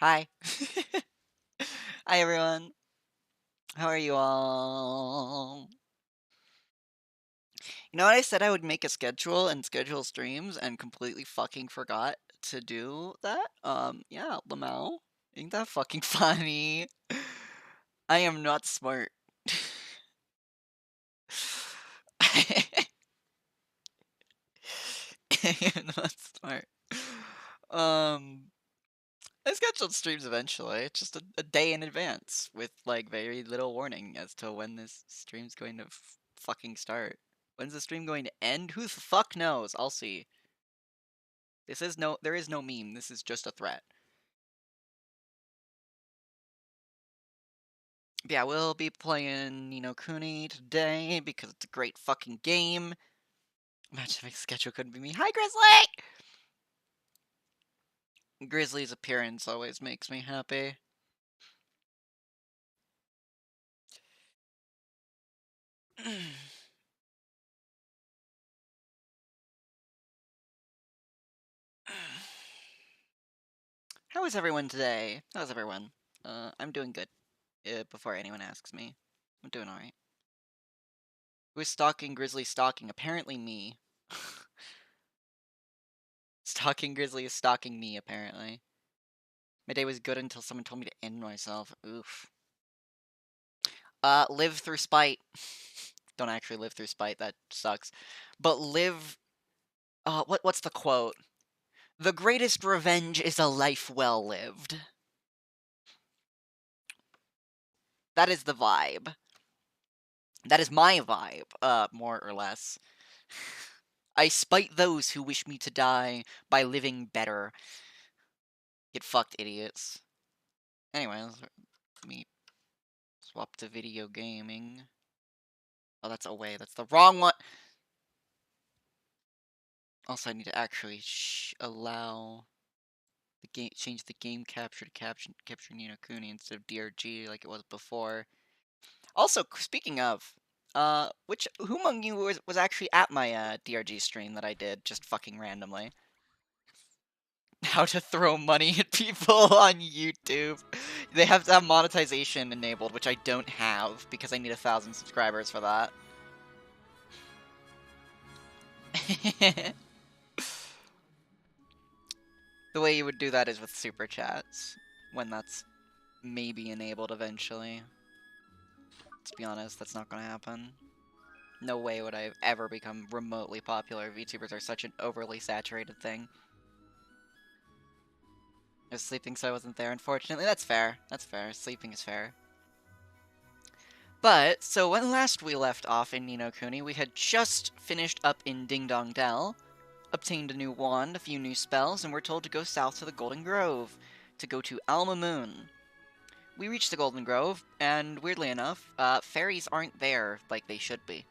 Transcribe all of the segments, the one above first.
Hi. Hi, everyone. How are you all? You know what? I said I would make a schedule and schedule streams and completely fucking forgot to do that? Yeah, Lamau. Ain't that fucking funny? I am not smart. I am not smart. Um, I scheduled streams eventually, just a day in advance, with like very little warning as to when this stream's going to fucking start. When's the stream going to end? Who the fuck knows? I'll see. There is no meme. This is just a threat. But yeah, we'll be playing Kuni today because it's a great fucking game. Imagine if schedule couldn't be me. Hi, Grizzly! Grizzly's appearance always makes me happy. How is everyone today? How's everyone? I'm doing good. Before anyone asks me, I'm doing alright. Who is stalking Grizzly stalking? Apparently me. Stalking Grizzly is stalking me, apparently. My day was good until someone told me to end myself. Oof. Live through spite. Don't actually live through spite, that sucks. But live... what's the quote? The greatest revenge is a life well lived. That is the vibe. That is my vibe, more or less. I spite those who wish me to die by living better. Get fucked, idiots. Anyways, let me swap to video gaming. Oh, that's away. That's the wrong one. Also, I need to actually allow the game, change the game capture to capture Ni no Kuni instead of DRG like it was before. Also, speaking of, who among you was actually at my DRG stream that I did just fucking randomly? How to throw money at people on YouTube. They have to have monetization enabled, which I don't have because I need 1,000 subscribers for that. The way you would do that is with super chats, when that's maybe enabled eventually. Let's be honest, that's not gonna happen. No way would I have ever become remotely popular. VTubers are such an overly saturated thing. I was sleeping so I wasn't there, unfortunately. That's fair. That's fair. Sleeping is fair. But, so when last we left off in Ni no Kuni, we had just finished up in Ding Dong Dell, obtained a new wand, a few new spells, and were told to go south to the Golden Grove, to go to Alma Moon. We reached the Golden Grove, and weirdly enough, fairies aren't there like they should be.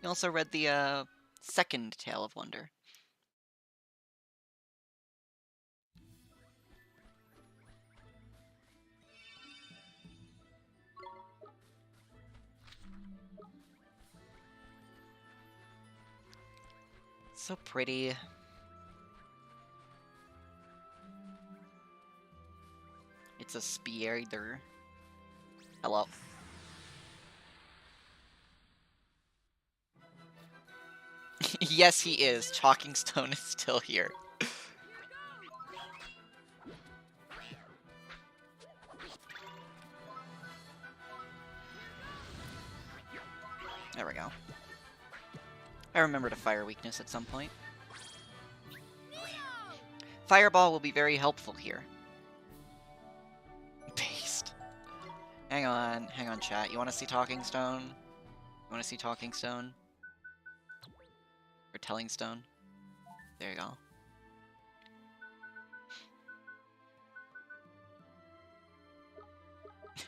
We also read the, second Tale of Wonder. So pretty. It's a spider. Hello. Yes, he is. Talking Stone is still here. There we go. I remembered a fire weakness at some point. Fireball will be very helpful here. Based. Hang on, chat. You want to see Talking Stone? You want to see Talking Stone? Or Telling Stone? There you go.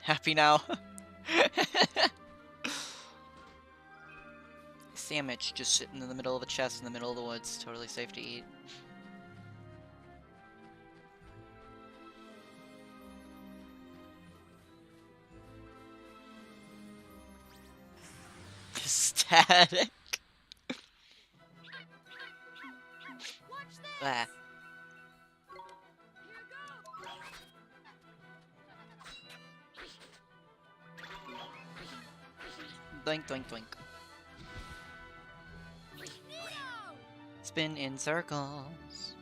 Happy now? Sandwich just sitting in the middle of a chest in the middle of the woods. Totally safe to eat. Static. Ah. Doink, doink, doink. Spin in circles.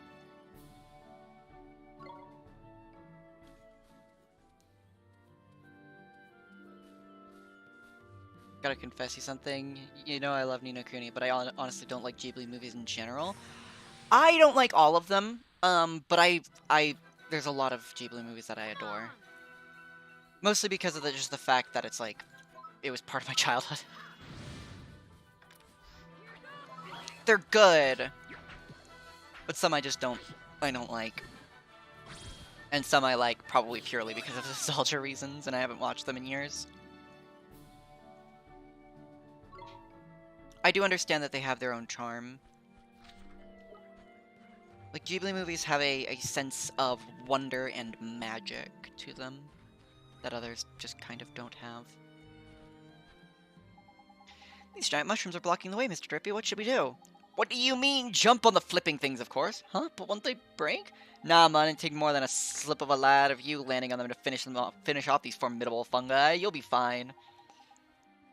Gotta confess you something. You know I love Ni no Kuni, but I honestly don't like Ghibli movies in general. I don't like all of them, but there's a lot of Ghibli movies that I adore. Mostly because of just the fact that it's like, it was part of my childhood. They're good, but some I don't like. And some I like probably purely because of nostalgia reasons, and I haven't watched them in years. I do understand that they have their own charm. Like, Ghibli movies have a sense of wonder and magic to them that others just kind of don't have. These giant mushrooms are blocking the way, Mr. Drippy. What should we do? What do you mean? Jump on the flipping things, of course. Huh? But won't they break? Nah, man, it'd take more than a slip of a lad of you landing on them to finish off these formidable fungi. You'll be fine.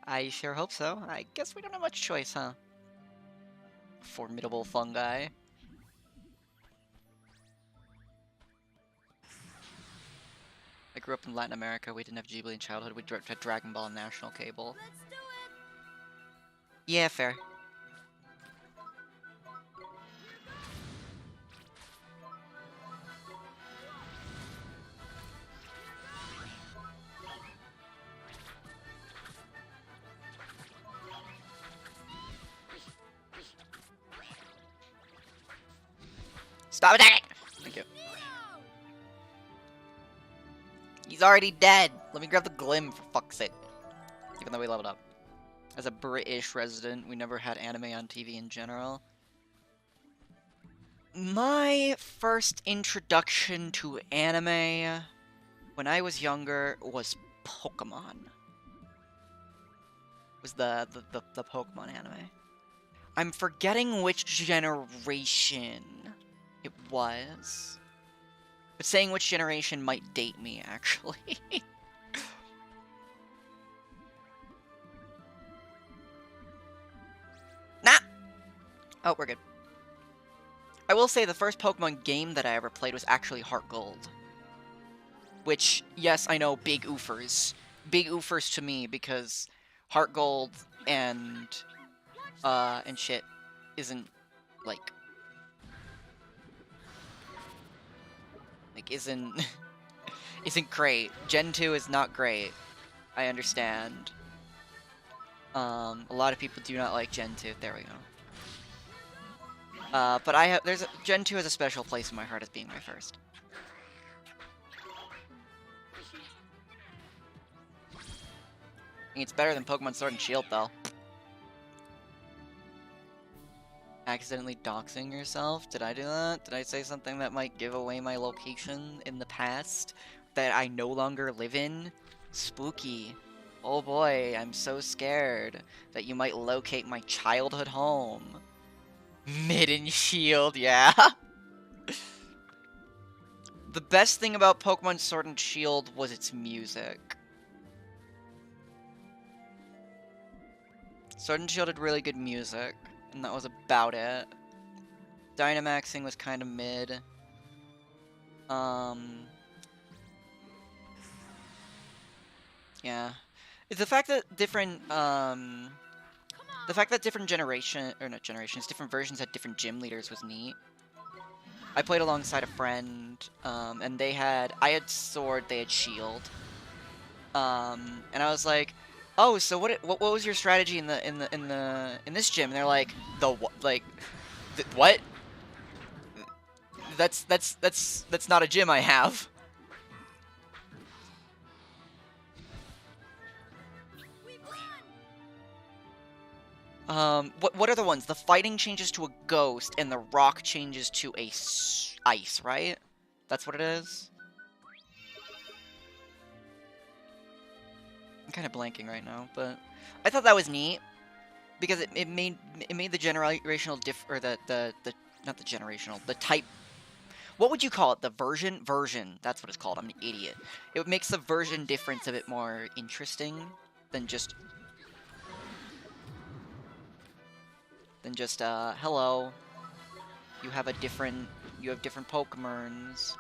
I sure hope so. I guess we don't have much choice, huh? Formidable fungi. I grew up in Latin America. We didn't have Ghibli in childhood. We had Dragon Ball on national cable. Let's do it. Yeah, fair. Stop attacking! Thank you. He's already dead! Let me grab the Glim, for fuck's sake. Even though we leveled up. As a British resident, we never had anime on TV in general. My first introduction to anime when I was younger was Pokemon. Was the Pokemon anime. I'm forgetting which generation it was. But saying which generation might date me, actually. Nah! Oh, we're good. I will say the first Pokemon game that I ever played was actually Heart Gold. Which, yes, I know, big oofers. Big oofers to me, because Heart Gold and shit isn't, like, isn't great. Gen 2 is not great. I understand. A lot of people do not like Gen 2. There we go. But Gen 2 has a special place in my heart as being my first. I think it's better than Pokemon Sword and Shield, though. Accidentally doxing yourself? Did I do that? Did I say something that might give away my location in the past that I no longer live in? Spooky. Oh boy, I'm so scared that you might locate my childhood home. Midden Shield, yeah. The best thing about Pokemon Sword and Shield was its music. Sword and Shield had really good music, and that was about it. Dynamaxing was kind of mid. Yeah. It's the fact that different, different different versions had different gym leaders was neat. I played alongside a friend, and I had Sword, they had Shield. And I was like, oh, so what was your strategy in this gym? And they're like, what? That's not a gym I have. What are the ones? The fighting changes to a ghost, and the rock changes to a ice, right? That's what it is? I'm kind of blanking right now, but I thought that was neat because it made the generational not the generational, the type. What would you call it? The version? Version. That's what it's called. I'm an idiot. It makes the version difference a bit more interesting than just than just, hello, you have different Pokemons.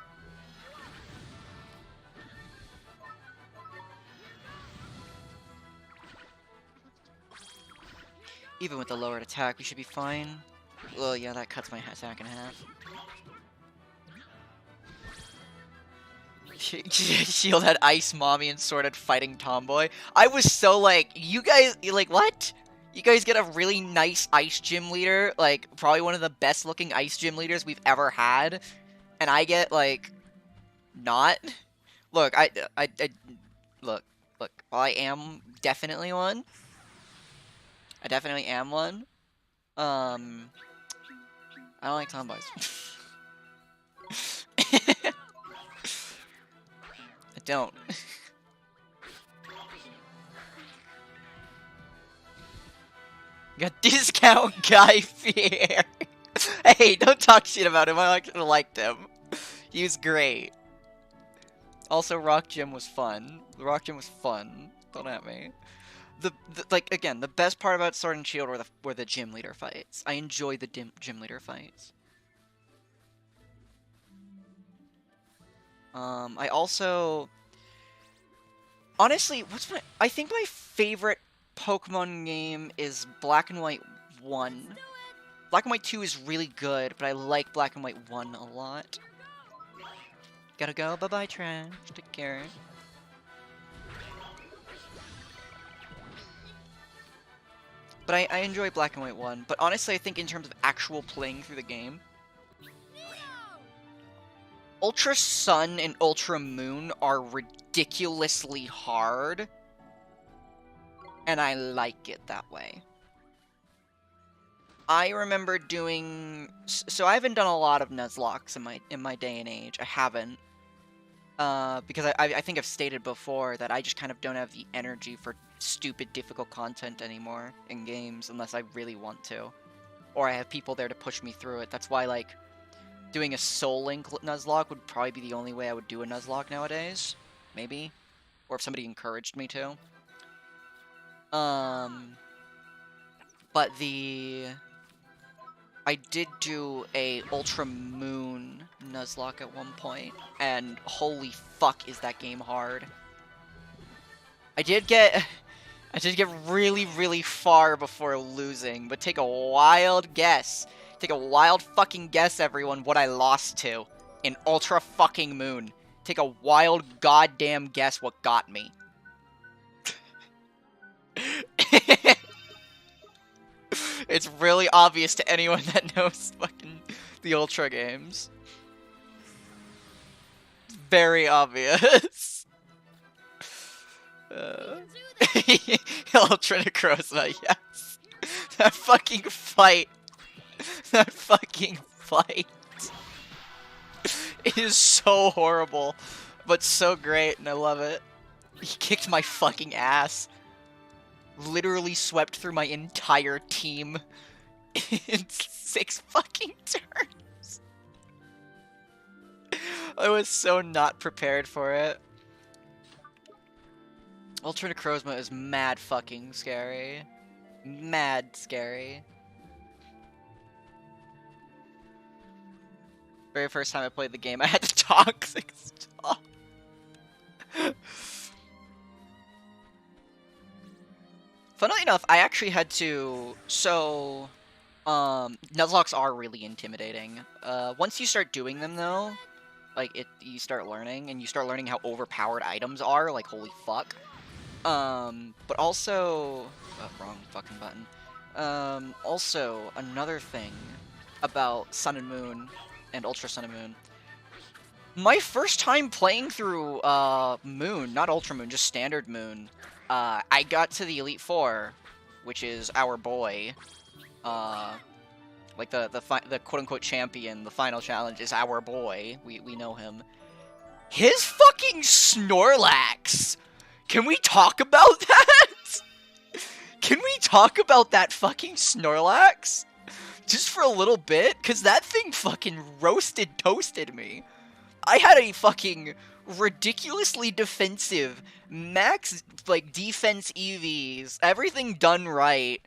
Even with the lowered attack, we should be fine. Well, yeah, that cuts my attack in half. Shield had Ice Mommy and Sword had Fighting Tomboy. I was so like, you guys, like, what? You guys get a really nice Ice Gym leader, like, probably one of the best looking Ice Gym leaders we've ever had, and I get, like, not? Look, look, while I am definitely one, I definitely am one, I don't like tomboys. I don't. Got discount Guy Fieri. Hey, don't talk shit about him. I actually liked him. He was great. Also, Rock Gym was fun. The Rock Gym was fun. Don't at me. Like, again, the best part about Sword and Shield were the gym leader fights. I enjoy the gym leader fights. I also... Honestly, I think my favorite Pokemon game is Black and White 1. Black and White 2 is really good, but I like Black and White 1 a lot. Gotta go. Bye-bye, trash. Take care. But I enjoy Black and White 1. But honestly, I think in terms of actual playing through the game, Ultra Sun and Ultra Moon are ridiculously hard. And I like it that way. I remember doing... So I haven't done a lot of Nuzlocks in my day and age. I haven't. Because I think I've stated before that I just kind of don't have the energy for stupid, difficult content anymore in games unless I really want to. Or I have people there to push me through it. That's why, like, doing a Soul Link Nuzlocke would probably be the only way I would do a Nuzlocke nowadays. Maybe. Or if somebody encouraged me to. But I did do a Ultra Moon Nuzlocke at one point, and holy fuck is that game hard. I did get really, really far before losing, but take a wild guess. Take a wild fucking guess, everyone, what I lost to in Ultra fucking Moon. Take a wild goddamn guess what got me. It's really obvious to anyone that knows fucking the Ultra games. It's very obvious. Ultra Necrozma, yes. That fucking fight. That fucking fight. It is so horrible, but so great, and I love it. He kicked my fucking ass. Literally swept through my entire team in 6 fucking turns. I was so not prepared for it. Ultra Necrozma is mad fucking scary. Mad scary. Very first time I played the game, I had to toxic stop. Funnily enough, I actually had to... So, Nuzlocks are really intimidating. Once you start doing them, though, like, you start learning, and you start learning how overpowered items are, like, holy fuck. But also... wrong fucking button. Also, another thing about Sun and Moon, and Ultra Sun and Moon. My first time playing through, Moon, not Ultra Moon, just Standard Moon, I got to the Elite Four, which is our boy. Like the quote-unquote champion, the final challenge is our boy. We know him. His fucking Snorlax! Can we talk about that? Can we talk about that fucking Snorlax? Just for a little bit? Because that thing fucking toasted me. I had a fucking ridiculously defensive, max, like, defense EVs, everything done right,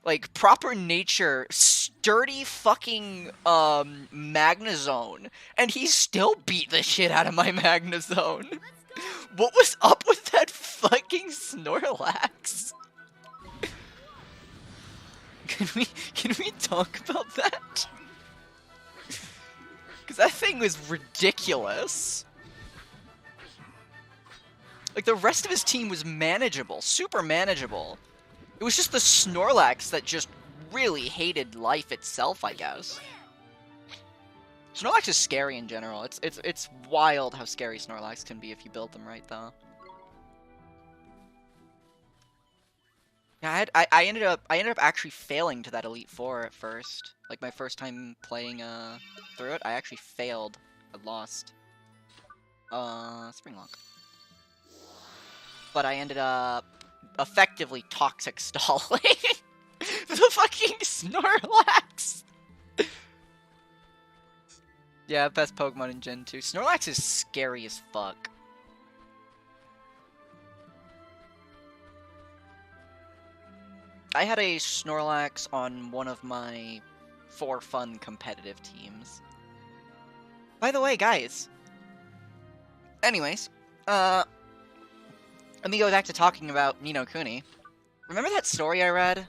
Like, proper nature, sturdy fucking, Magnezone, and he still beat the shit out of my Magnezone. What was up with that fucking Snorlax? Can we talk about that? Because that thing was ridiculous. Like, the rest of his team was manageable, super manageable. It was just the Snorlax that just really hated life itself, I guess. Snorlax is scary in general. It's wild how scary Snorlax can be if you build them right, though. Yeah, I ended up actually failing to that Elite Four at first. Like my first time playing through it, I actually failed. I lost. Springlock. But I ended up effectively toxic stalling the fucking Snorlax. Yeah, best Pokemon in Gen 2. Snorlax is scary as fuck. I had a Snorlax on one of my for fun competitive teams. By the way, guys. Anyways, let me go back to talking about Ni no Kuni. Remember that story I read?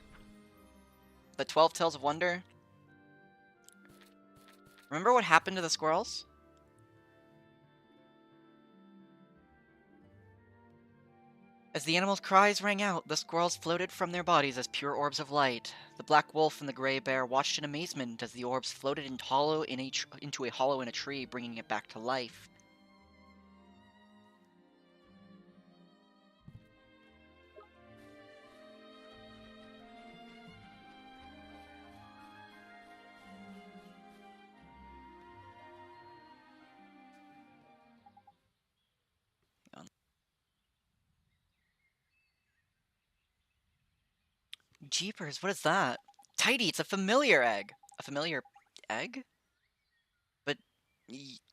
The 12 Tales of Wonder? Remember what happened to the squirrels? As the animals' cries rang out, the squirrels floated from their bodies as pure orbs of light. The black wolf and the gray bear watched in amazement as the orbs floated into a hollow in a tree, bringing it back to life. Jeepers, what is that? Tidy, it's a familiar egg. A familiar egg? But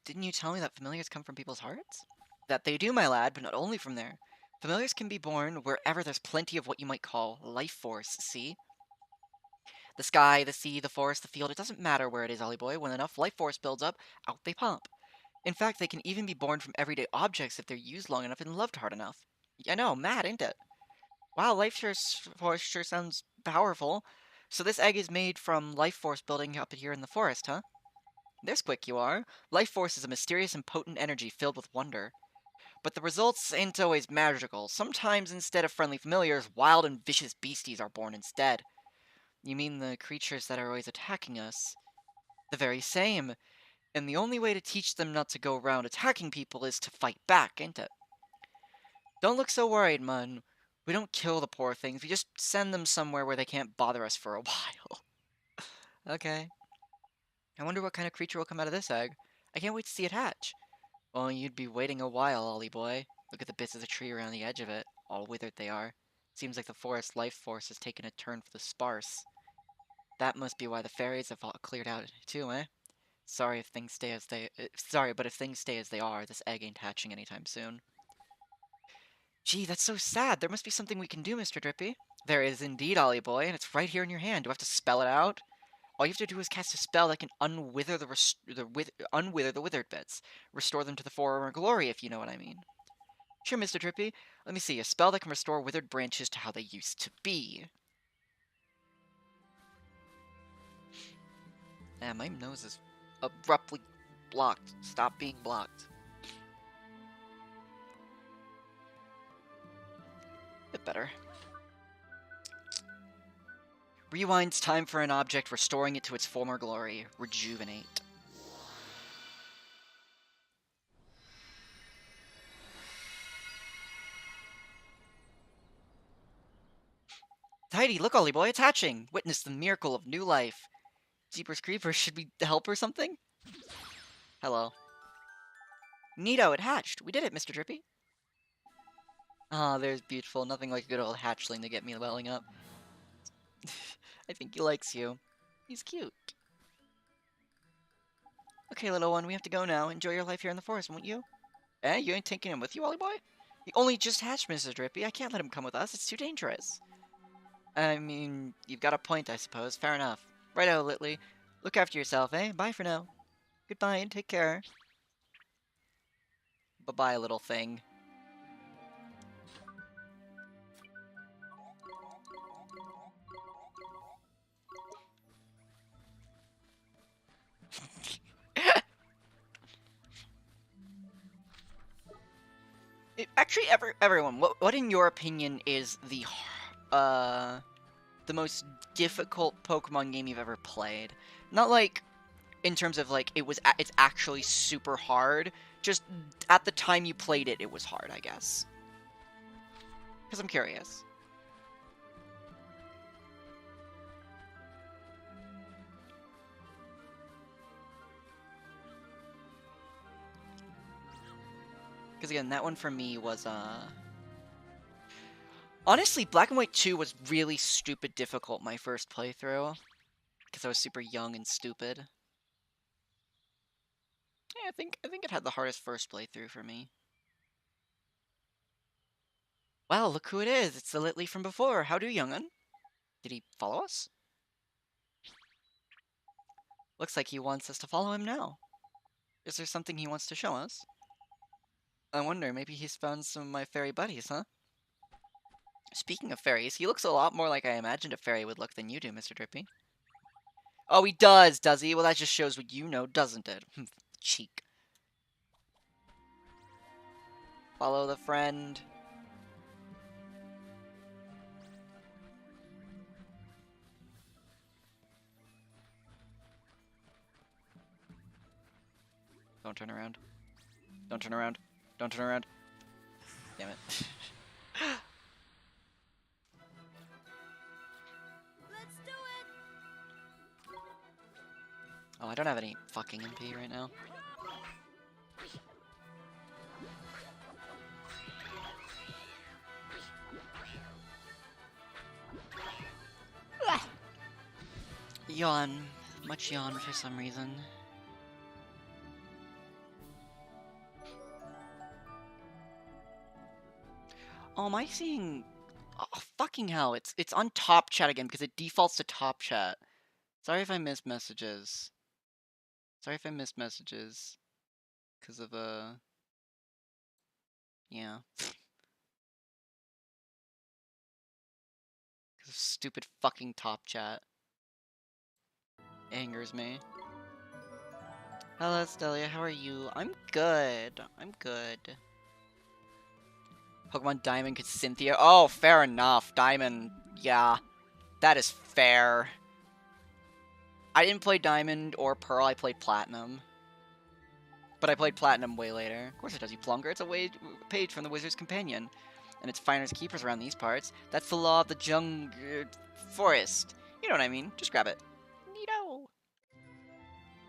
didn't you tell me that familiars come from people's hearts? That they do, my lad, but not only from there. Familiars can be born wherever there's plenty of what you might call life force, see? The sky, the sea, the forest, the field, it doesn't matter where it is, Ollie boy. When enough life force builds up, out they pop. In fact, they can even be born from everyday objects if they're used long enough and loved hard enough. I know, mad, ain't it? Wow, force sure sounds powerful. So this egg is made from life force building up here in the forest, huh? There's quick you are. Life force is a mysterious and potent energy filled with wonder. But the results ain't always magical. Sometimes, instead of friendly familiars, wild and vicious beasties are born instead. You mean the creatures that are always attacking us? The very same. And the only way to teach them not to go around attacking people is to fight back, ain't it? Don't look so worried, Mun. We don't kill the poor things, we just send them somewhere where they can't bother us for a while. Okay. I wonder what kind of creature will come out of this egg. I can't wait to see it hatch. Well, you'd be waiting a while, Ollie boy. Look at the bits of the tree around the edge of it. All withered they are. Seems like the forest life force has taken a turn for the sparse. That must be why the fairies have all cleared out too, eh? Sorry if things stay as they... sorry, but if things stay as they are, this egg ain't hatching anytime soon. Gee, that's so sad. There must be something we can do, Mr. Drippy. There is indeed, Ollie boy, and it's right here in your hand. Do I have to spell it out? All you have to do is cast a spell that can unwither the withered bits. Restore them to the former glory, if you know what I mean. Sure, Mr. Drippy. Let me see. A spell that can restore withered branches to how they used to be. My nose is abruptly blocked. Stop being blocked. Bit better. Rewind's time for an object, restoring it to its former glory. Rejuvenate. Tidy, look, Ollie boy, it's hatching! Witness the miracle of new life. Jeepers creepers, should we help or something? Hello. Neato, it hatched! We did it, Mr. Drippy! Ah, there's beautiful. Nothing like a good old hatchling to get me welling up. I think he likes you. He's cute. Okay, little one, we have to go now. Enjoy your life here in the forest, won't you? Eh, you ain't taking him with you, Ollie boy? He only just hatched, Mrs. Drippy. I can't let him come with us. It's too dangerous. I mean, you've got a point, I suppose. Fair enough. Righto, Litley. Look after yourself, eh? Bye for now. Goodbye and take care. Bye-bye, little thing. Actually, everyone, what in your opinion is the most difficult Pokemon game you've ever played? Not like in terms of like it's actually super hard. Just at the time you played it, it was hard, I guess. Because I'm curious. Because again, that one for me was honestly, Black and White 2 was really stupid difficult my first playthrough. Because I was super young and stupid. Yeah, I think it had the hardest first playthrough for me. Well, look who it is. It's the Litley from before. How do, young'un? Did he follow us? Looks like he wants us to follow him now. Is there something he wants to show us? I wonder, maybe he's found some of my fairy buddies, huh? Speaking of fairies, he looks a lot more like I imagined a fairy would look than you do, Mr. Drippy. Oh, he does he? Well, that just shows what you know, doesn't it? Cheek. Follow the friend. Don't turn around. Don't turn around. Don't turn around. Damn it. Let's do it. Oh, I don't have any fucking MP right now. Yawn. Much yawn for some reason. Oh, am I seeing... Oh, fucking hell. It's on top chat again because it defaults to top chat. Sorry if I missed messages. Sorry if I missed messages. Because of, yeah. Because of stupid fucking top chat. Angers me. Hello, Stelia. How are you? I'm good. I'm good. Pokemon Diamond because Cynthia. Oh, fair enough. Diamond. Yeah. That is fair. I didn't play Diamond or Pearl. I played Platinum. But I played Platinum way later. Of course it does, you plunger. It's a page from the Wizard's Companion. And it's finders keepers around these parts. That's the law of the forest. You know what I mean. Just grab it. Neato.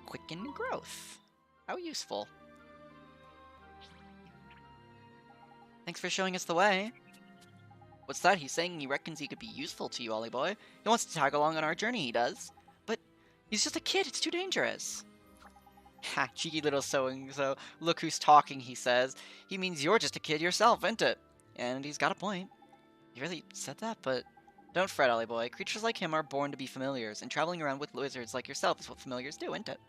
Quicken growth. How useful. Thanks for showing us the way. What's that? He's saying he reckons he could be useful to you, Ollie boy. He wants to tag along on our journey, he does. But he's just a kid. It's too dangerous. Ha, cheeky little so-and-so. Look who's talking, he says. He means you're just a kid yourself, ain't it? And he's got a point. He really said that, but... Don't fret, Ollie boy. Creatures like him are born to be familiars, and traveling around with wizards like yourself is what familiars do, ain't it?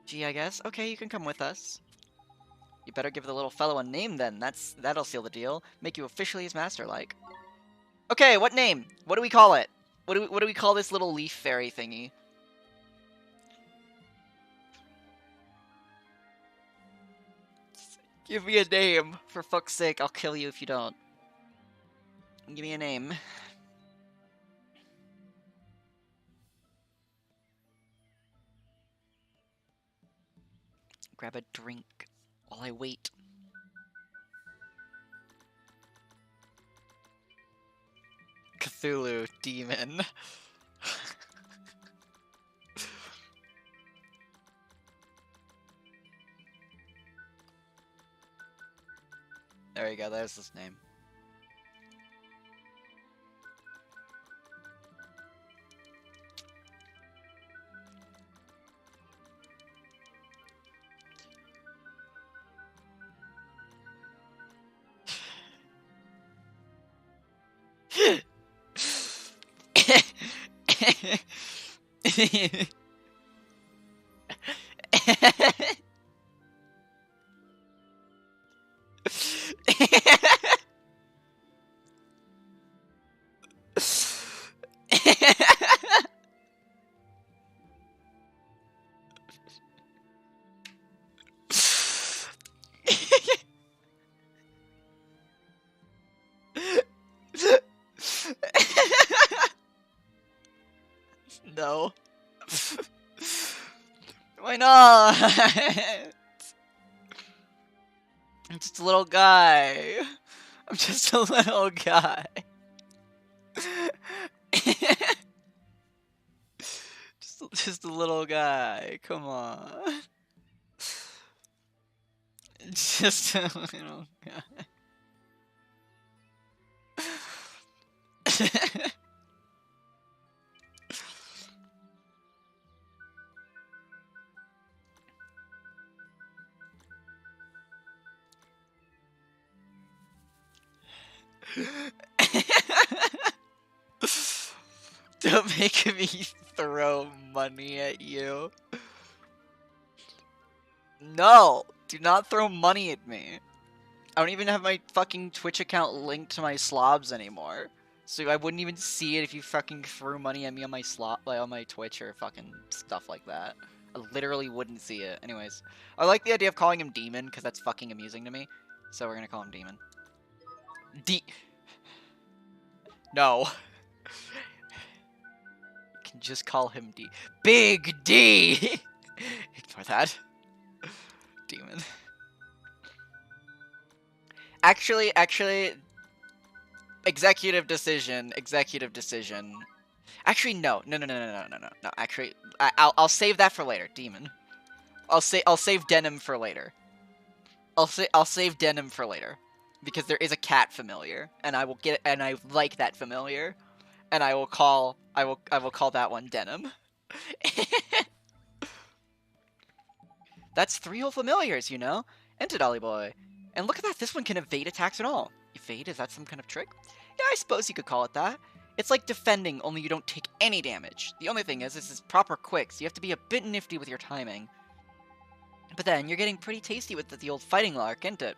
Gee, I guess. Okay, you can come with us. You better give the little fellow a name, then. That'll seal the deal. Make you officially his master-like. Okay, what name? What do we call it? What do we call this little leaf fairy thingy? Give me a name. For fuck's sake, I'll kill you if you don't. Give me a name. Grab a drink while I wait. Cthulhu demon. There you go, there's his name. No. Why not? I'm just a little guy. I'm just a little guy. just a little guy. Come on. Just a little guy. Don't make me throw money at you. No! Do not throw money at me. I don't even have my fucking Twitch account linked to my slobs anymore. So I wouldn't even see it if you fucking threw money at me on my on my Twitch or fucking stuff like that. I literally wouldn't see it. Anyways, I like the idea of calling him Demon because that's fucking amusing to me. So we're gonna call him Demon. No. You can just call him D. Big D! Ignore that. Demon. Actually, executive decision. Actually, no. Actually, I'll save that for later. Demon. I'll save Denim for later. I'll save Denim for later, because there is a cat familiar, and I like that familiar, and I will call that one Denim. That's 3 whole familiars, you know? Enter Dolly Boy. And look at that, this one can evade attacks and all. Evade, is that some kind of trick? Yeah, I suppose you could call it that. It's like defending, only you don't take any damage. The only thing is, this is proper quick, so you have to be a bit nifty with your timing. But then, you're getting pretty tasty with the old fighting lark, isn't it?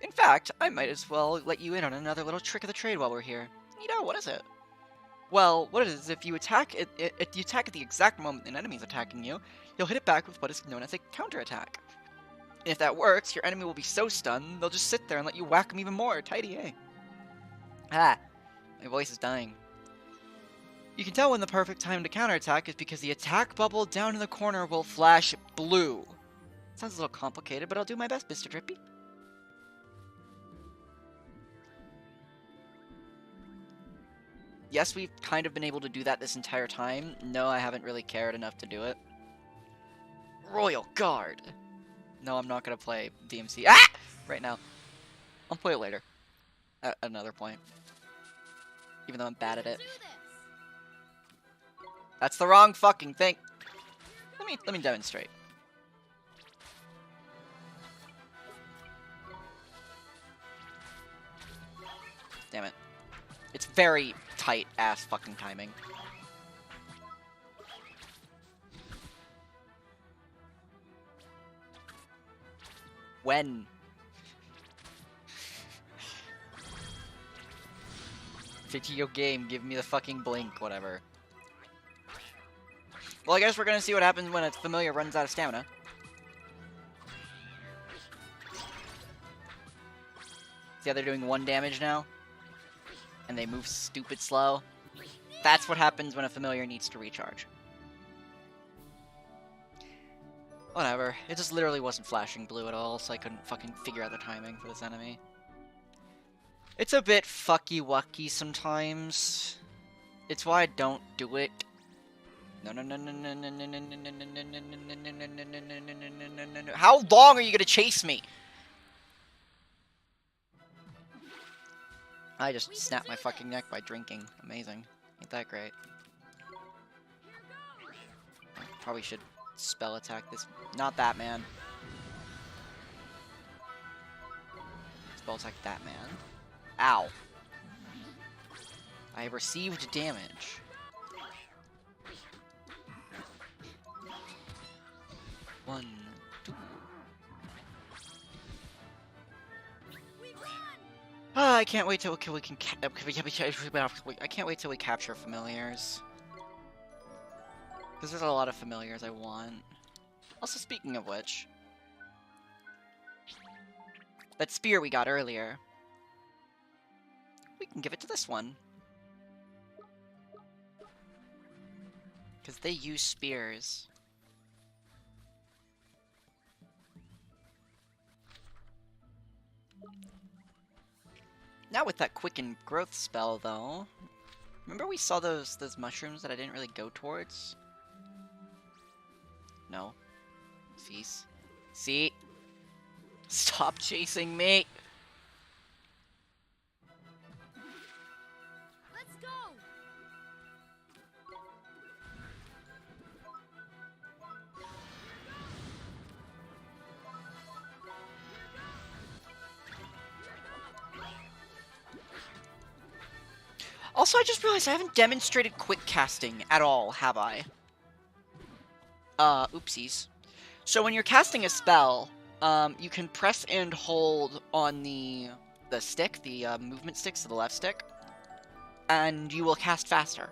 In fact, I might as well let you in on another little trick of the trade while we're here. You know, what is it? Well, what it is, if you attack if you attack at the exact moment an enemy is attacking you, you'll hit it back with what is known as a counterattack. And if that works, your enemy will be so stunned, they'll just sit there and let you whack them even more. Tidy, eh? Ah, my voice is dying. You can tell when the perfect time to counterattack is because the attack bubble down in the corner will flash blue. Sounds a little complicated, but I'll do my best, Mr. Drippy. Yes, we've kind of been able to do that this entire time. No, I haven't really cared enough to do it. Royal Guard. No, I'm not going to play DMC. Ah! Right now. I'll play it later. At another point. Even though I'm bad at it. That's the wrong fucking thing. Let me demonstrate. Damn it. It's very tight ass fucking timing. When? Video game, give me the fucking blink, whatever. Well, I guess we're gonna see what happens when a familiar runs out of stamina. See how they're doing 1 damage now? And they move stupid slow? That's what happens when a familiar needs to recharge. Whatever. It just literally wasn't flashing blue at all, so I couldn't fucking figure out the timing for this enemy. It's a bit fucky-wucky sometimes. It's why I don't do it. No. How long are you gonna chase me? I just snapped my fucking neck by drinking. Amazing. Ain't that great? Probably should spell attack this. Not that man. Spell attack that man. Ow. I have received damage. 1, 2. We won! Ah, I can't wait till we can. I can't wait till we capture familiars. Because there's a lot of familiars I want. Also, speaking of which, that spear we got earlier, we can give it to this one. Because they use spears. Not with that quicken growth spell, though. Remember we saw those mushrooms that I didn't really go towards? No. Cease. See? Stop chasing me! Let's go! Also, I just realized I haven't demonstrated quick casting at all, have I? Oopsies. So when you're casting a spell, you can press and hold on the stick, the movement stick, so the left stick, and you will cast faster.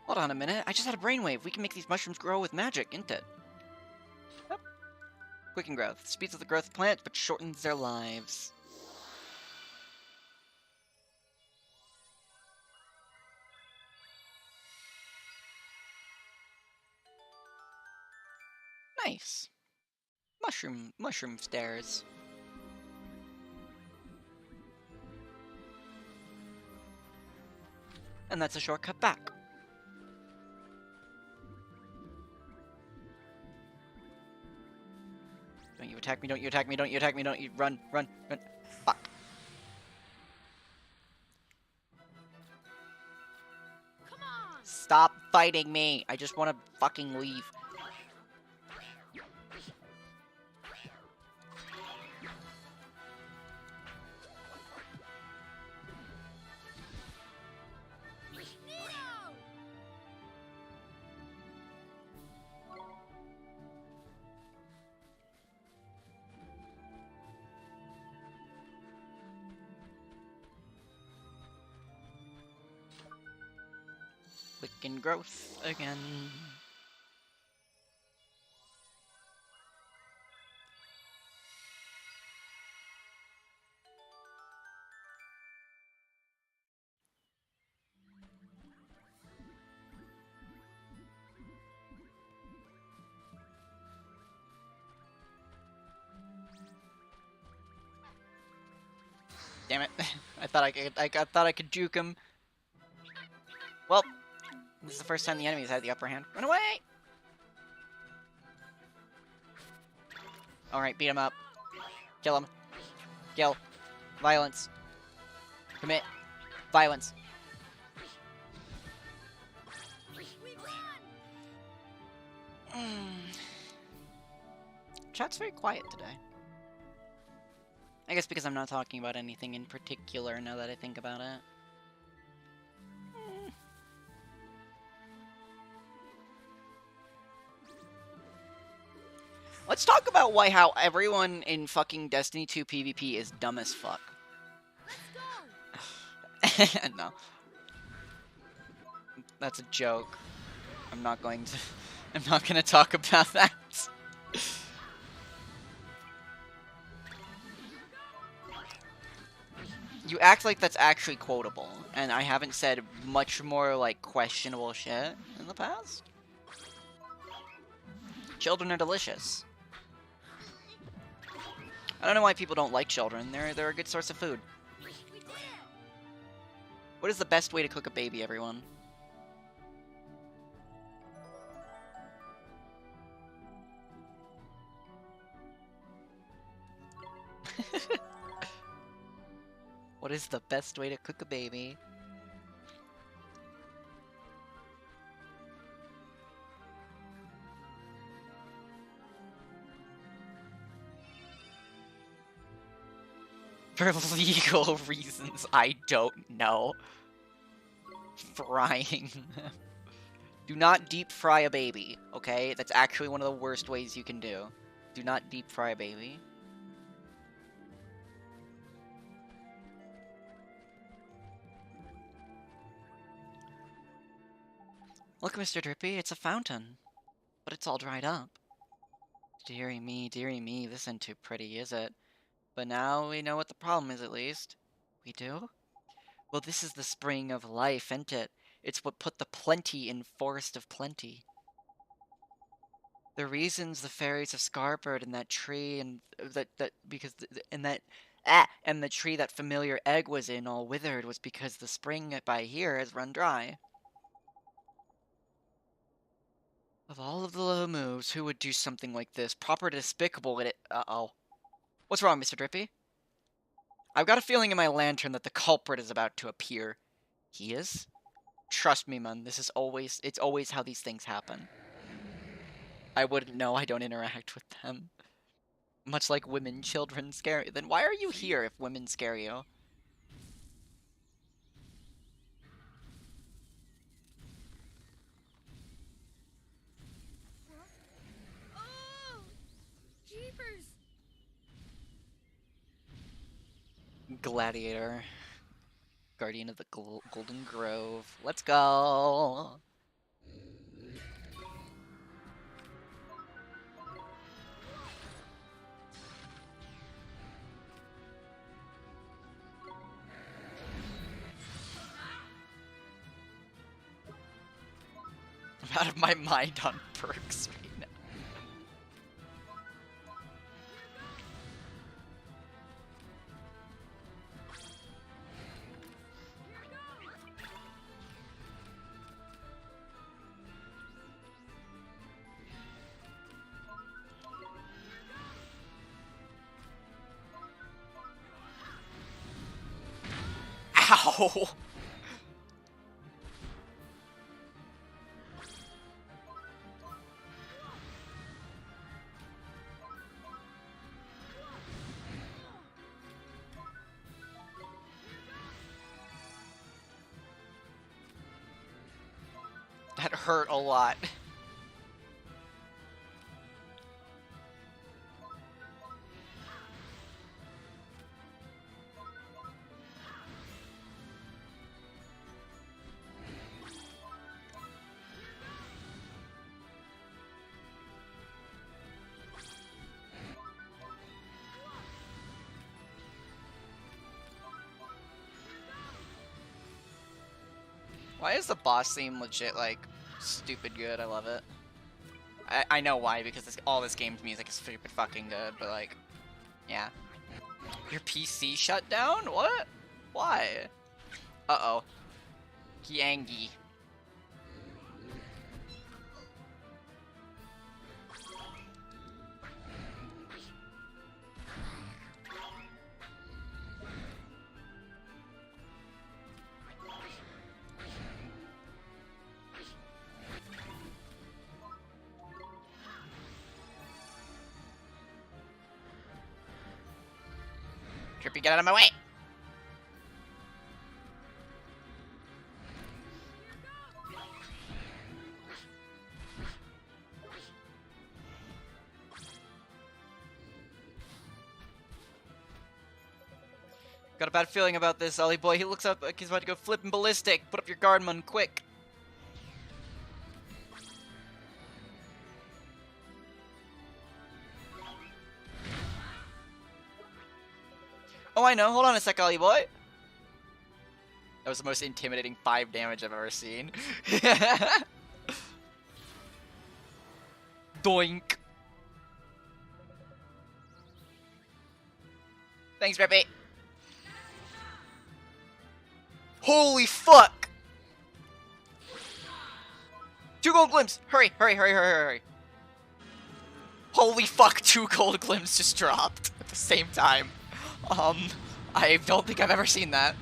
Hold on a minute, I just had a brainwave. We can make these mushrooms grow with magic, isn't it? Yep. Quicken growth. Speeds of the growth of plants, but shortens their lives. Nice. Mushroom stairs. And that's a shortcut back. Don't you attack me, don't you attack me, don't you attack me, don't you run. Fuck. Come on! Stop fighting me. I just want to fucking leave. Neo! Quicken growth again. Damn it. I thought I thought I could juke him. Well, this is the first time the enemies had the upper hand. Run away! Alright, beat him up. Kill him. Kill. Violence. Commit. Violence. We won! Chat's very quiet today. I guess because I'm not talking about anything in particular now that I think about it. Let's talk about how everyone in fucking Destiny 2 PvP is dumb as fuck. Let's go! No. That's a joke. I'm not going to... I'm not gonna talk about that. You act like that's actually quotable, and I haven't said much more, like, questionable shit in the past. Children are delicious. I don't know why people don't like children. They're a good source of food. We did it! What is the best way to cook a baby, everyone? What is the best way to cook a baby? For legal reasons, I don't know. Frying. Do not deep fry a baby, okay? That's actually one of the worst ways you can do. Do not deep fry a baby. Look, Mr. Drippy, it's a fountain. But it's all dried up. Dearie me, this isn't too pretty, is it? But now we know what the problem is, at least. We do? Well, this is the spring of life, ain't it? It's what put the plenty in Forest of Plenty. The reasons the fairies have Scarbird and that tree and and the tree that familiar egg was in all withered was because the spring by here has run dry. Of all of the low moves, who would do something like this? Proper despicable at it. Uh-oh. What's wrong, Mr. Drippy? I've got a feeling in my lantern that the culprit is about to appear. He is? Trust me, man, it's always how these things happen. I wouldn't know, I don't interact with them. Much like women, children scare you. Then why are you here if women scare you? Oh! Jeepers! Gladiator. Guardian of the Golden Grove. Let's go! I'm out of my mind on perks right now. Ow! That hurt a lot. Why is the boss theme legit, like, stupid good? I love it. I know why, because all this game's music is stupid fucking good, but, like, yeah. Your PC shut down? What? Why? Uh-oh. Yangi. Drippy, get out of my way! Got a bad feeling about this, Ollie boy. He looks up like he's about to go flipping ballistic. Put up your guard, man, quick. Oh, I know. Hold on a sec, Ollie boy. That was the most intimidating 5 damage I've ever seen. Doink. Thanks, Rippy. Holy fuck! 2 gold glimpse! Hurry, hurry, hurry, hurry, hurry. Holy fuck, 2 gold glimpse just dropped at the same time. I don't think I've ever seen that.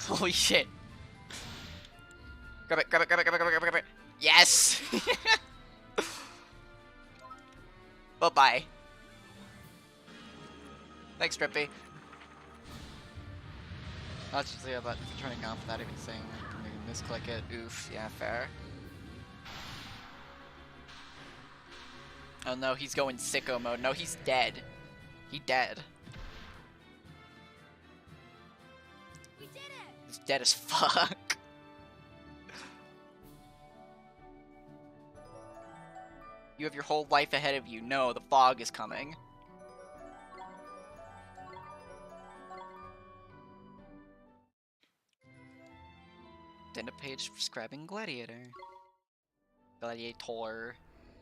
Holy shit. Grab it, grab it, grab it, grab it, grab it, grab it. Yes! Bye-bye. Thanks, Drippy. That's just about turning off without even saying, like, Misclick it. Oof. Yeah, fair. Oh no, he's going sicko mode. No, he's dead. He dead. We did it! He's dead as fuck. You have your whole life ahead of you. No, the fog is coming. Then a page describing Gladiator. Gladiator.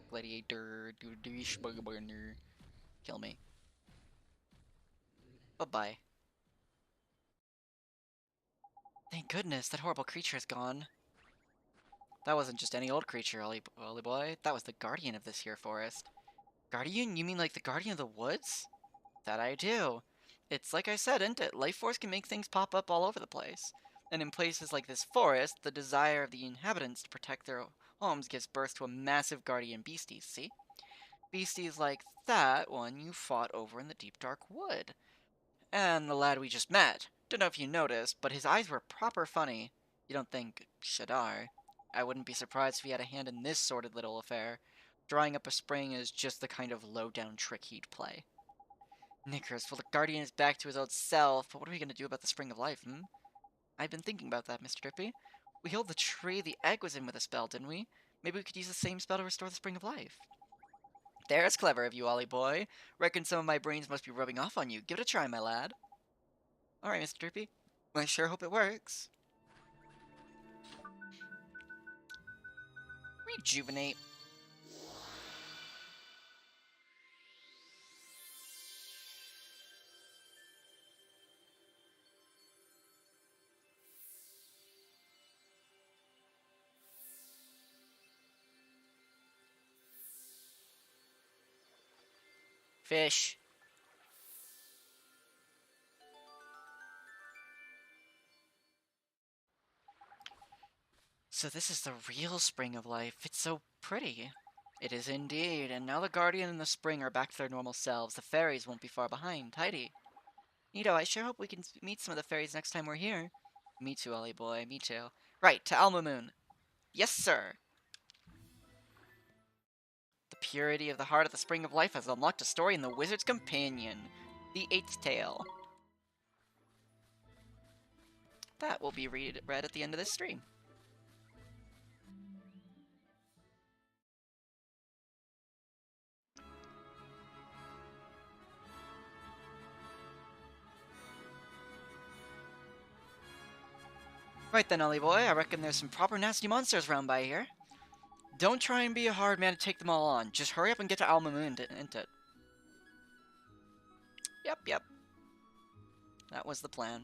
Gladiator. Kill me. Bye-bye. Thank goodness, that horrible creature is gone. That wasn't just any old creature, Ollie boy. That was the guardian of this here forest. Guardian? You mean like the guardian of the woods? That I do. It's like I said, isn't it? Life force can make things pop up all over the place. And in places like this forest, the desire of the inhabitants to protect their homes gives birth to a massive guardian beasties, see? Beasties like that one you fought over in the deep dark wood. And the lad we just met. Don't know if you noticed, but his eyes were proper funny. You don't think Shadar? I wouldn't be surprised if he had a hand in this sordid little affair. Drawing up a spring is just the kind of low-down trick he'd play. Knickers, well, the Guardian is back to his old self, but what are we going to do about the Spring of Life, hmm? I've been thinking about that, Mr. Drippy. We healed the tree the egg was in with a spell, didn't we? Maybe we could use the same spell to restore the Spring of Life. There's clever of you, Ollie boy. Reckon some of my brains must be rubbing off on you. Give it a try, my lad. Alright, Mr. Drippy. I sure hope it works. Rejuvenate. Fish. So this is the real Spring of Life. It's so pretty. It is indeed, and now the Guardian and the Spring are back to their normal selves. The fairies won't be far behind. Tidy. Nito, I sure hope we can meet some of the fairies next time we're here. Me too, Ollie boy, me too. Right, to Alma Moon. Yes, sir. The purity of the heart of the Spring of Life has unlocked a story in the Wizard's Companion. The Eighth Tale. That will be read at the end of this stream. Right then, Ollie boy, I reckon there's some proper nasty monsters around by here. Don't try and be a hard man to take them all on. Just hurry up and get to Alma Moon, isn't it? Yep. That was the plan.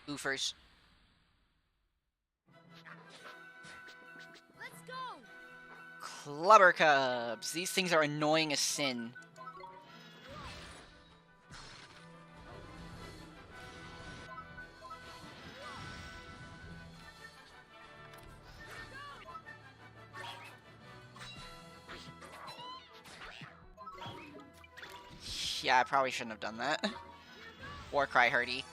Oofers. Let's go! Clubber Cubs. These things are annoying as sin. Yeah, I probably shouldn't have done that. Warcry Hurdy.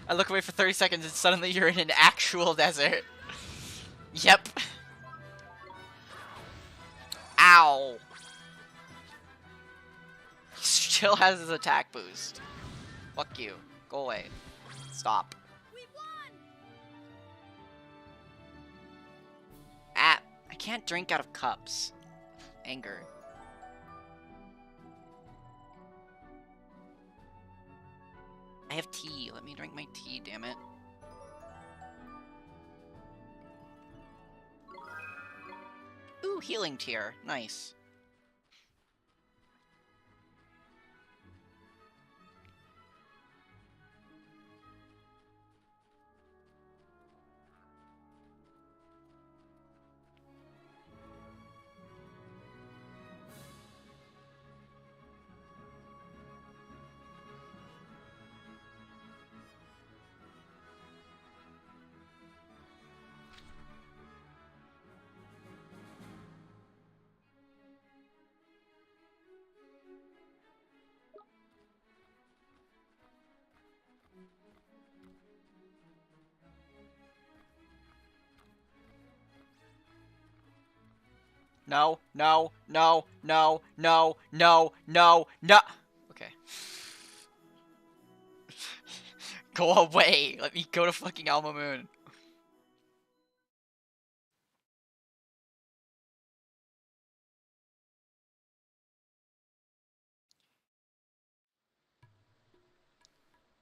I look away for 30 seconds and suddenly you're in an actual desert. Yep. Ow. He still has his attack boost. Fuck you. Go away. Stop. We won! Ah, I can't drink out of cups. Anger. I have tea. Let me drink my tea, damn it. healing tier. Nice. No, no, no, no, no, no, no, no. Okay. Go away. Let me go to fucking Alma Moon.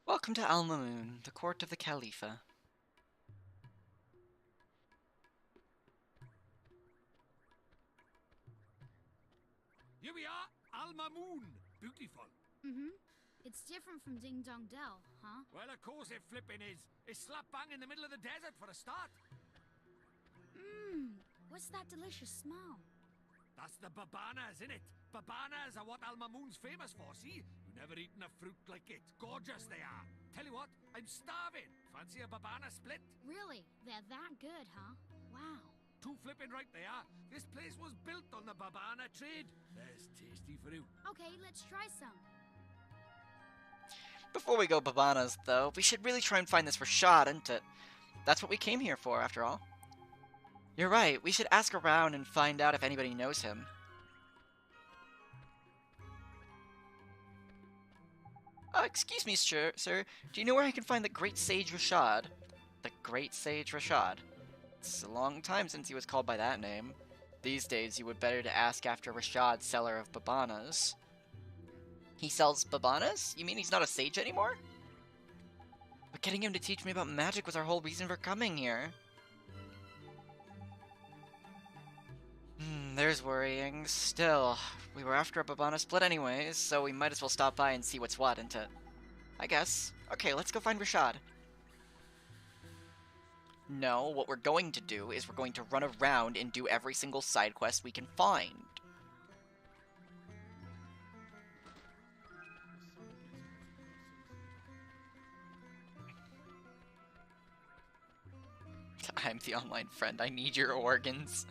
Welcome to Alma Moon, the court of the Khalifa. Here we are, Alma Moon. Beautiful. Mm-hmm. It's different from Ding Dong Dell, huh? Well, of course it flipping is. It's slap bang in the middle of the desert for a start. Mmm. What's that delicious smell? That's the babanas, innit? Babanas are what Alma Moon's famous for, see? You never eaten a fruit like it. Gorgeous they are. Tell you what, I'm starving. Fancy a babana split? Really? They're that good, huh? Wow. Too flipping right they are. This place was built on the babana trade. There's tasty fruit. Okay, let's try some. Before we go Babanas, though, we should really try and find this Rashad, isn't it? That's what we came here for, after all. You're right, we should ask around and find out if anybody knows him. Excuse me, sir. Do you know where I can find the Great Sage Rashad? The Great Sage Rashad. It's a long time since he was called by that name. These days, you would better to ask after Rashad, seller of Babanas. He sells Babanas? You mean he's not a sage anymore? But getting him to teach me about magic was our whole reason for coming here. There's worrying. Still, we were after a Babana split anyways, so we might as well stop by and see what's what, ain't it? I guess. Okay, let's go find Rashad. No, what we're going to do is we're going to run around and do every single side quest we can find. I'm the online friend. I need your organs.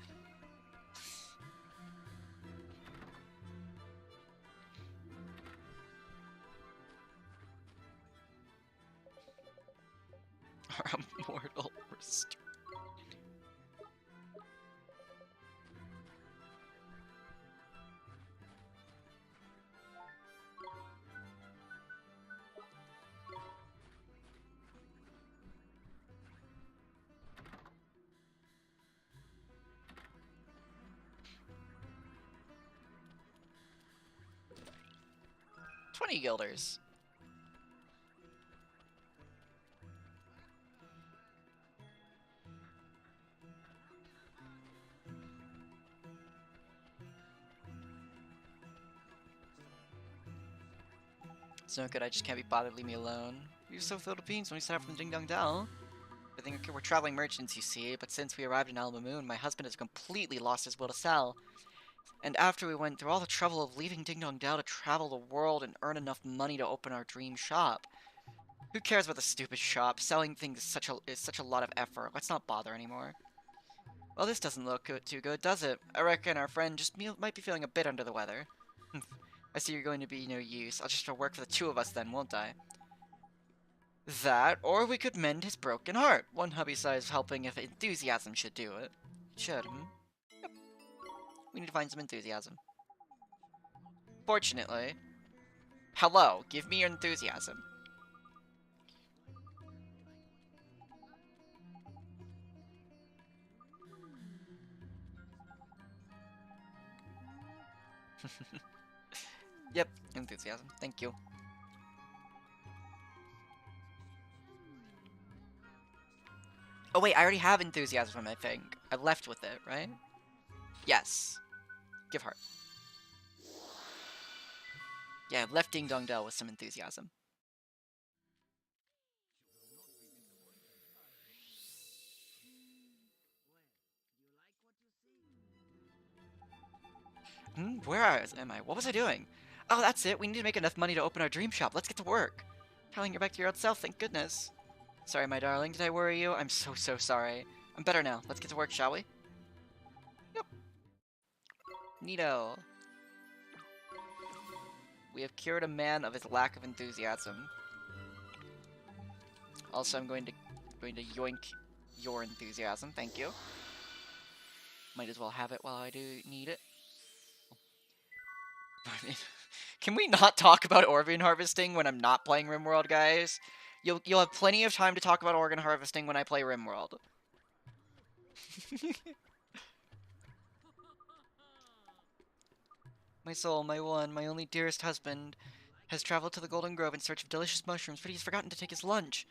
Our immortal restraint. $20 guilders. It's no good, I just can't be bothered, leave me alone. We were so filled with beans when we set out from Ding Dong Dell. I think we're traveling merchants, you see, but since we arrived in Alma Moon, my husband has completely lost his will to sell. And after we went through all the trouble of leaving Ding Dong Dell to travel the world and earn enough money to open our dream shop. Who cares about the stupid shop? Selling things is such a lot of effort. Let's not bother anymore. Well, this doesn't look too good, does it? I reckon our friend just might be feeling a bit under the weather. I see you're going to be no use. I'll just have to work for the two of us then, won't I? That, or we could mend his broken heart. One hubby-size helping if enthusiasm should do it. Should, Yep. We need to find some enthusiasm. Fortunately. Hello, give me your enthusiasm. Yep, enthusiasm. Thank you. Oh wait, I already have enthusiasm, I think. I left with it, right? Yes. Give heart. Yeah, left Ding Dong Dell with some enthusiasm. Where am I? What was I doing? Oh, that's it. We need to make enough money to open our dream shop. Let's get to work. Telling you're back to your old self, thank goodness. Sorry, my darling. Did I worry you? I'm so sorry. I'm better now. Let's get to work, shall we? Yep. Neato. We have cured a man of his lack of enthusiasm. Also, I'm going to yoink your enthusiasm. Thank you. Might as well have it while I do need it. Can we not talk about organ harvesting when I'm not playing RimWorld, guys? You'll have plenty of time to talk about organ harvesting when I play RimWorld. My soul, my one, my only dearest husband, has traveled to the Golden Grove in search of delicious mushrooms, but he's forgotten to take his lunch.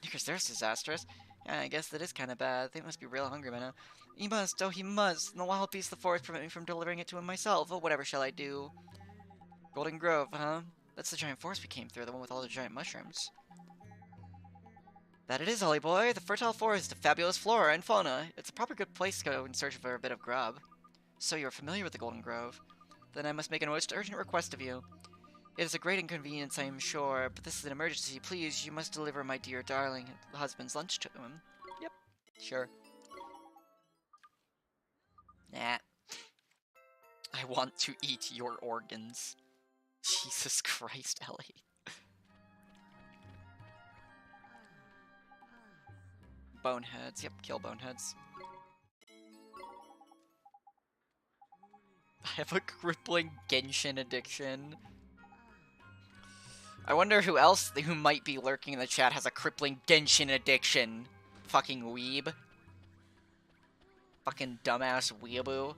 Because they're disastrous. Yeah, I guess that is kind of bad. They must be real hungry by now. He must, oh he must. And the wild beasts of the forest prevent me from delivering it to him myself. Oh, whatever shall I do? Golden Grove, huh? That's the giant forest we came through, the one with all the giant mushrooms. That it is, Holly boy. The fertile forest of fabulous flora and fauna. It's a proper good place to go in search for a bit of grub. So you're familiar with the Golden Grove. Then I must make a most urgent request of you. It is a great inconvenience, I am sure, but this is an emergency. Please, you must deliver my dear darling husband's lunch to him. Yep, sure. Nah. I want to eat your organs. Jesus Christ, Ellie. Boneheads. Yep, kill boneheads. I have a crippling Genshin addiction. I wonder who might be lurking in the chat has a crippling Genshin addiction. Fucking weeb. Fucking dumbass weeaboo.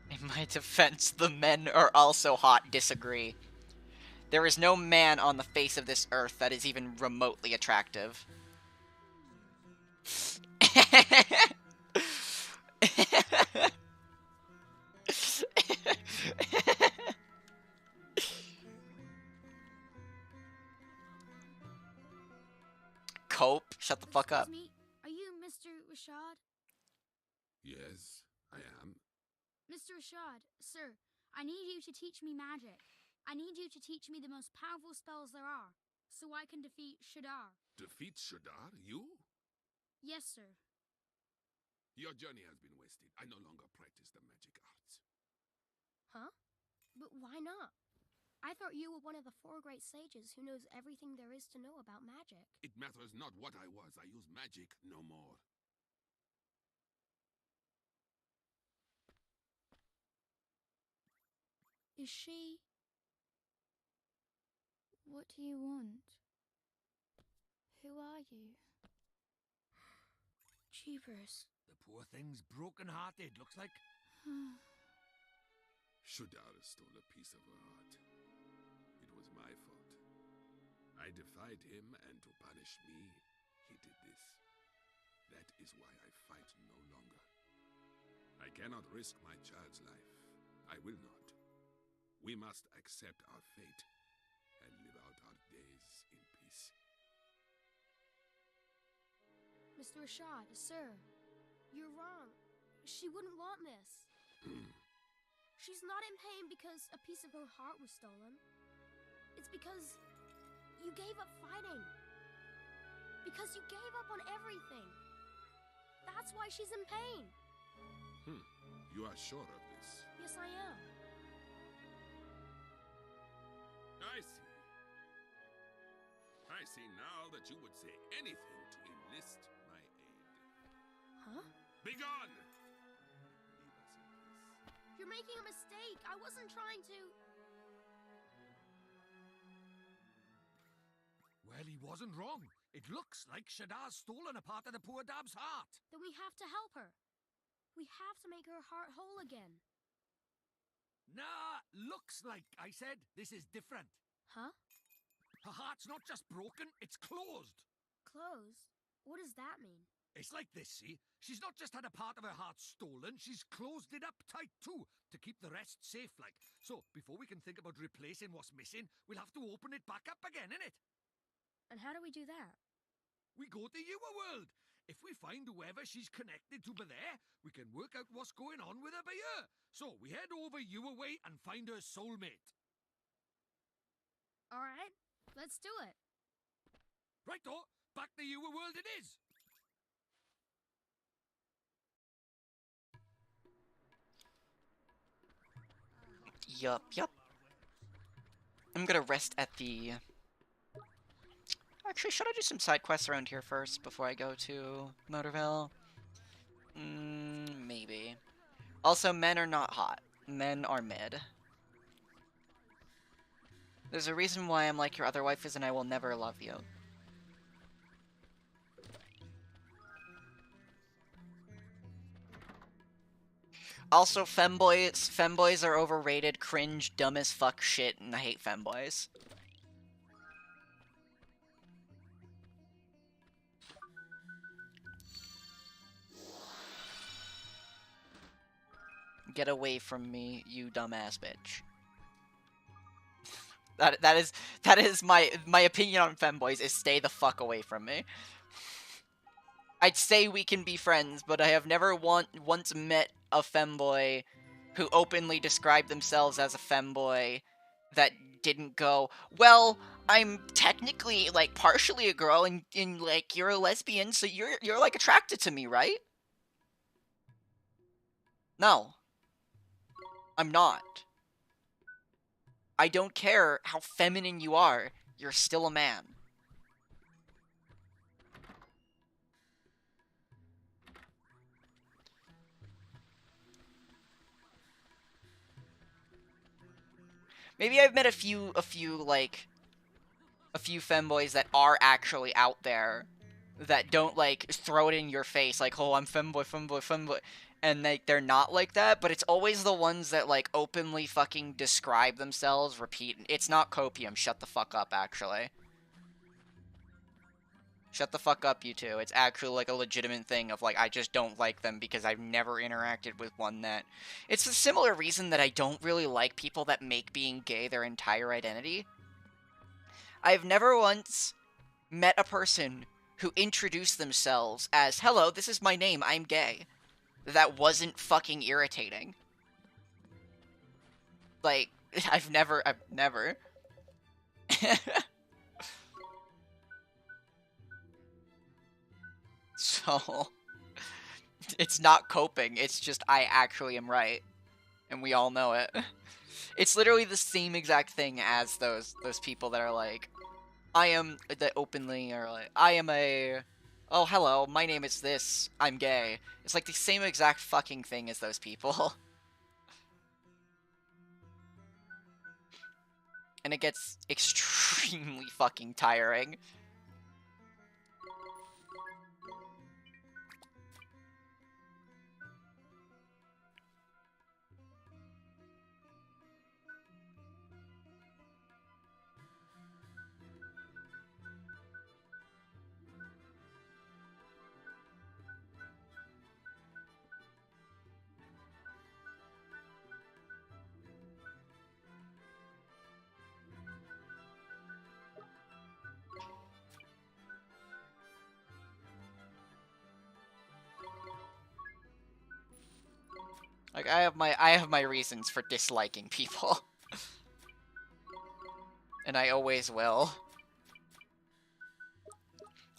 In my defense, the men are also hot. Disagree. There is no man on the face of this earth that is even remotely attractive. Cope, shut the fuck up. Excuse me, are you Mr. Rashad? Yes, I am. Mr. Rashad, sir, I need you to teach me magic. I need you to teach me the most powerful spells there are, so I can defeat Shadar. Defeat Shadar? You? Yes, sir. Your journey has been wasted. I no longer practice the magic arts. Huh? But why not? I thought you were one of the 4 great sages who knows everything there is to know about magic. It matters not what I was. I use magic no more. Is she... What do you want? Who are you? Jeepers. The poor thing's broken-hearted, looks like. Shadar stole a piece of her heart. It was my fault. I defied him, and to punish me, he did this. That is why I fight no longer. I cannot risk my child's life. I will not. We must accept our fate and live out our days in peace. Mr. Rashad, sir, you're wrong. She wouldn't want this. She's not in pain because a piece of her heart was stolen. It's because you gave up fighting. Because you gave up on everything. That's why she's in pain. You are sure of this? Yes, I am. I see. I see now that you would say anything to enlist my aid. Huh? Begone! Leave us in peace. You're making a mistake. I wasn't trying to... Well, Well, he wasn't wrong. It looks like Shaddar's stolen a part of the poor dab's heart. Then we have to help her. We have to make her heart whole again. Nah, looks like, I said. This is different. Huh? Her heart's not just broken, it's closed. Closed? What does that mean? It's like this, see? She's not just had a part of her heart stolen, she's closed it up tight too, to keep the rest safe like. So, before we can think about replacing what's missing, we'll have to open it back up again, innit? And how do we do that? We go to your world. If we find whoever she's connected to by there, we can work out what's going on with her by here. So, we head over your way and find her soulmate. Alright, let's do it. Righto, back to your world it is. Yup. I'm gonna rest at the... Actually, should I do some side quests around here first before I go to Motorville? Maybe. Also, men are not hot. Men are mid. There's a reason why I'm like your other wife is and I will never love you. Also, femboys are overrated, cringe, dumb as fuck shit, and I hate femboys. Get away from me, you dumbass bitch. That is my opinion on femboys is stay the fuck away from me. I'd say we can be friends, but I have never once met a femboy who openly described themselves as a femboy that didn't go, well, I'm technically, like, partially a girl, and like, you're a lesbian, so you're like, attracted to me, right? No. I'm not. I don't care how feminine you are, you're still a man. Maybe I've met a few femboys that are actually out there that don't, like, throw it in your face, like, oh, I'm femboy, and, like, they're not like that, but it's always the ones that, like, openly fucking describe themselves, repeat. It's not copium, shut the fuck up, actually. Shut the fuck up, you two. It's actually, like, a legitimate thing of, like, I just don't like them because I've never interacted with one that... It's a similar reason that I don't really like people that make being gay their entire identity. I've never once met a person who introduced themselves as, hello, this is my name, I'm gay. That wasn't fucking irritating. Like, I've never... So, it's not coping, it's just I actually am right. And we all know it. It's literally the same exact thing as those people that are like, I am, that openly are like, I am a, oh hello, my name is this, I'm gay. It's like the same exact fucking thing as those people. And it gets extremely fucking tiring. Like, I have my reasons for disliking people. And I always will.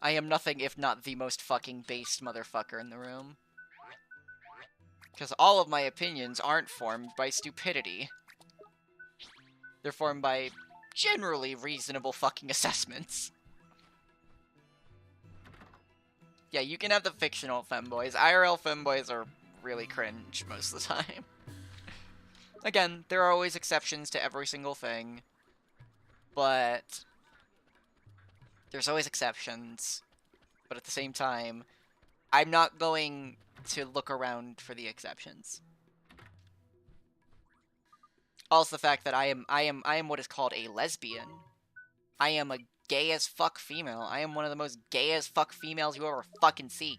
I am nothing if not the most fucking based motherfucker in the room. Because all of my opinions aren't formed by stupidity. They're formed by generally reasonable fucking assessments. Yeah, you can have the fictional femboys. IRL femboys are really cringe most of the time. Again, there are always exceptions to every single thing. But There's always exceptions, but at the same time, I'm not going to look around for the exceptions. Also, the fact that I am what is called a lesbian. I am a gay as fuck female. I am one of the most gay as fuck females you ever fucking see.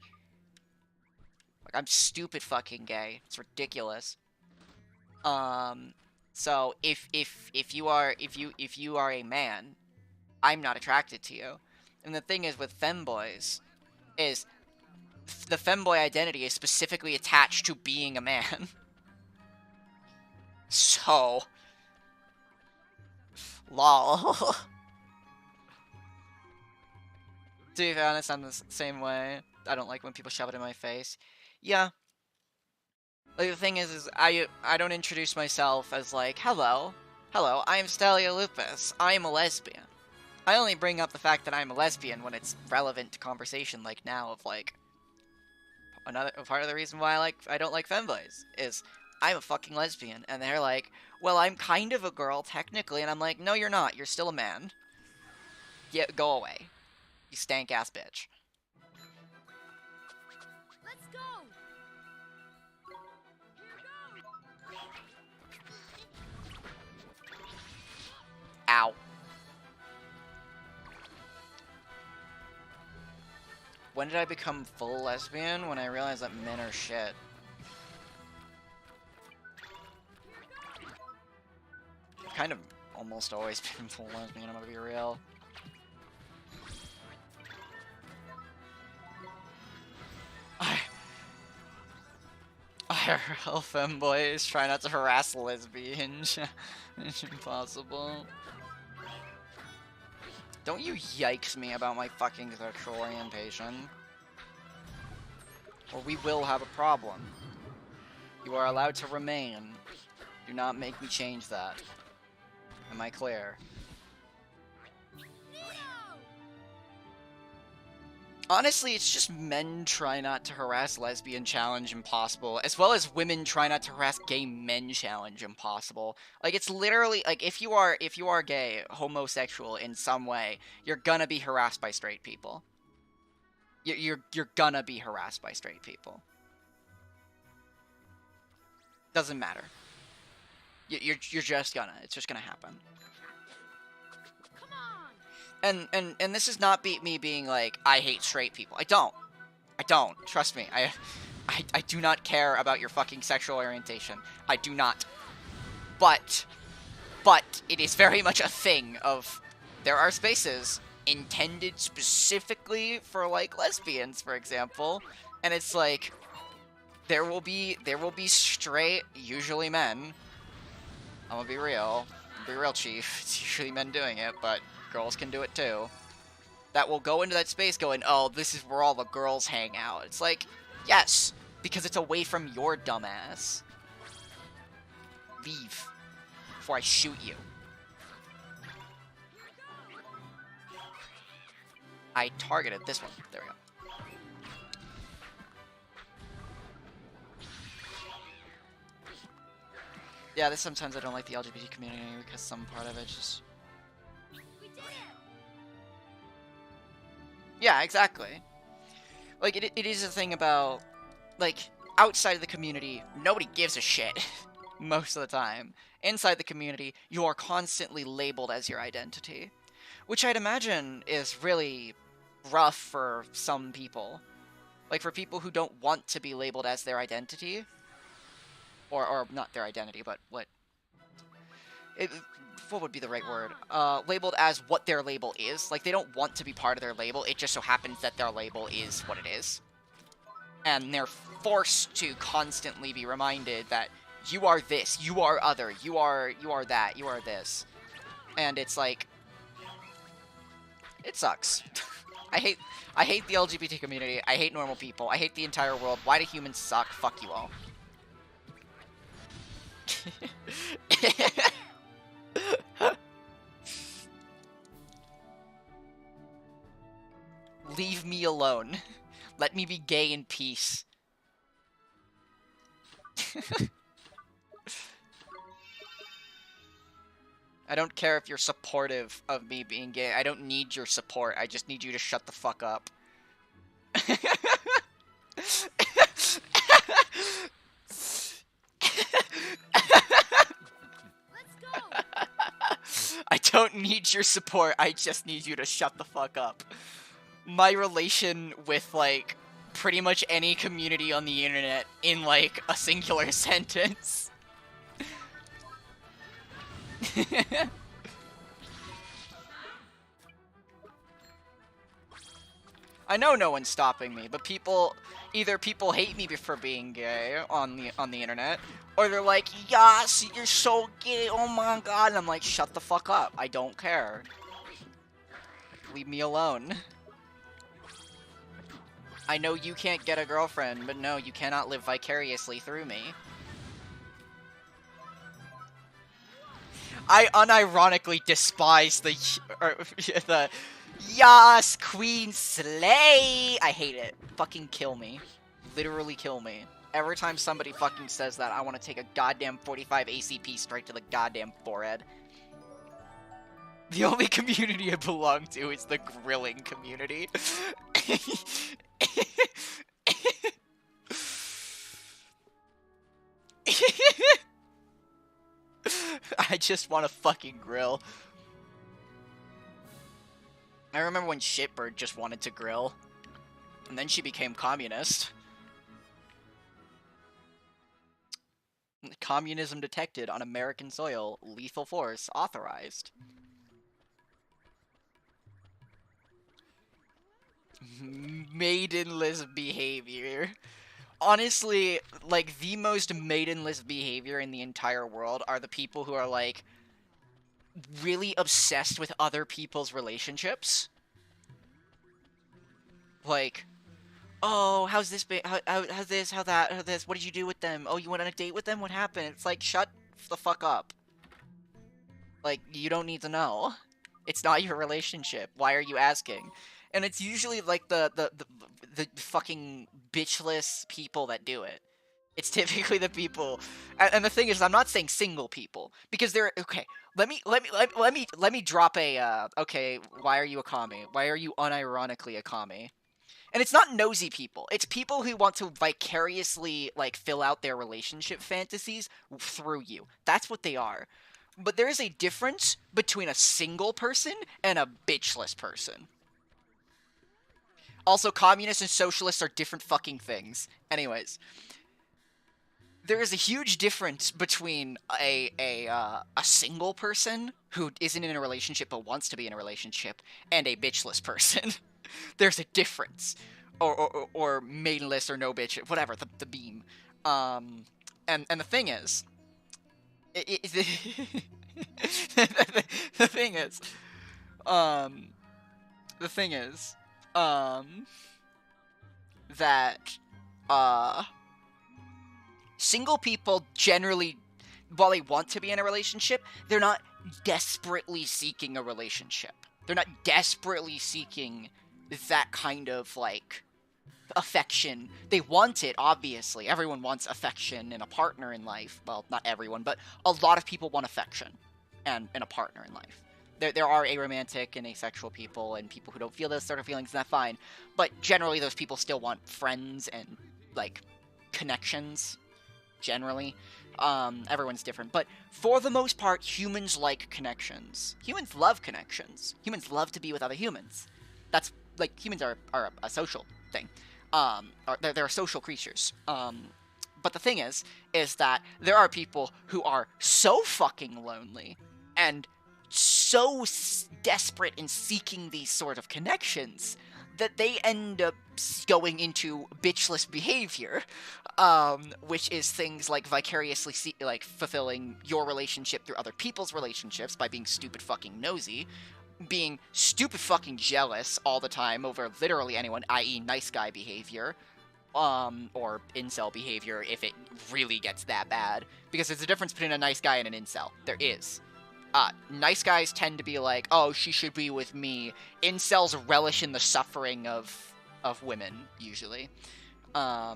Like, I'm stupid fucking gay. It's ridiculous. So if you are a man, I'm not attracted to you. And the thing is with femboys, is the femboy identity is specifically attached to being a man. So, lol. To be honest, I'm the same way. I don't like when people shove it in my face. Yeah. Like, the thing is I don't introduce myself as like, hello, I am Stelia Lupus. I am a lesbian. I only bring up the fact that I'm a lesbian when it's relevant to conversation, like now, of like, another part of the reason why I don't like femboys is I'm a fucking lesbian, and they're like, well, I'm kind of a girl technically, and I'm like, no, you're not. You're still a man. Go away, you stank ass bitch. Let's go. Ow. When did I become full lesbian? When I realized that men are shit. I've kind of almost always been full lesbian, I'm gonna be real. IRL femboys try not to harass lesbians. It's impossible. Don't you yikes me about my fucking sexual orientation. Or we will have a problem. You are allowed to remain. Do not make me change that. Am I clear? Honestly, it's just men try not to harass lesbian challenge impossible, as well as women try not to harass gay men challenge impossible. Like, it's literally, like, if you are gay, homosexual in some way, you're gonna be harassed by straight people. You're gonna be harassed by straight people. Doesn't matter. You're just gonna. It's just gonna happen. And this is not me being like, I hate straight people. I don't. Trust me. I do not care about your fucking sexual orientation. I do not. But it is very much a thing of, there are spaces intended specifically for, like, lesbians, for example, and it's like, there will be straight, usually men. I'm gonna be real. Chief. It's usually men doing it, but girls can do it too. That will go into that space going, oh, this is where all the girls hang out. It's like, yes, because it's away from your dumbass. Leave before I shoot you. I targeted this one. There we go. Yeah, sometimes I don't like the LGBT community because some part of it just... Yeah, exactly. Like, it is a thing about, like, outside of the community, nobody gives a shit. Most of the time. Inside the community, you are constantly labeled as your identity. Which I'd imagine is really rough for some people. Like, for people who don't want to be labeled as their identity. Or not their identity, but what would be the right word? Labeled as what their label is. Like, they don't want to be part of their label, it just so happens that their label is what it is. And they're forced to constantly be reminded that you are this, you are other, you are that, you are this. And it's like, it sucks. I hate the LGBT community, I hate normal people, I hate the entire world. Why do humans suck? Fuck you all. Leave me alone. Let me be gay in peace. I don't care if you're supportive of me being gay. I don't need your support. I just need you to shut the fuck up. Let's go! I don't need your support. I just need you to shut the fuck up. My relation with, like, pretty much any community on the internet in, like, a singular sentence. I know no one's stopping me, but either people hate me for being gay on the internet, or they're like, yes, you're so gay, oh my god, and I'm like, shut the fuck up, I don't care. Leave me alone. I know you can't get a girlfriend, but no, you cannot live vicariously through me. I unironically despise the Yas, Queen Slay! I hate it. Fucking kill me. Literally kill me. Every time somebody fucking says that, I want to take a goddamn 45 ACP straight to the goddamn forehead. The only community I belong to is the grilling community. I just want to fucking grill. I remember when Shitbird just wanted to grill. And then she became communist. Communism detected on American soil. Lethal force authorized. Maidenless behavior. Honestly, like, the most maidenless behavior in the entire world are the people who are, like, really obsessed with other people's relationships. Like, oh, how's this been? How's this? How that? How this? What did you do with them? Oh, you went on a date with them? What happened? It's like, shut the fuck up. Like, you don't need to know. It's not your relationship. Why are you asking? And it's usually like the fucking bitchless people that do it. It's typically the people, and the thing is, I'm not saying single people because they're okay. Let me drop a okay. Why are you a commie? Why are you unironically a commie? And it's not nosy people. It's people who want to vicariously, like, fill out their relationship fantasies through you. That's what they are. But there is a difference between a single person and a bitchless person. Also, communists and socialists are different fucking things. Anyways, there is a huge difference between a single person who isn't in a relationship but wants to be in a relationship and a bitchless person. There's a difference. Or maidenless or no bitch, whatever, the beam. And the thing is, the thing is, the thing is, that, single people generally, while they want to be in a relationship, they're not desperately seeking a relationship. They're not desperately seeking that kind of, like, affection. They want it, obviously. Everyone wants affection and a partner in life. Well, not everyone, but a lot of people want affection and a partner in life. There are aromantic and asexual people and people who don't feel those sort of feelings, and that's fine. But generally, those people still want friends and, like, connections, generally. Everyone's different. But for the most part, humans like connections. Humans love connections. Humans love to be with other humans. That's, like, humans are a social thing. They're social creatures. But the thing is that there are people who are so fucking lonely and so desperate in seeking these sort of connections that they end up going into bitchless behavior, which is things like vicariously like fulfilling your relationship through other people's relationships by being stupid fucking nosy, being stupid fucking jealous all the time over literally anyone, i.e. nice guy behavior, or incel behavior if it really gets that bad, because there's a difference between a nice guy and an incel. There is. Nice guys tend to be like, oh, she should be with me. Incels relish in the suffering of women, usually. I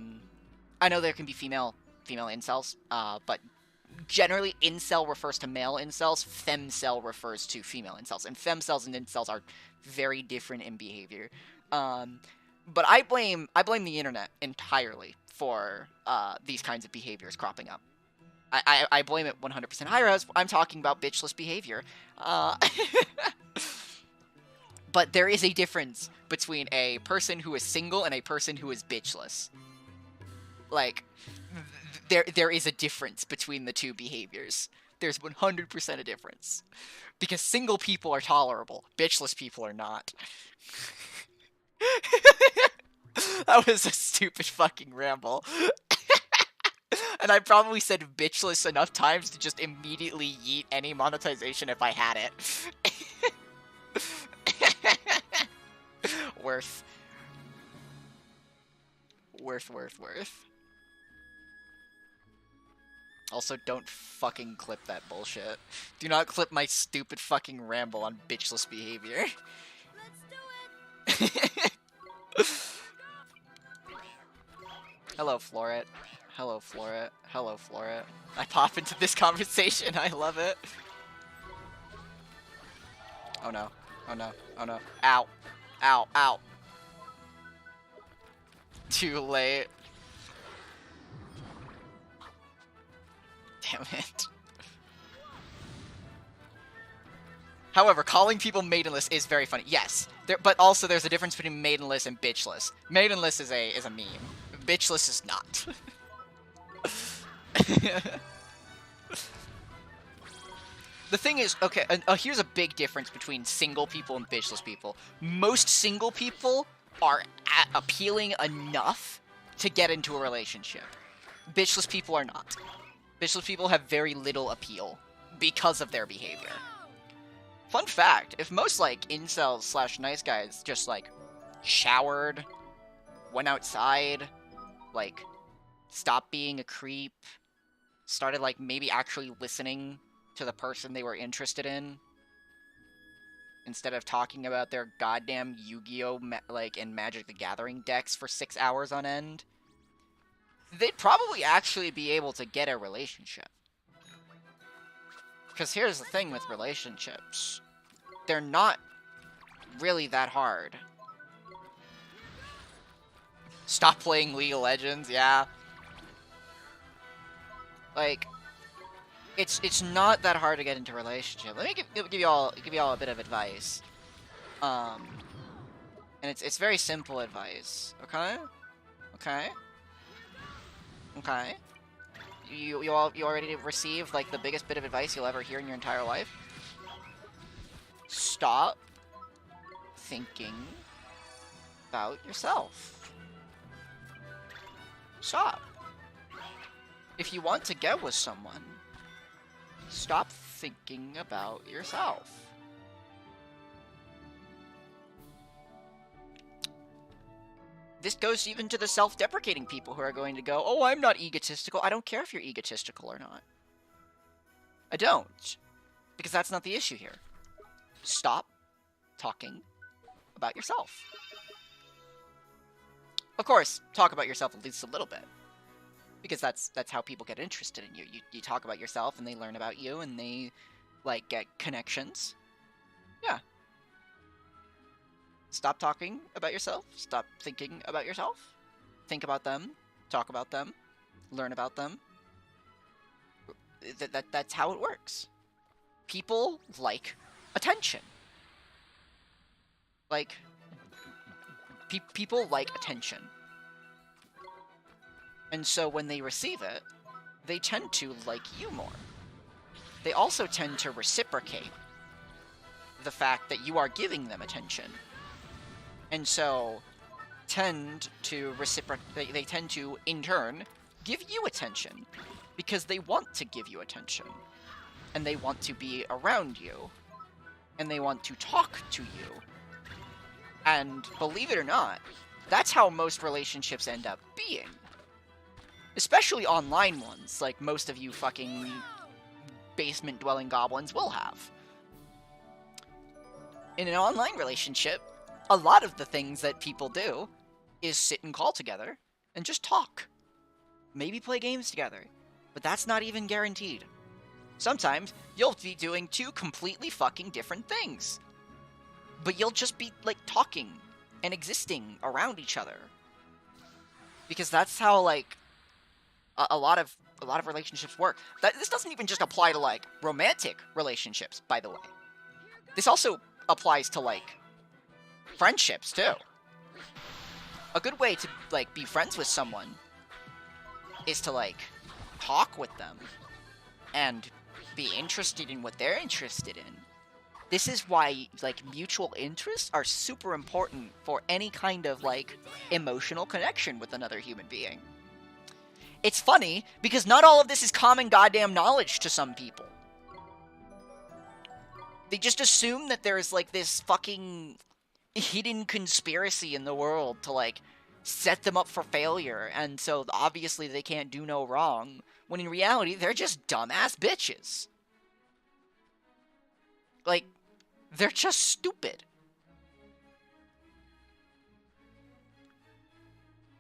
know there can be female incels, but generally incel refers to male incels, femcel refers to female incels, and femcels and incels are very different in behavior. But I blame the internet entirely for these kinds of behaviors cropping up. I blame it 100%. Hi, Rose. I'm talking about bitchless behavior. But there is a difference between a person who is single and a person who is bitchless. Like, there is a difference between the two behaviors. There's 100% a difference. Because single people are tolerable, bitchless people are not. That was a stupid fucking ramble. And I probably said bitchless enough times to just immediately yeet any monetization if I had it. Worth. Also, don't fucking clip that bullshit. Do not clip my stupid fucking ramble on bitchless behavior. Let's do it! Hello, Floret. Hello, Floret. Hello, Floret. I pop into this conversation. I love it. Oh no. Oh no. Oh no. Ow. Ow. Ow. Too late. Damn it. However, calling people maidenless is very funny. Yes, but also there's a difference between maidenless and bitchless. Maidenless is a meme. Bitchless is not. The thing is, okay, here's a big difference between single people and bitchless people. Most single people are appealing enough to get into a relationship. Bitchless people are not. Bitchless people have very little appeal because of their behavior. Fun fact, if most, like, incels slash nice guys just, like, showered, went outside, like, stopped being a creep, started, like, maybe actually listening to the person they were interested in, instead of talking about their goddamn Yu-Gi-Oh! And Magic the Gathering decks for 6 hours on end, they'd probably actually be able to get a relationship. Because here's the thing with relationships. They're not really that hard. Stop playing League of Legends, yeah. Like, it's not that hard to get into a relationship. Let me give you all a bit of advice. And it's very simple advice. Okay? Okay? Okay? You already received, like, the biggest bit of advice you'll ever hear in your entire life? Stop thinking about yourself. Stop. If you want to get with someone, stop thinking about yourself. This goes even to the self-deprecating people who are going to go, oh, I'm not egotistical. I don't care if you're egotistical or not. I don't. Because that's not the issue here. Stop talking about yourself. Of course, talk about yourself at least a little bit. Because that's how people get interested in you. You talk about yourself and they learn about you and they, like, get connections. Yeah. Stop talking about yourself. Stop thinking about yourself. Think about them. Talk about them. Learn about them. That's how it works. People like attention. Like, people like attention. And so when they receive it, they tend to like you more. They also tend to reciprocate the fact that you are giving them attention. And so tend to they tend to, in turn, give you attention. Because they want to give you attention. And they want to be around you. And they want to talk to you. And believe it or not, that's how most relationships end up being. Especially online ones, like most of you fucking basement-dwelling goblins will have. In an online relationship, a lot of the things that people do is sit and call together and just talk. Maybe play games together. But that's not even guaranteed. Sometimes you'll be doing two completely fucking different things. But you'll just be, like, talking and existing around each other. Because that's how, like, a lot of relationships work. This doesn't even just apply to, like, romantic relationships, by the way. This also applies to, like, friendships, too. A good way to, like, be friends with someone is to, like, talk with them and be interested in what they're interested in. This is why, like, mutual interests are super important for any kind of, like, emotional connection with another human being. It's funny, because not all of this is common goddamn knowledge to some people. They just assume that there's, like, this fucking hidden conspiracy in the world to, like, set them up for failure, and so obviously they can't do no wrong, when in reality, they're just dumbass bitches. Like, they're just stupid.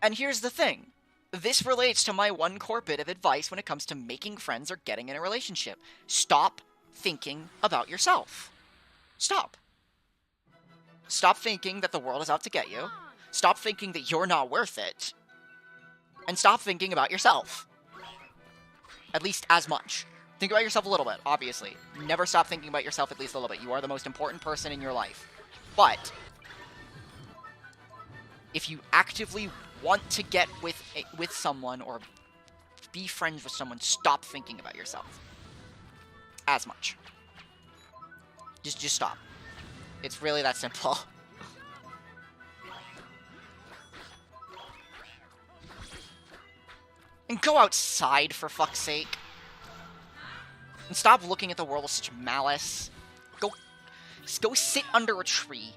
And here's the thing. This relates to my one core bit of advice when it comes to making friends or getting in a relationship. Stop thinking about yourself. Stop. Stop thinking that the world is out to get you. Stop thinking that you're not worth it. And stop thinking about yourself. At least as much. Think about yourself a little bit, obviously. Never stop thinking about yourself at least a little bit. You are the most important person in your life. But if you actively want to get with someone or be friends with someone, stop thinking about yourself as much. Just stop. It's really that simple. And go outside, for fuck's sake. And stop looking at the world with such malice. Go sit under a tree.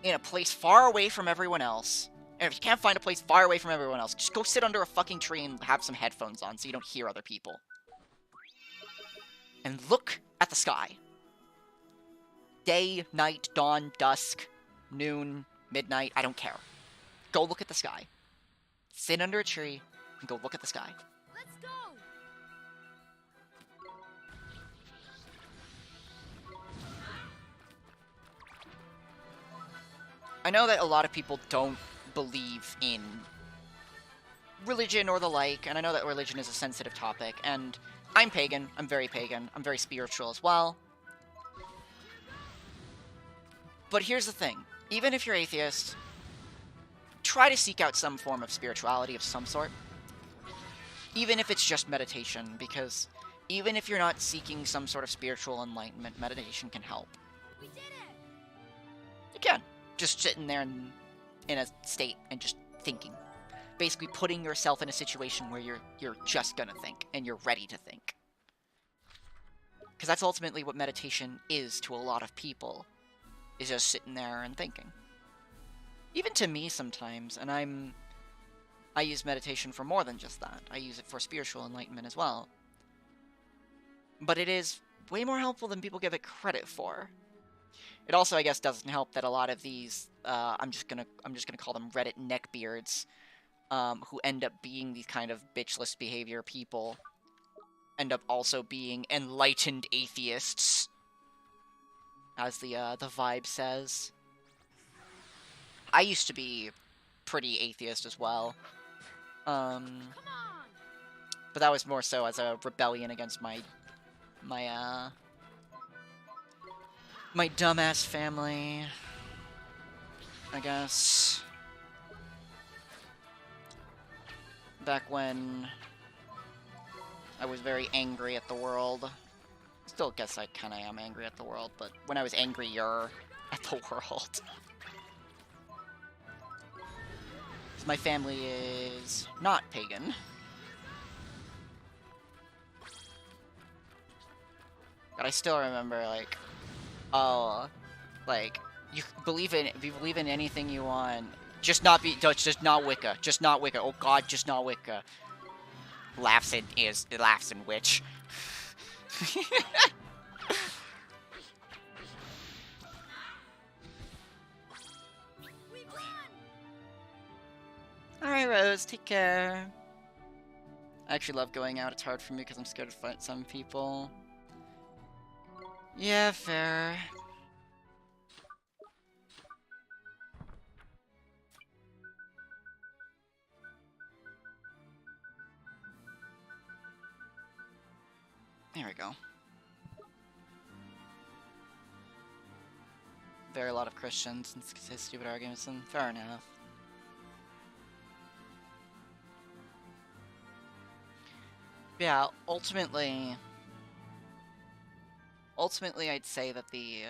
In a place far away from everyone else. And if you can't find a place far away from everyone else, just go sit under a fucking tree and have some headphones on so you don't hear other people. And look at the sky. Day, night, dawn, dusk, noon, midnight, I don't care. Go look at the sky. Sit under a tree and go look at the sky. Let's go! I know that a lot of people don't believe in religion or the like, and I know that religion is a sensitive topic, and I'm pagan, I'm very spiritual as well. But here's the thing, even if you're atheist, try to seek out some form of spirituality of some sort. Even if it's just meditation, because even if you're not seeking some sort of spiritual enlightenment, meditation can help. We did it! You can. Just sitting there in a state and just thinking. Basically putting yourself in a situation where you're just gonna think, and you're ready to think. Because that's ultimately what meditation is to a lot of people, is just sitting there and thinking. Even to me sometimes, and I use meditation for more than just that. I use it for spiritual enlightenment as well. But it is way more helpful than people give it credit for. It also, I guess, doesn't help that a lot of these, I'm just gonna call them Reddit neckbeards, who end up being these kind of bitchless behavior people, end up also being enlightened atheists, as the vibe says. I used to be pretty atheist as well, Come on! but that was more so as a rebellion against my dumbass family, I guess. Back when I was very angry at the world. Still guess I kinda am angry at the world, but when I was angrier at the world. My family is not pagan. But I still remember, like, oh, like, you believe in anything you want. Just not Wicca. Just not Wicca. Oh god, just not Wicca. Laughs in witch. We won! Alright, Rose, take care. I actually love going out. It's hard for me because I'm scared to fight some people. Yeah, fair. There we go. Very a lot of Christians and say stupid arguments, and fair enough. Yeah, ultimately, I'd say that the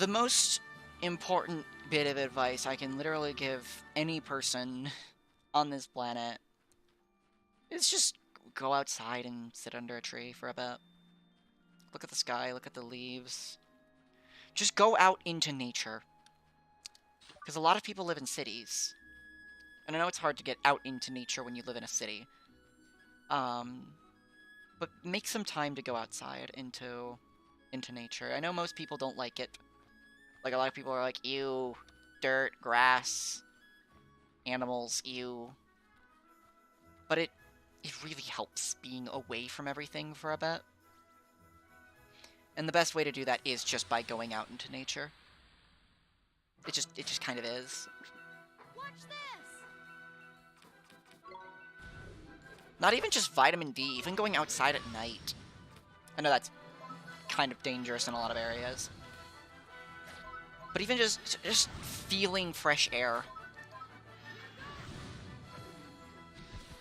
most important bit of advice I can literally give any person on this planet is just go outside and sit under a tree for a bit. Look at the sky, look at the leaves. Just go out into nature. Because a lot of people live in cities. And I know it's hard to get out into nature when you live in a city. But make some time to go outside into nature. I know most people don't like it. Like, a lot of people are like, ew, dirt, grass, animals, ew. But it really helps being away from everything for a bit. And the best way to do that is just by going out into nature. It just kind of is. Watch this! Not even just vitamin D, even going outside at night. I know that's kind of dangerous in a lot of areas. But even just feeling fresh air.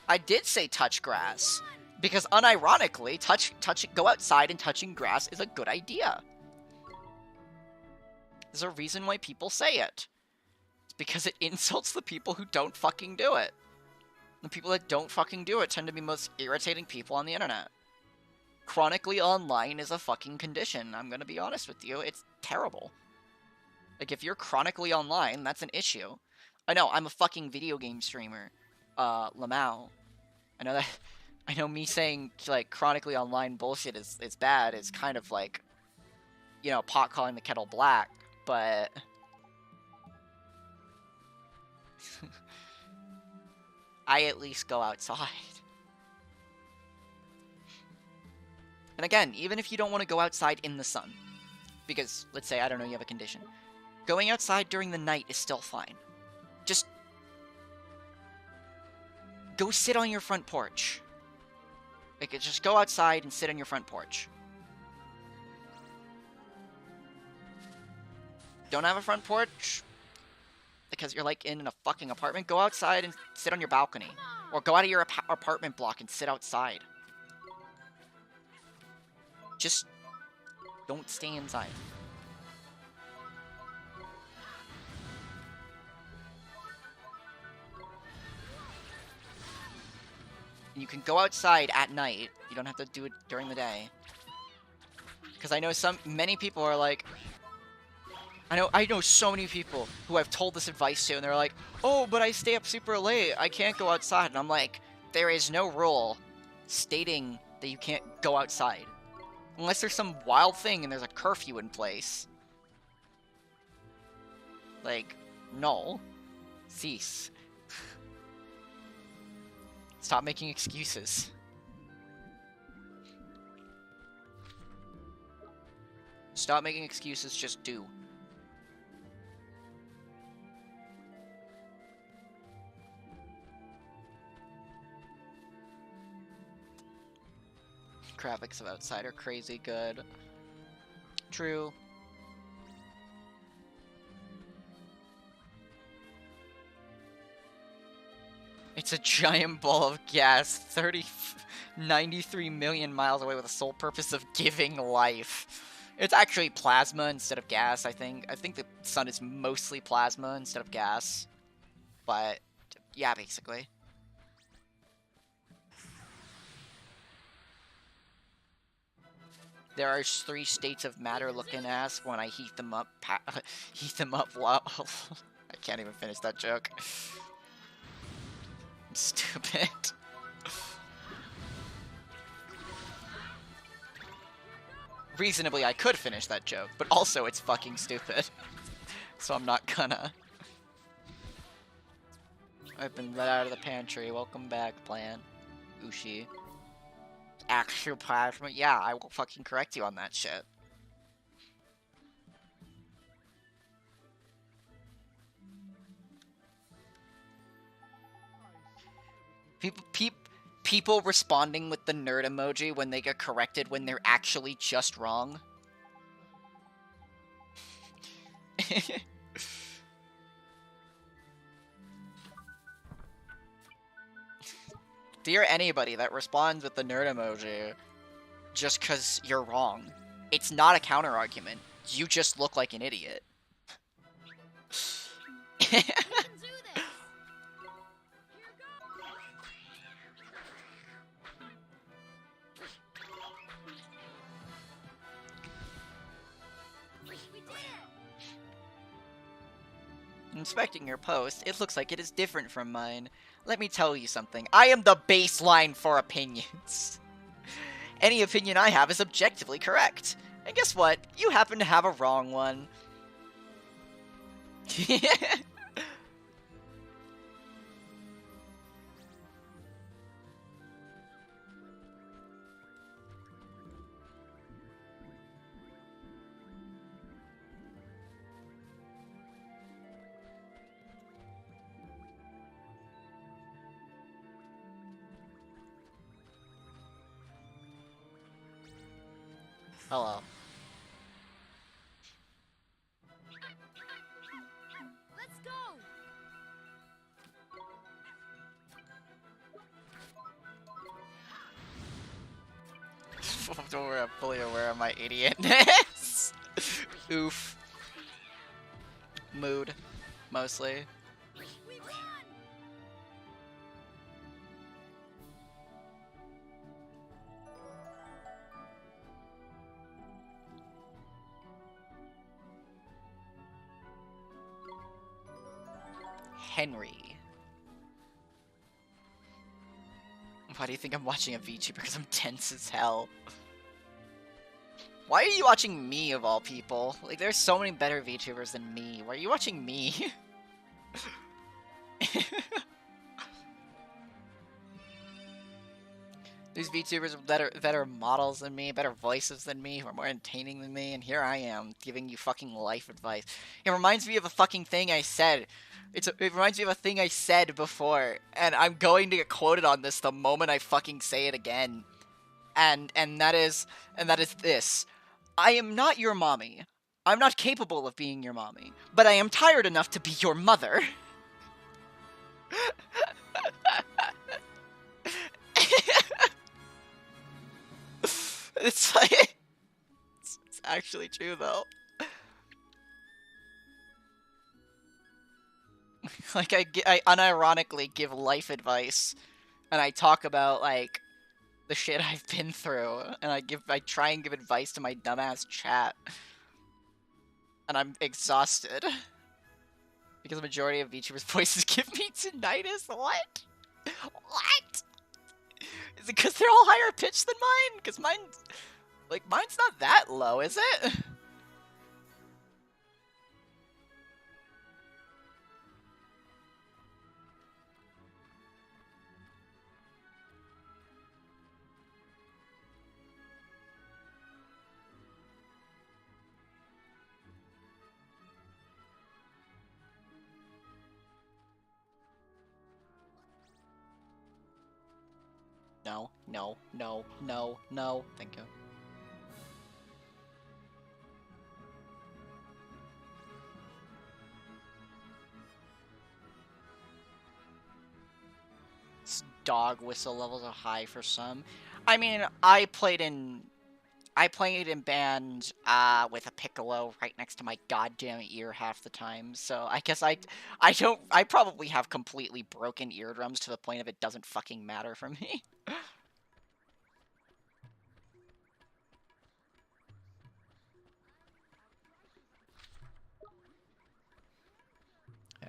I did say touch grass. Because unironically, go outside and touching grass is a good idea. There's a reason why people say it. It's because it insults the people who don't fucking do it. The people that don't fucking do it tend to be most irritating people on the internet. Chronically online is a fucking condition. I'm gonna be honest with you. It's terrible. Like, if you're chronically online, that's an issue. I know, I'm a fucking video game streamer. Lamau. I know that... I know me saying, like, chronically online bullshit is bad is kind of like, you know, pot calling the kettle black, but... I at least go outside. And again, even if you don't want to go outside in the sun, because, let's say, I don't know, you have a condition, going outside during the night is still fine. Just go sit on your front porch. Like, just go outside and sit on your front porch. Don't have a front porch? Because you're, like, in a fucking apartment? Go outside and sit on your balcony. Or go out of your apartment block and sit outside. Just don't stay inside. And you can go outside at night. You don't have to do it during the day. Because I know many people are like... I know so many people who I've told this advice to, and they're like, oh, but I stay up super late. I can't go outside. And I'm like, there is no rule stating that you can't go outside. Unless there's some wild thing and there's a curfew in place. Like, no. Cease. Stop making excuses. Stop making excuses, just do. Graphics of outside are crazy good. True. It's a giant ball of gas, 93 million miles away with the sole purpose of giving life. It's actually plasma instead of gas, I think. I think the sun is mostly plasma instead of gas. But, yeah, basically. There are 3 states of matter looking ass when I heat them up. Heat them up. Wow. I can't even finish that joke. I'm stupid. Reasonably, I could finish that joke, but also it's fucking stupid. So I'm not gonna. I've been let out of the pantry. Welcome back, plant. Ushi. Actual yeah, I will fucking correct you on that shit. People responding with the nerd emoji when they get corrected when they're actually just wrong. Dear anybody that responds with the nerd emoji just because you're wrong, it's not a counter argument. You just look like an idiot. We can do this. We did it. Inspecting your post, it looks like it is different from mine. Let me tell you something. I am the baseline for opinions. Any opinion I have is objectively correct. And guess what? You happen to have a wrong one. Hello. Let's go. Don't worry, I'm fully aware of my idiotness. Oof. Mood. Mostly. We won. Henry. Why do you think I'm watching a VTuber? Because I'm tense as hell. Why are you watching me, of all people? Like, there's so many better VTubers than me. Why are you watching me? These VTubers are better models than me, better voices than me, who are more entertaining than me, and here I am, giving you fucking life advice. It reminds me of a fucking thing I said. It reminds me of a thing I said before, and I'm going to get quoted on this the moment I fucking say it again. And that is this. I am not your mommy. I'm not capable of being your mommy, but I am tired enough to be your mother. It's like it's actually true though. Like I unironically give life advice, and I talk about like the shit I've been through, and I try and give advice to my dumbass chat, and I'm exhausted because the majority of VTubers' voices give me tinnitus. What? What? Is it because they're all higher pitched than mine? Because mine's not that low, is it? No, no, no, no, no. Thank you. Dog whistle levels are high for some. I mean, I played in band with a piccolo right next to my goddamn ear half the time. So I guess I probably have completely broken eardrums to the point of it doesn't fucking matter for me.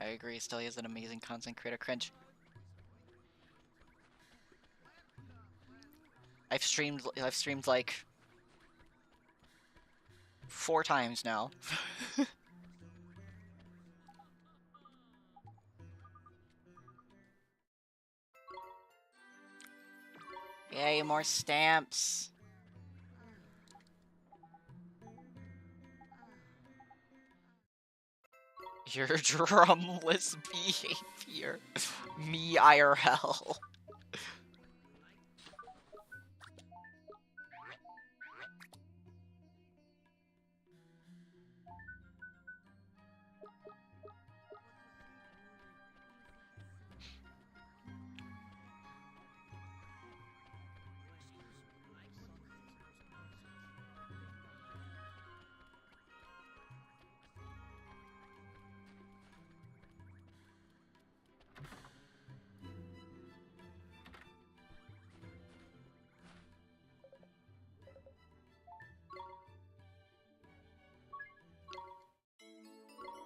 I agree, still he is an amazing content creator. Cringe. I've streamed like 4 times now. Yay, more stamps. Your drumless behavior. Me IRL.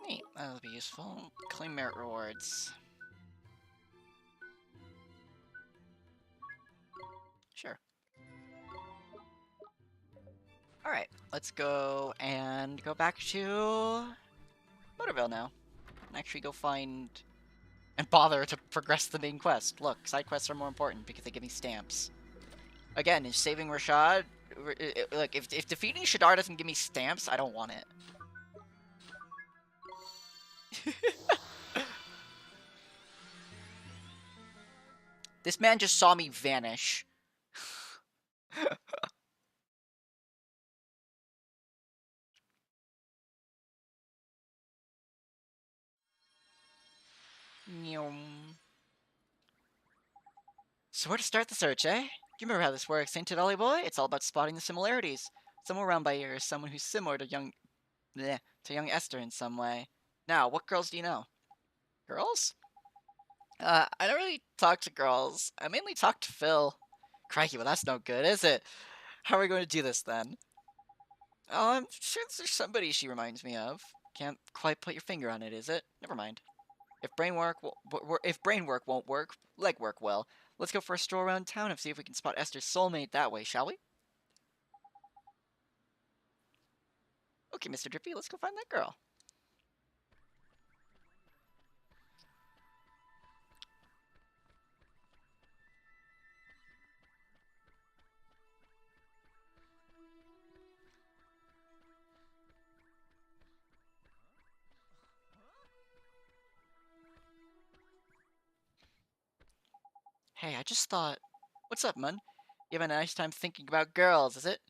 Neat, that'll be useful. Claim merit rewards. Sure. Alright, let's go and go back to Motorville now. And actually go find and bother to progress the main quest. Look, side quests are more important because they give me stamps. Again, is saving Rashad... Look, if defeating Shadar doesn't give me stamps, I don't want it. This man just saw me vanish. So where to start the search, eh? You remember how this works, ain't it, Ollie boy? It's all about spotting the similarities. Somewhere around by here is someone who's similar to young Esther in some way. Now, what girls do you know? Girls? I don't really talk to girls. I mainly talk to Phil. Crikey, well that's no good, is it? How are we going to do this, then? Oh, I'm sure there's somebody she reminds me of. Can't quite put your finger on it, is it? Never mind. If brain work won't work, leg work will. Let's go for a stroll around town and see if we can spot Esther's soulmate that way, shall we? Okay, Mr. Drippy, let's go find that girl. Hey, I just thought... What's up, man? You having a nice time thinking about girls, is it?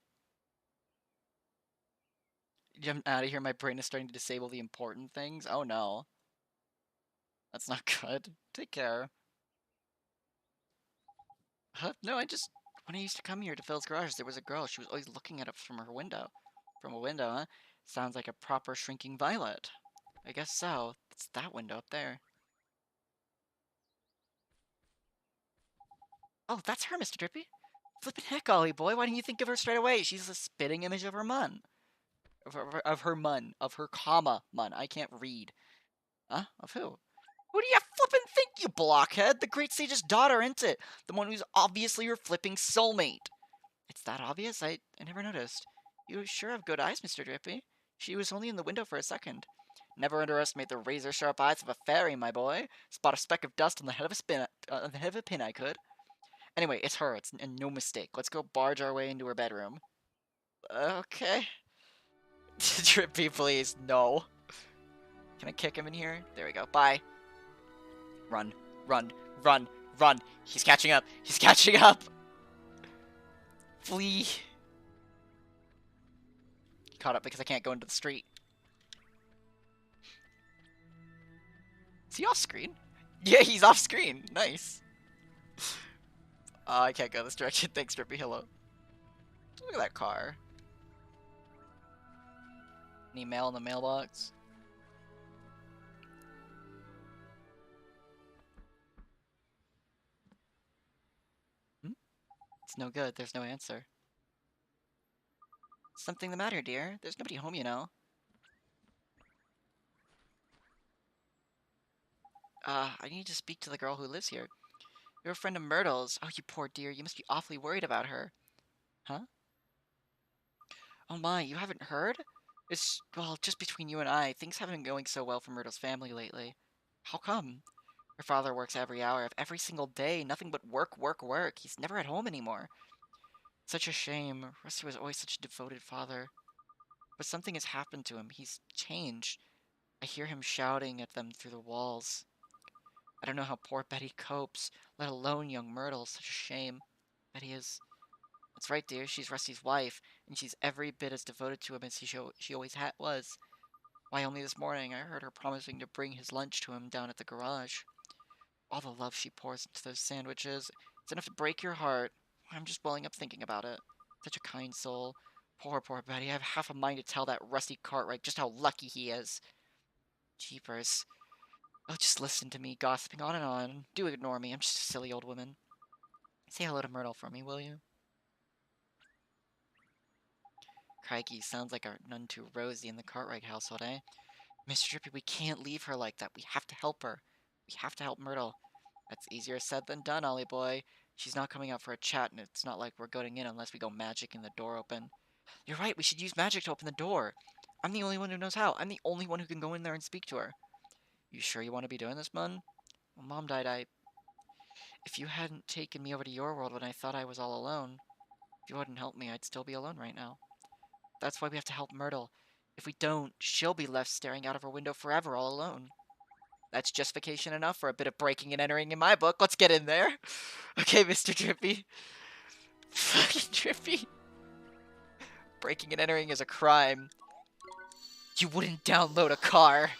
I'm out of here, my brain is starting to disable the important things. Oh no. That's not good. Take care. Huh? No, when I used to come here to Phil's garage, there was a girl. She was always looking at us from her window. From a window, huh? Sounds like a proper shrinking violet. I guess so. It's that window up there. Oh, that's her, Mr. Drippy. Flippin' heck, Ollie boy, why didn't you think of her straight away? She's a spitting image of her mun. Of her mun. Of her comma mun. I can't read. Huh? Of who? Who do you flippin' think, you blockhead? The Great Sage's daughter, ain't it? The one who's obviously your flipping soulmate. It's that obvious? I never noticed. You sure have good eyes, Mr. Drippy. She was only in the window for a second. Never underestimate the razor-sharp eyes of a fairy, my boy. Spot a speck of dust on the head of a pin, I could. Anyway, it's her. It's no mistake. Let's go barge our way into her bedroom. Okay. Drippy, please. No. Can I kick him in here? There we go. Bye. Run. Run. Run. Run. He's catching up. He's catching up. Flee. He caught up because I can't go into the street. Is he off screen? Yeah, he's off screen. Nice. I can't go this direction. Thanks, Drippy. Hello. Look at that car. Any mail in the mailbox? Hmm? It's no good. There's no answer. Something the matter, dear? There's nobody home, you know. I need to speak to the girl who lives here. You're a friend of Myrtle's. Oh, you poor dear. You must be awfully worried about her. Huh? Oh my, you haven't heard? Well, just between you and I, things haven't been going so well for Myrtle's family lately. How come? Her father works every hour of every single day, nothing but work, work, work. He's never at home anymore. Such a shame. Rusty was always such a devoted father. But something has happened to him. He's changed. I hear him shouting at them through the walls. I don't know how poor Betty copes, let alone young Myrtle. Such a shame. Betty is... That's right, dear. She's Rusty's wife, and she's every bit as devoted to him as she always was. Why, only this morning I heard her promising to bring his lunch to him down at the garage. All the love she pours into those sandwiches. It's enough to break your heart. I'm just welling up thinking about it. Such a kind soul. Poor, poor Betty. I have half a mind to tell that Rusty Cartwright just how lucky he is. Jeepers. Oh, just listen to me, gossiping on and on. Do ignore me. I'm just a silly old woman. Say hello to Myrtle for me, will you? Crikey, sounds like our none too rosy in the Cartwright household, eh? Mr. Drippy, we can't leave her like that. We have to help her. We have to help Myrtle. That's easier said than done, Ollie boy. She's not coming out for a chat, and it's not like we're going in unless we go magicking the door open. You're right, we should use magic to open the door. I'm the only one who knows how. I'm the only one who can go in there and speak to her. You sure you want to be doing this, Mun? When Mom died, If you hadn't taken me over to your world when I thought I was all alone, if you hadn't helped me, I'd still be alone right now. That's why we have to help Myrtle. If we don't, she'll be left staring out of her window forever all alone. That's justification enough for a bit of breaking and entering in my book. Let's get in there. Okay, Mr. Drippy. Fucking Drippy. Breaking and entering is a crime. You wouldn't download a car.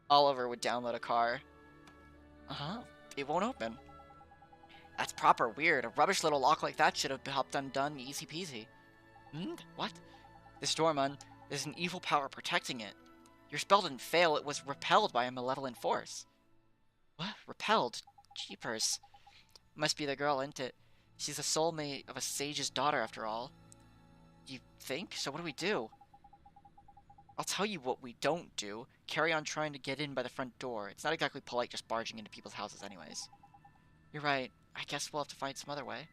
Oliver would download a car. Uh-huh. It won't open. That's proper weird. A rubbish little lock like that should have been helped undone easy peasy. What? This door, Mun. There's an evil power protecting it. Your spell didn't fail. It was repelled by a malevolent force. What? Repelled? Jeepers. Must be the girl, ain't it? She's the soulmate of a sage's daughter, after all. You think? So what do we do? I'll tell you what we don't do. Carry on trying to get in by the front door. It's not exactly polite just barging into people's houses anyways. You're right. I guess we'll have to find some other way.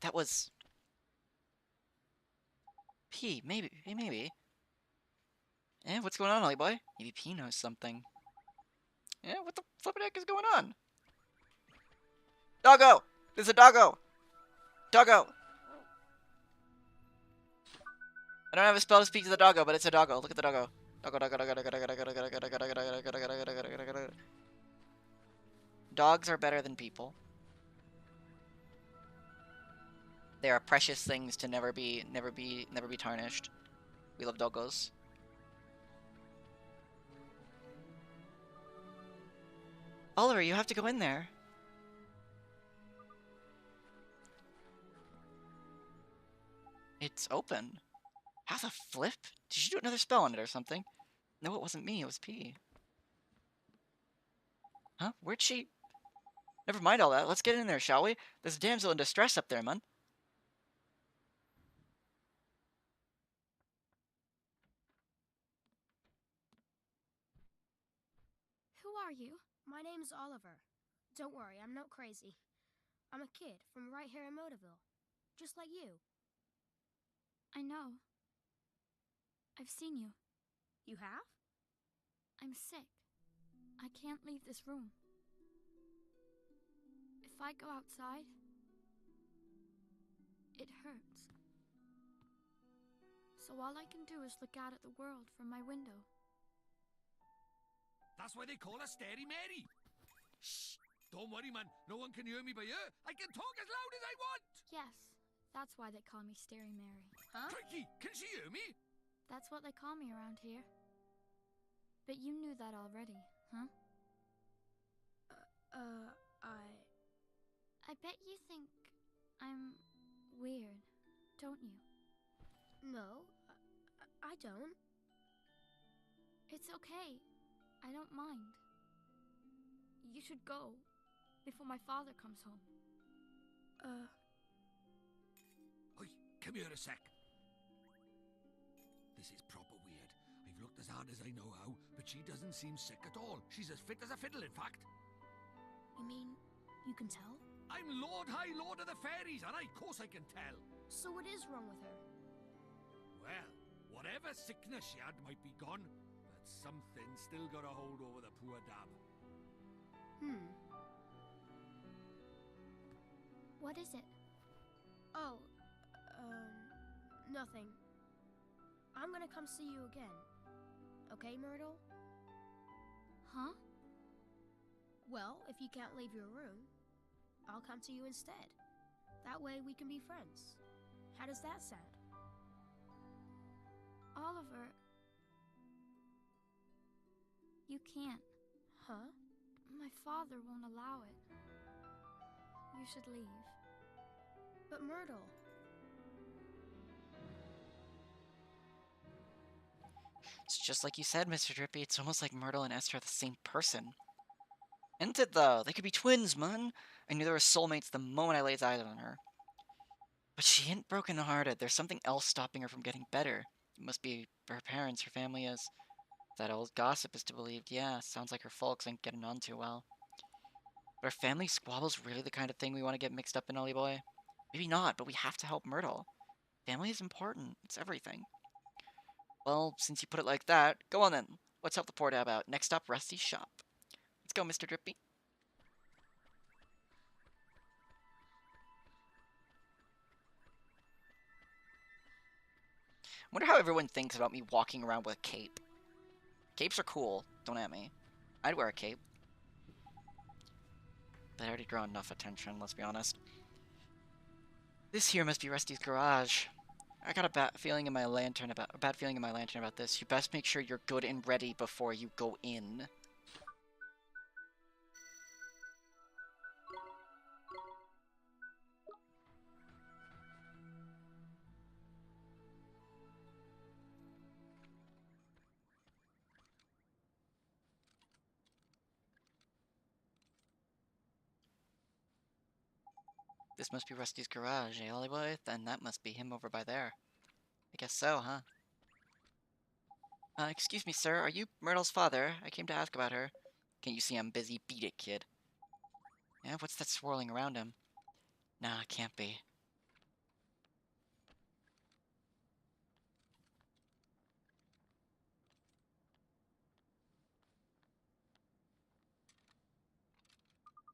That was... P, maybe. Hey, maybe. What's going on, Ollie boy? Maybe P knows something. What the flippin' heck is going on? Doggo! There's a doggo! Doggo! I don't have a spell to speak to the doggo, but it's a doggo. Look at the doggo. Doggo, doggo, doggo, doggo, doggo, doggo, doggo, doggo, doggo, doggo, doggo, doggo, doggo, doggo, doggo. Dogs are better than people. They are precious things to never be tarnished. We love doggos. Oliver, you have to go in there. It's open. How the flip? Did you do another spell on it or something? No, it wasn't me. It was P. Huh? Where'd she... Never mind all that. Let's get in there, shall we? There's a damsel in distress up there, Mun. Who are you? My name's Oliver. Don't worry, I'm not crazy. I'm a kid from right here in Motorville. Just like you. I know. I've seen you. You have? I'm sick. I can't leave this room. If I go outside, it hurts. So all I can do is look out at the world from my window. That's why they call her Stary Mary. Shh! Don't worry, man. No one can hear me by here. I can talk as loud as I want. Yes, that's why they call me Stary Mary. Huh? Crikey, can she hear me? That's what they call me around here. But you knew that already, huh? I bet you think I'm weird, don't you? No, I don't. It's okay. I don't mind. You should go before my father comes home. Oi, come here a sec. This is proper weird. I've looked as hard as I know how, but she doesn't seem sick at all. She's as fit as a fiddle, in fact. You mean you can tell? I'm Lord High Lord of the Fairies, and of course I can tell. So what is wrong with her? Well, whatever sickness she had might be gone, but something still got a hold over the poor dab. What is it? Oh, nothing. I'm gonna come see you again. Okay, Myrtle? Huh? Well, if you can't leave your room, I'll come to you instead. That way we can be friends. How does that sound? Oliver. You can't. Huh? My father won't allow it. You should leave. But Myrtle... It's just like you said, Mr. Drippy. It's almost like Myrtle and Esther are the same person. Isn't it, though? They could be twins, man. I knew they were soulmates the moment I laid eyes on her. But she ain't broken-hearted. There's something else stopping her from getting better. It must be her parents, her family is. That old gossip is to be believed. Yeah, sounds like her folks ain't getting on too well. But are family squabbles really the kind of thing we want to get mixed up in, Ollie boy? Maybe not, but we have to help Myrtle. Family is important. It's everything. Well, since you put it like that, go on then. Let's help the poor dab out. Next up, Rusty's shop. Let's go, Mr. Drippy. I wonder how everyone thinks about me walking around with a cape. Capes are cool. Don't at me. I'd wear a cape. But I already draw enough attention, let's be honest. This here must be Rusty's garage. I got a bad feeling in my lantern about this. You best make sure you're good and ready before you go in. This must be Rusty's garage, eh, Ollie boy? Then that must be him over by there. I guess so, huh? Excuse me, sir. Are you Myrtle's father? I came to ask about her. Can't you see I'm busy? Beat it, kid. Yeah, what's that swirling around him? Nah, can't be.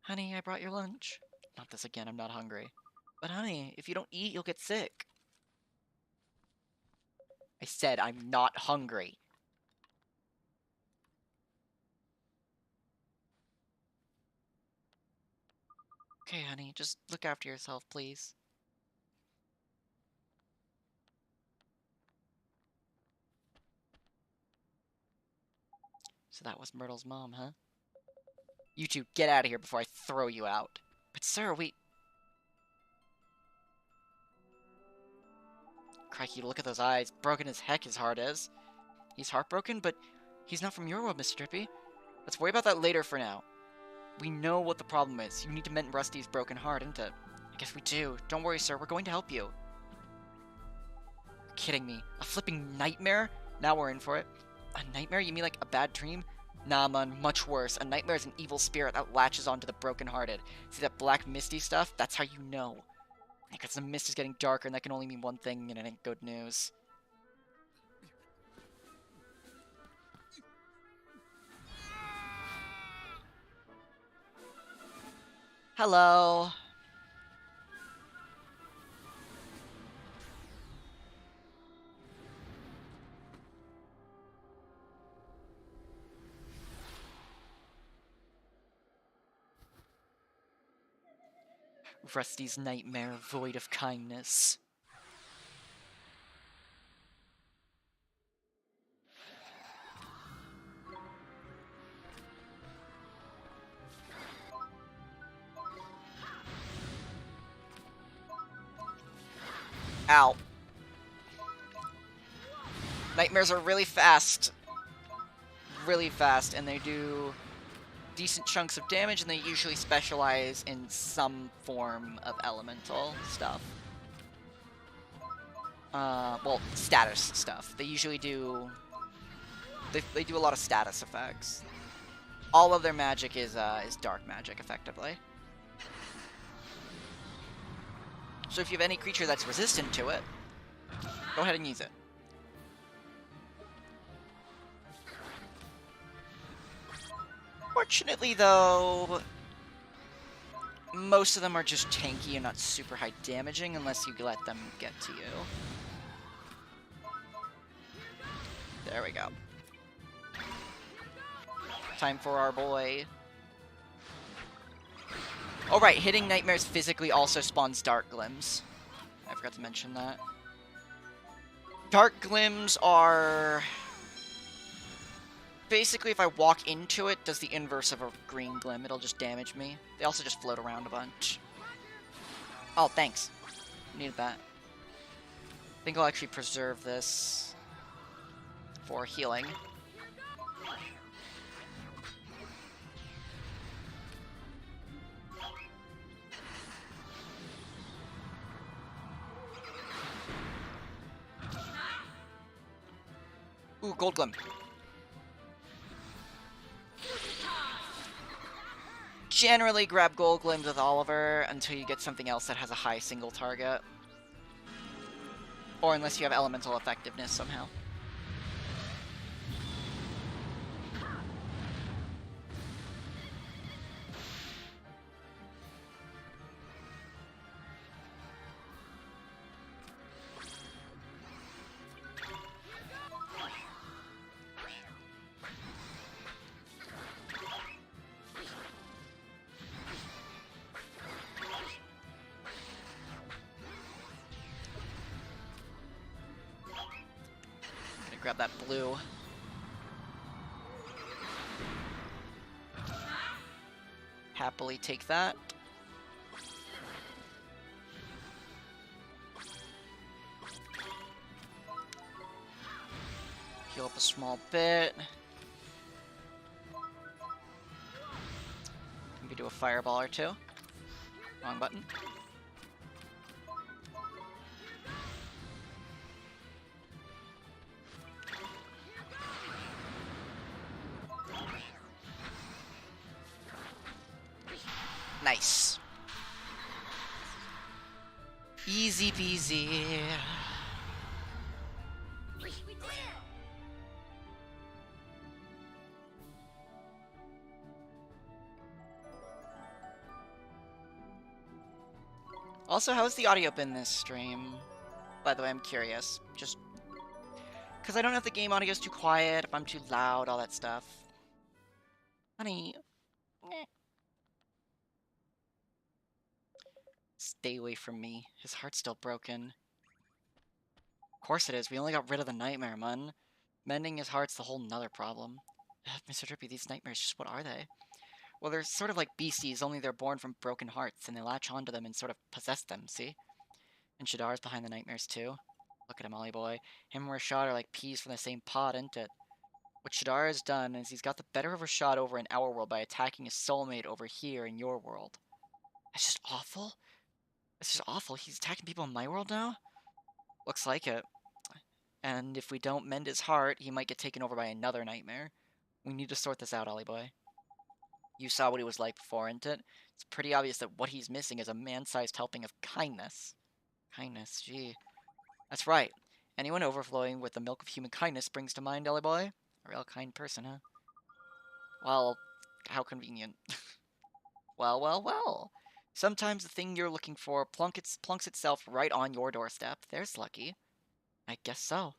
Honey, I brought your lunch. Not this again, I'm not hungry. But honey, if you don't eat, you'll get sick. I said I'm not hungry. Okay, honey, just look after yourself, please. So that was Myrtle's mom, huh? You two, get out of here before I throw you out. But sir, we... Crikey, look at those eyes. Broken as heck his heart is. He's heartbroken, but he's not from your world, Mr. Drippy. Let's worry about that later for now. We know what the problem is. You need to mend Rusty's broken heart, isn't it? I guess we do. Don't worry, sir. We're going to help you. You're kidding me. A flipping nightmare? Now we're in for it. A nightmare? You mean like a bad dream? Nah, man. Much worse. A nightmare is an evil spirit that latches onto the brokenhearted. See that black misty stuff? That's how you know. Because the mist is getting darker, and that can only mean one thing, and it ain't good news. Hello. Rusty's nightmare, void of kindness. Ow. Nightmares are really fast. Really fast, and they do decent chunks of damage, and they usually specialize in some form of elemental stuff. Well, status stuff. They usually do... They do a lot of status effects. All of their magic is dark magic, effectively. So if you have any creature that's resistant to it, go ahead and use it. Fortunately, though, most of them are just tanky and not super high damaging unless you let them get to you. There we go. Time for our boy. Oh right, hitting nightmares physically also spawns dark glims. I forgot to mention that. Dark glims are... basically, if I walk into it, does the inverse of a green glim. It'll just damage me. They also just float around a bunch. Oh, thanks. Needed that. I think I'll actually preserve this for healing. Ooh, gold glim. Generally grab gold glims with Oliver until you get something else that has a high single target. Or unless you have elemental effectiveness somehow. Grab that blue. Happily take that. Heal up a small bit. Maybe do a fireball or two. Wrong button. Nice. Easy peasy. Also, how's the audio been this stream? By the way, I'm curious. Just because I don't know if the game audio is too quiet, if I'm too loud, all that stuff. Honey. Eh. Stay away from me. His heart's still broken. Of course it is. We only got rid of the nightmare, man. Mending his heart's the whole nother problem. Mr. Drippy, these nightmares, just what are they? Well, they're sort of like beasties, only they're born from broken hearts, and they latch onto them and sort of possess them, see? And Shadar's behind the nightmares, too. Look at him, Ollie boy. Him and Rashad are like peas from the same pod, ain't it? What Shadar has done is he's got the better of Rashad over in our world by attacking his soulmate over here in your world. That's just awful. That's just awful. He's attacking people in my world now? Looks like it. And if we don't mend his heart, he might get taken over by another nightmare. We need to sort this out, Ollie boy. You saw what he was like before, ain't it? It's pretty obvious that what he's missing is a man-sized helping of kindness. Kindness, gee. That's right. Anyone overflowing with the milk of human kindness springs to mind, Ollie boy? A real kind person, huh? Well, how convenient. Well, well, well. Sometimes the thing you're looking for plunks itself right on your doorstep. There's lucky. I guess so.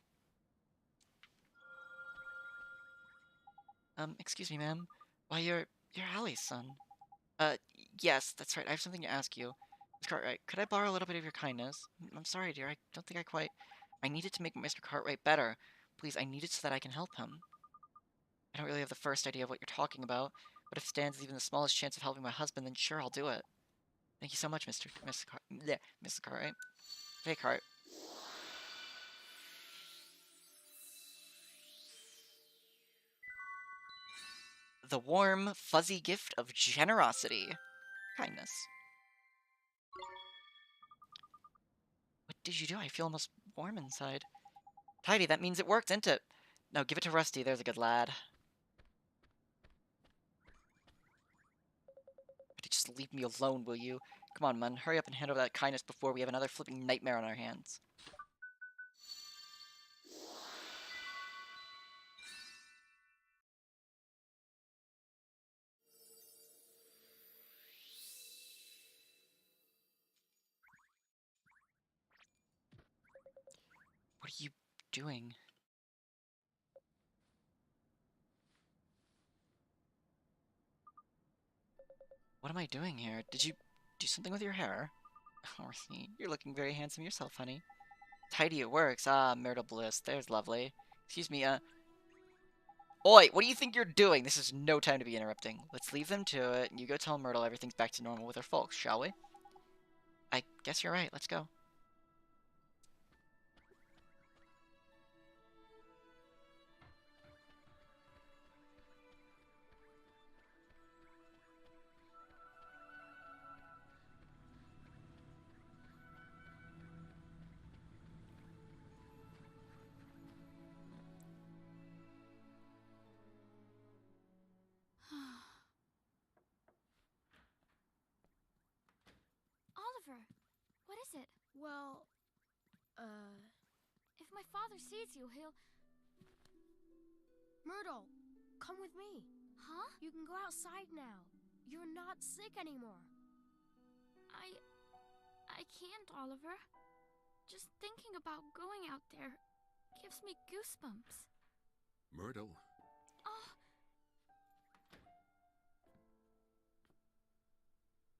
Excuse me, ma'am. Why, you're Allie's son. Yes, that's right. I have something to ask you. Miss Cartwright, could I borrow a little bit of your kindness? I'm sorry, dear. I don't think I quite... I need it to make Mr. Cartwright better. Please, I need it so that I can help him. I don't really have the first idea of what you're talking about, but if it stands even the smallest chance of helping my husband, then sure, I'll do it. Thank you so much, Mr. Cartwright. Hey, Cart. The warm, fuzzy gift of generosity. Kindness. What did you do? I feel almost warm inside. Tidy, that means it worked, isn't it? Now give it to Rusty, there's a good lad. Just leave me alone, will you? Come on, Mun, hurry up and hand over that kindness before we have another flipping nightmare on our hands. What are you doing? What am I doing here? Did you do something with your hair? Oh, Racine, you're looking very handsome yourself, honey. Tidy it works. Ah, Myrtle Bliss. There's lovely. Excuse me, Oi, what do you think you're doing? This is no time to be interrupting. Let's leave them to it. You go tell Myrtle everything's back to normal with her folks, shall we? I guess you're right. Let's go. Oliver, what is it? Well, If my father sees you, he'll... Myrtle, come with me. Huh? You can go outside now. You're not sick anymore. I can't, Oliver. Just thinking about going out there gives me goosebumps. Myrtle, Oh,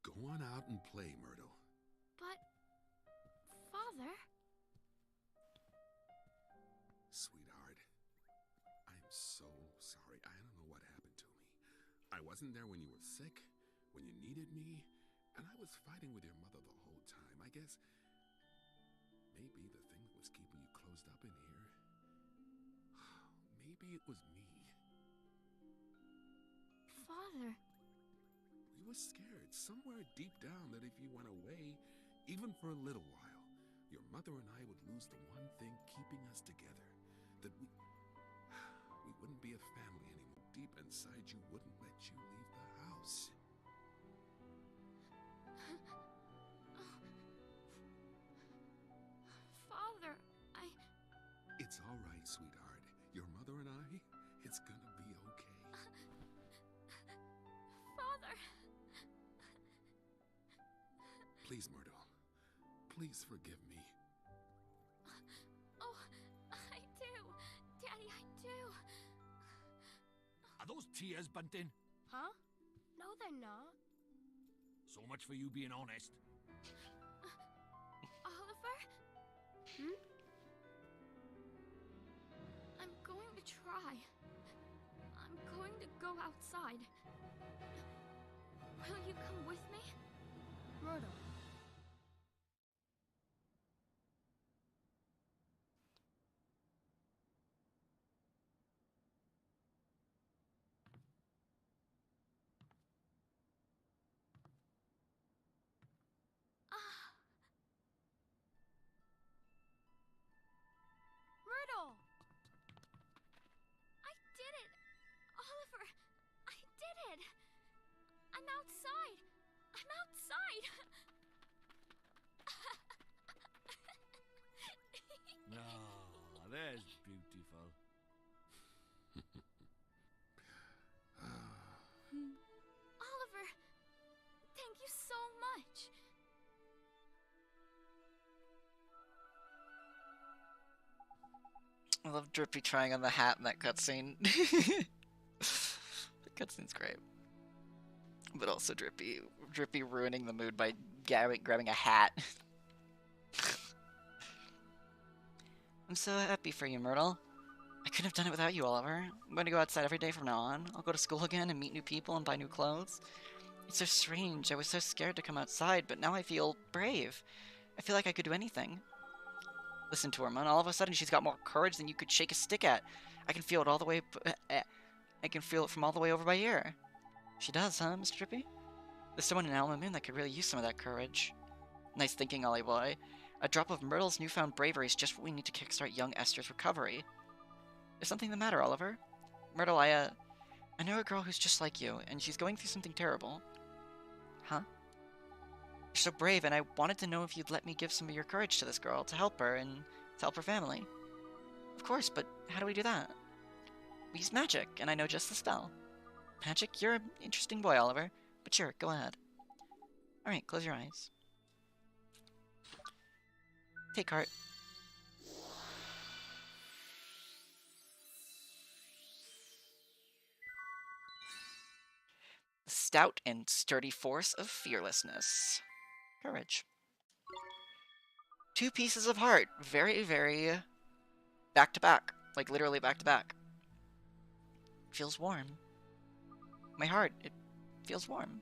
go on out and play, Myrtle. but... Father? Sweetheart, I'm so sorry. I don't know what happened to me. I wasn't there when you were sick, when you needed me, and I was fighting with your mother the whole time. I guess maybe the thing that was keeping you closed up in here, maybe it was me. Father... We were scared somewhere deep down that if you went away, even for a little while, your mother and I would lose the one thing keeping us together. That we wouldn't be a family anymore. Deep inside you wouldn't let you leave the house. Father, It's all right, sweetheart. Your mother and I, it's gonna be okay. Father... Please, Myrtle. Please forgive me. Oh, I do. Daddy, I do. Are those tears, Bunting? Huh? No, they're not. So much for you being honest. Oliver? Hmm? I'm going to try. I'm going to go outside. Will you come with me? Myrtle. Ah, Myrtle! I did it! Oliver, I did it! I'm outside! I'm outside! Ah, that's beautiful. Oliver, thank you so much. I love Drippy trying on the hat in that cutscene. The cutscene's great. But also Drippy ruining the mood by grabbing a hat. I'm so happy for you, Myrtle. I couldn't have done it without you, Oliver. I'm going to go outside every day from now on. I'll go to school again and meet new people and buy new clothes. It's so strange. I was so scared to come outside, but now I feel brave. I feel like I could do anything. Listen to her, man. All of a sudden, she's got more courage than you could shake a stick at. I can feel it all the way... I can feel it from all the way over by here. She does, huh, Mr. Drippy? There's someone in Alma Moon that could really use some of that courage. Nice thinking, Ollie boy. A drop of Myrtle's newfound bravery is just what we need to kickstart young Esther's recovery. Is something the matter, Oliver? Myrtle, I know a girl who's just like you, and she's going through something terrible. Huh? You're so brave, and I wanted to know if you'd let me give some of your courage to this girl to help her and to help her family. Of course, but how do we do that? We use magic, and I know just the spell. Magic? You're an interesting boy, Oliver. But sure, go ahead. Alright, close your eyes. Take heart. The stout and sturdy force of fearlessness. Courage. 2 pieces of heart. Very, very back to back. Like literally back to back. Feels warm. My heart, it feels warm.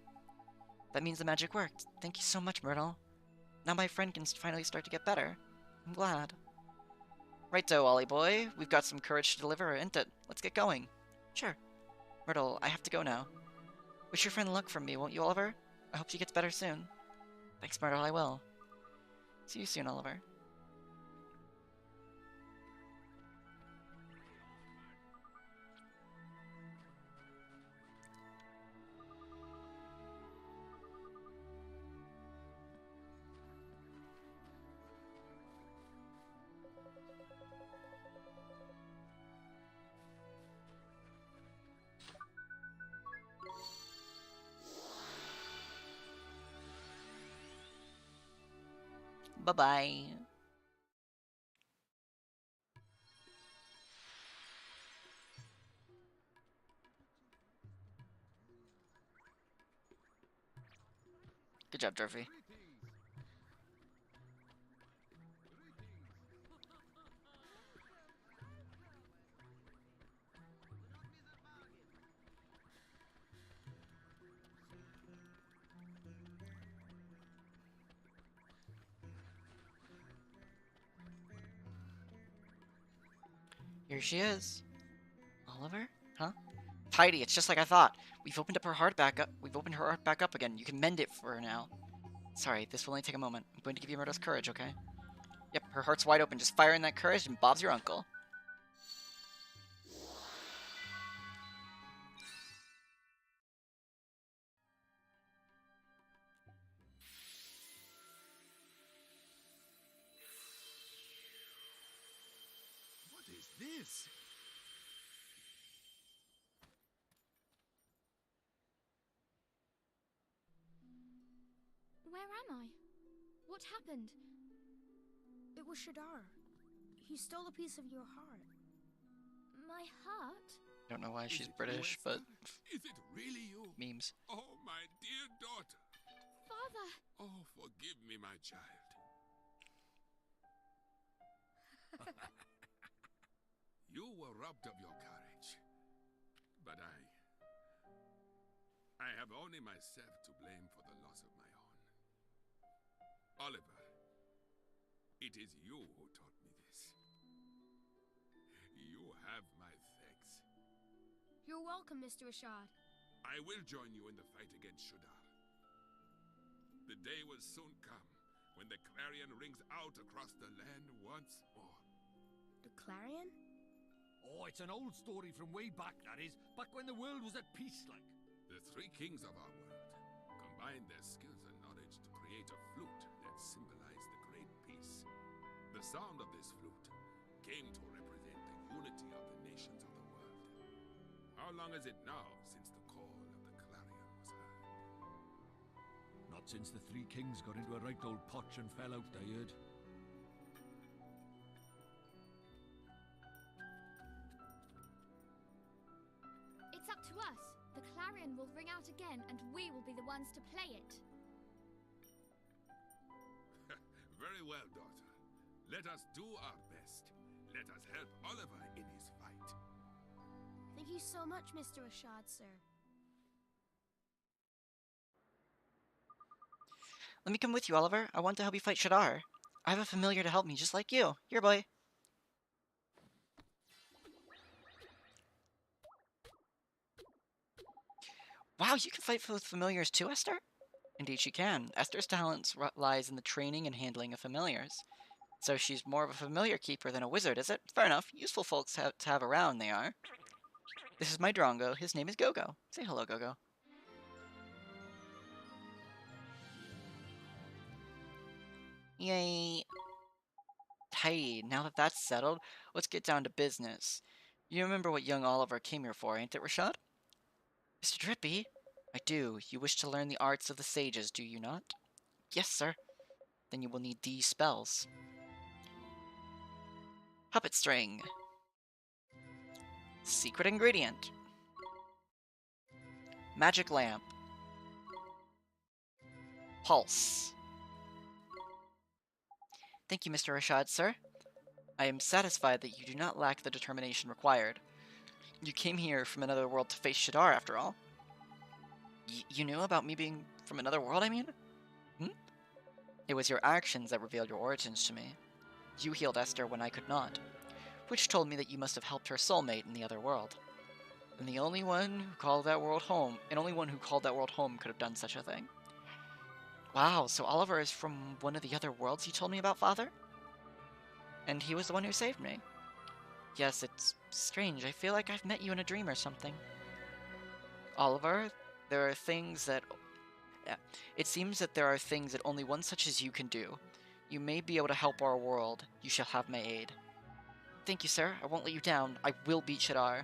That means the magic worked. Thank you so much, Myrtle. Now my friend can finally start to get better. I'm glad. Righto, Ollie boy. We've got some courage to deliver, ain't it? Let's get going. Sure. Myrtle, I have to go now. Wish your friend luck from me, won't you, Oliver? I hope she gets better soon. Thanks, Myrtle, I will. See you soon, Oliver. Bye-bye. Good job, Dorothy. Here she is. Oliver? Huh? Tidy, it's just like I thought. We've opened her heart back up again. You can mend it for her now. Sorry, this will only take a moment. I'm going to give you Myrtle's courage, okay? Yep, her heart's wide open. Just fire in that courage and Bob's your uncle. What is this? Where am I? What happened? It was Shadar. He stole a piece of your heart. My heart? I don't know why Is she's it you, British, but Esther? Is it really you? memes. Oh, my dear daughter. Father! Oh, forgive me, my child. You were robbed of your courage. But I have only myself to blame for the loss of my own. Oliver, it is you who taught me this. You have my thanks. You're welcome, Mr. Rashad. I will join you in the fight against Shudar. The day will soon come when the clarion rings out across the land once more. The Clarion? Oh, it's an old story from way back, that is. Back when the world was at peace, like. The 3 kings of our world combined their skills and knowledge to create a flute that symbolized the great peace. The sound of this flute came to represent the unity of the nations of the world. How long is it now since the call of the clarion was heard? Not since the 3 kings got into a right old potch and fell out, I heard. It's up to us. The clarion will ring out again, and we will be the ones to play it. Very well, daughter. Let us do our best. Let us help Oliver in his fight. Thank you so much, Mr. Rashad, sir. Let me come with you, Oliver. I want to help you fight Shadar. I have a familiar to help me, just like you. Here, boy. Wow, you can fight with familiars too, Esther? Indeed she can. Esther's talent lies in the training and handling of familiars. So she's more of a familiar keeper than a wizard, is it? Fair enough. Useful folks to have around, they are. This is my Drongo. His name is Gogo. Say hello, Gogo. Yay. Tidy, now that that's settled, let's get down to business. You remember what young Oliver came here for, ain't it, Rashad? Mr. Drippy? I do. You wish to learn the arts of the sages, do you not? Yes, sir. Then you will need these spells. Puppet string. Secret ingredient. Magic lamp. Pulse. Thank you, Mr. Rashad, sir. I am satisfied that you do not lack the determination required. You came here from another world to face Shadar, after all. You knew about me being from another world, I mean? Hmm? It was your actions that revealed your origins to me. You healed Esther when I could not, which told me that you must have helped her soulmate in the other world. And the only one who called that world home, could have done such a thing. Wow, so Oliver is from one of the other worlds you told me about, Father? And he was the one who saved me. Yes, it's strange. I feel like I've met you in a dream or something. Oliver, there are things that... Yeah, it seems that there are things that only one such as you can do. You may be able to help our world. You shall have my aid. Thank you, sir. I won't let you down. I will beat Shadar.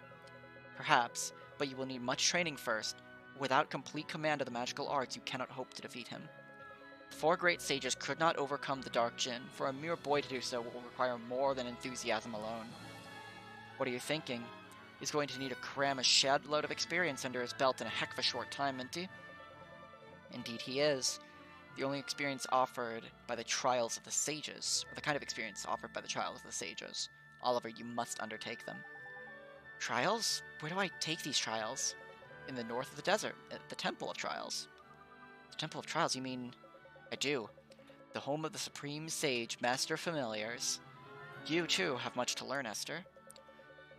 Perhaps, but you will need much training first. Without complete command of the magical arts, you cannot hope to defeat him. The four great sages could not overcome the Dark Djinn. For a mere boy to do so will require more than enthusiasm alone. What are you thinking? He's going to need to cram a shed load of experience under his belt in a heck of a short time, isn't he? Indeed he is. The only experience offered by the trials of the sages, or the kind of experience offered by the trials of the sages. Oliver, you must undertake them. Trials? Where do I take these trials? In the north of the desert, at the Temple of Trials. The Temple of Trials, you mean... I do. The home of the Supreme Sage, Master Familiars. You, too, have much to learn, Esther.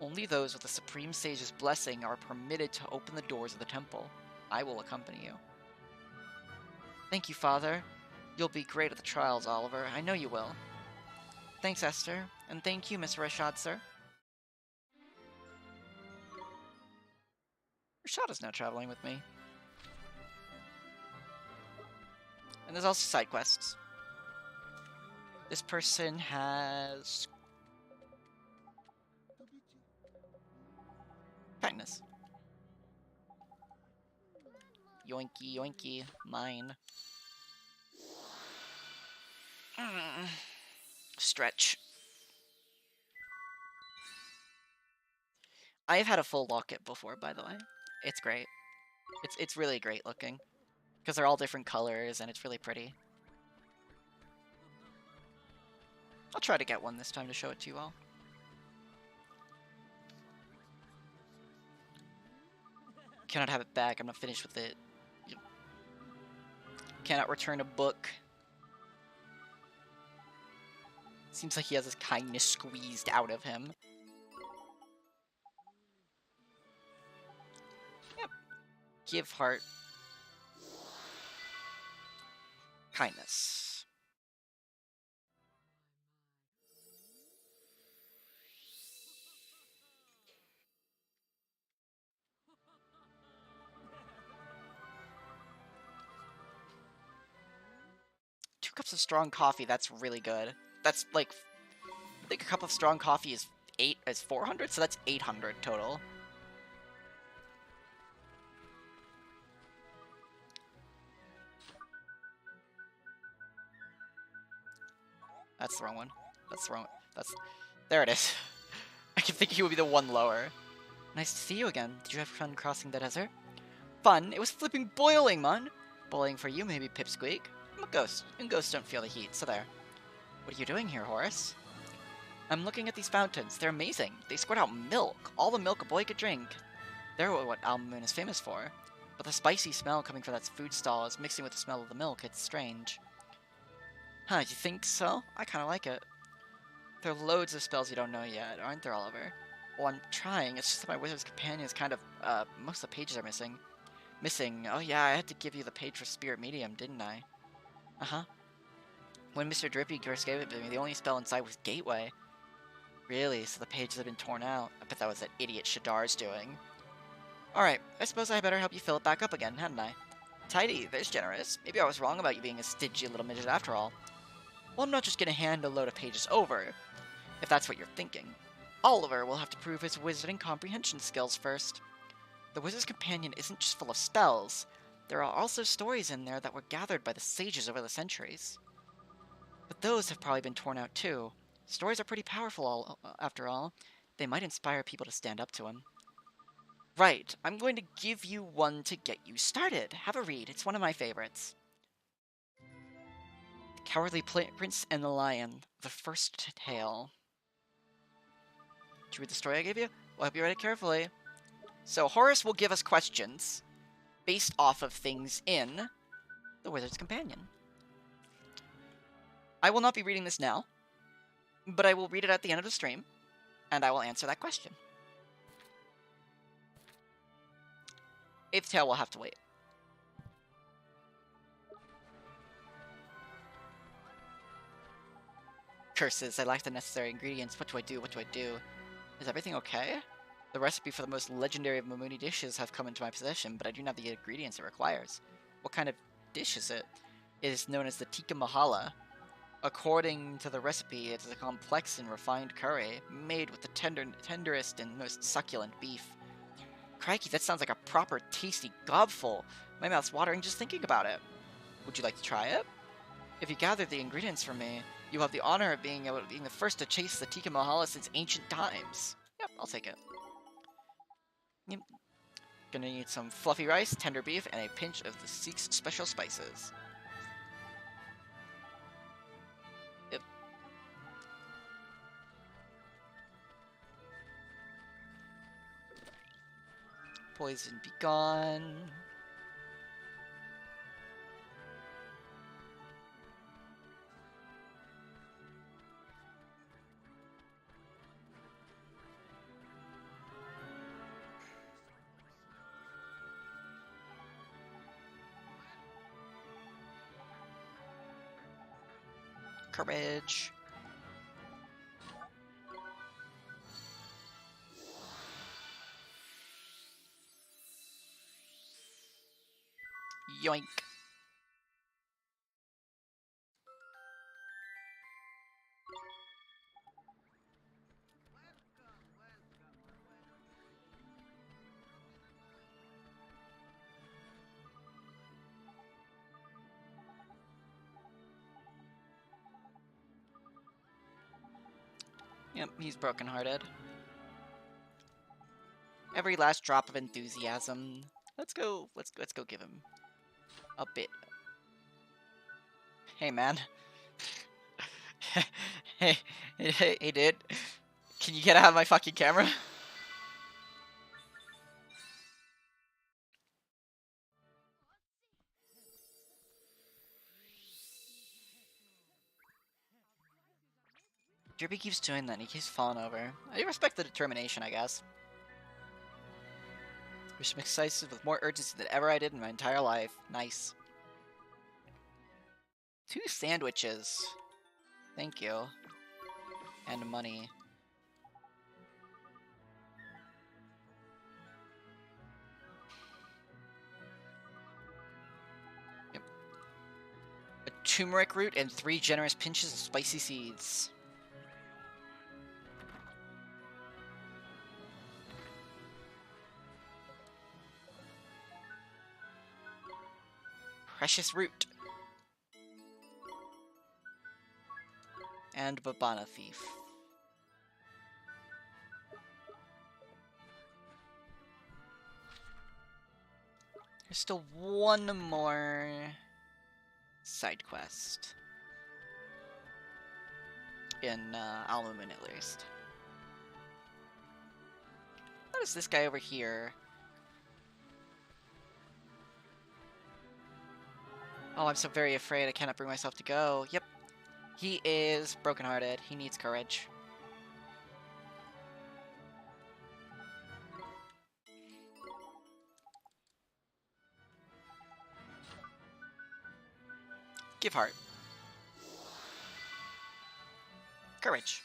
Only those with the Supreme Sage's blessing are permitted to open the doors of the temple. I will accompany you. Thank you, Father. You'll be great at the trials, Oliver. I know you will. Thanks, Esther. And thank you, Miss Rashad, sir. Rashad is now traveling with me. And there's also side quests. This person has... kindness. Yoinky, yoinky. Mine. Stretch. I've had a full locket before, by the way. It's great. It's really great looking. Because they're all different colors, and it's really pretty. I'll try to get one this time to show it to you all. Cannot have it back. I'm not finished with it. Cannot return a book. Seems like he has his kindness squeezed out of him. Yep. Give heart. Kindness. Two cups of strong coffee, that's really good. That's like, I think a cup of strong coffee is 400, so that's 800 total. That's the wrong one. That's the wrong one. There it is. I keep thinking it would be the one lower. Nice to see you again. Did you have fun crossing the desert? Fun? It was flipping boiling, man. Boiling for you, maybe, Pipsqueak. I'm a ghost, and ghosts don't feel the heat, so there. What are you doing here, Horace? I'm looking at these fountains. They're amazing. They squirt out milk. All the milk a boy could drink. They're what Alma Moon is famous for. But the spicy smell coming from that food stall is mixing with the smell of the milk. It's strange. Huh, you think so? I kinda like it. There are loads of spells you don't know yet, aren't there, Oliver? Well, I'm trying. It's just that my Wizard's Companion is kind of, most of the pages are missing. Oh yeah, I had to give you the page for Spirit Medium, didn't I? Uh-huh. When Mr. Drippy first gave it to me, the only spell inside was Gateway. Really? So the pages had been torn out. I bet that was that idiot Shadar's doing. Alright, I suppose I better help you fill it back up again, hadn't I? Tidy, there's generous. Maybe I was wrong about you being a stingy little midget after all. Well, I'm not just gonna hand a load of pages over, if that's what you're thinking. Oliver will have to prove his wizarding comprehension skills first. The Wizard's Companion isn't just full of spells. There are also stories in there that were gathered by the sages over the centuries. But those have probably been torn out too. Stories are pretty powerful, after all. They might inspire people to stand up to him. Right, I'm going to give you one to get you started. Have a read, it's one of my favorites. The Cowardly Prince and the Lion, the first tale. Did you read the story I gave you? Well, I hope you read it carefully. So Horace will give us questions based off of things in The Wizard's Companion. I will not be reading this now, but I will read it at the end of the stream, and I will answer that question. 8th tale will have to wait. Curses, I lack the necessary ingredients. What do I do? What do I do? Is everything okay? The recipe for the most legendary of Mamuni dishes have come into my possession, but I do not have the ingredients it requires. What kind of dish is it? It is known as the tikka mahala. According to the recipe, it is a complex and refined curry, made with the tenderest and most succulent beef. Crikey, that sounds like a proper tasty gobful. My mouth's watering just thinking about it. Would you like to try it? If you gather the ingredients for me, you have the honor of being the first to chase the tikka mahala since ancient times. Yep, I'll take it. Yep. Gonna need some fluffy rice, tender beef, and a pinch of the Sikh's special spices. Yep. Poison be gone. Courage. Yoink. Yep, he's brokenhearted. Every last drop of enthusiasm. Let's go give him a bit. Hey, man. hey, dude. Can you get out of my fucking camera? Drippy keeps doing that and he keeps falling over. I respect the determination, I guess. You're excited with more urgency than ever I did in my entire life. Nice. 2 sandwiches. Thank you. And money. Yep. A turmeric root and 3 generous pinches of spicy seeds. Precious root. And Babana Thief. There's still one more side quest. In Alamoon, at least. What is this guy over here? Oh, I'm so very afraid I cannot bring myself to go. Yep. He is brokenhearted. He needs courage. Give heart. Courage.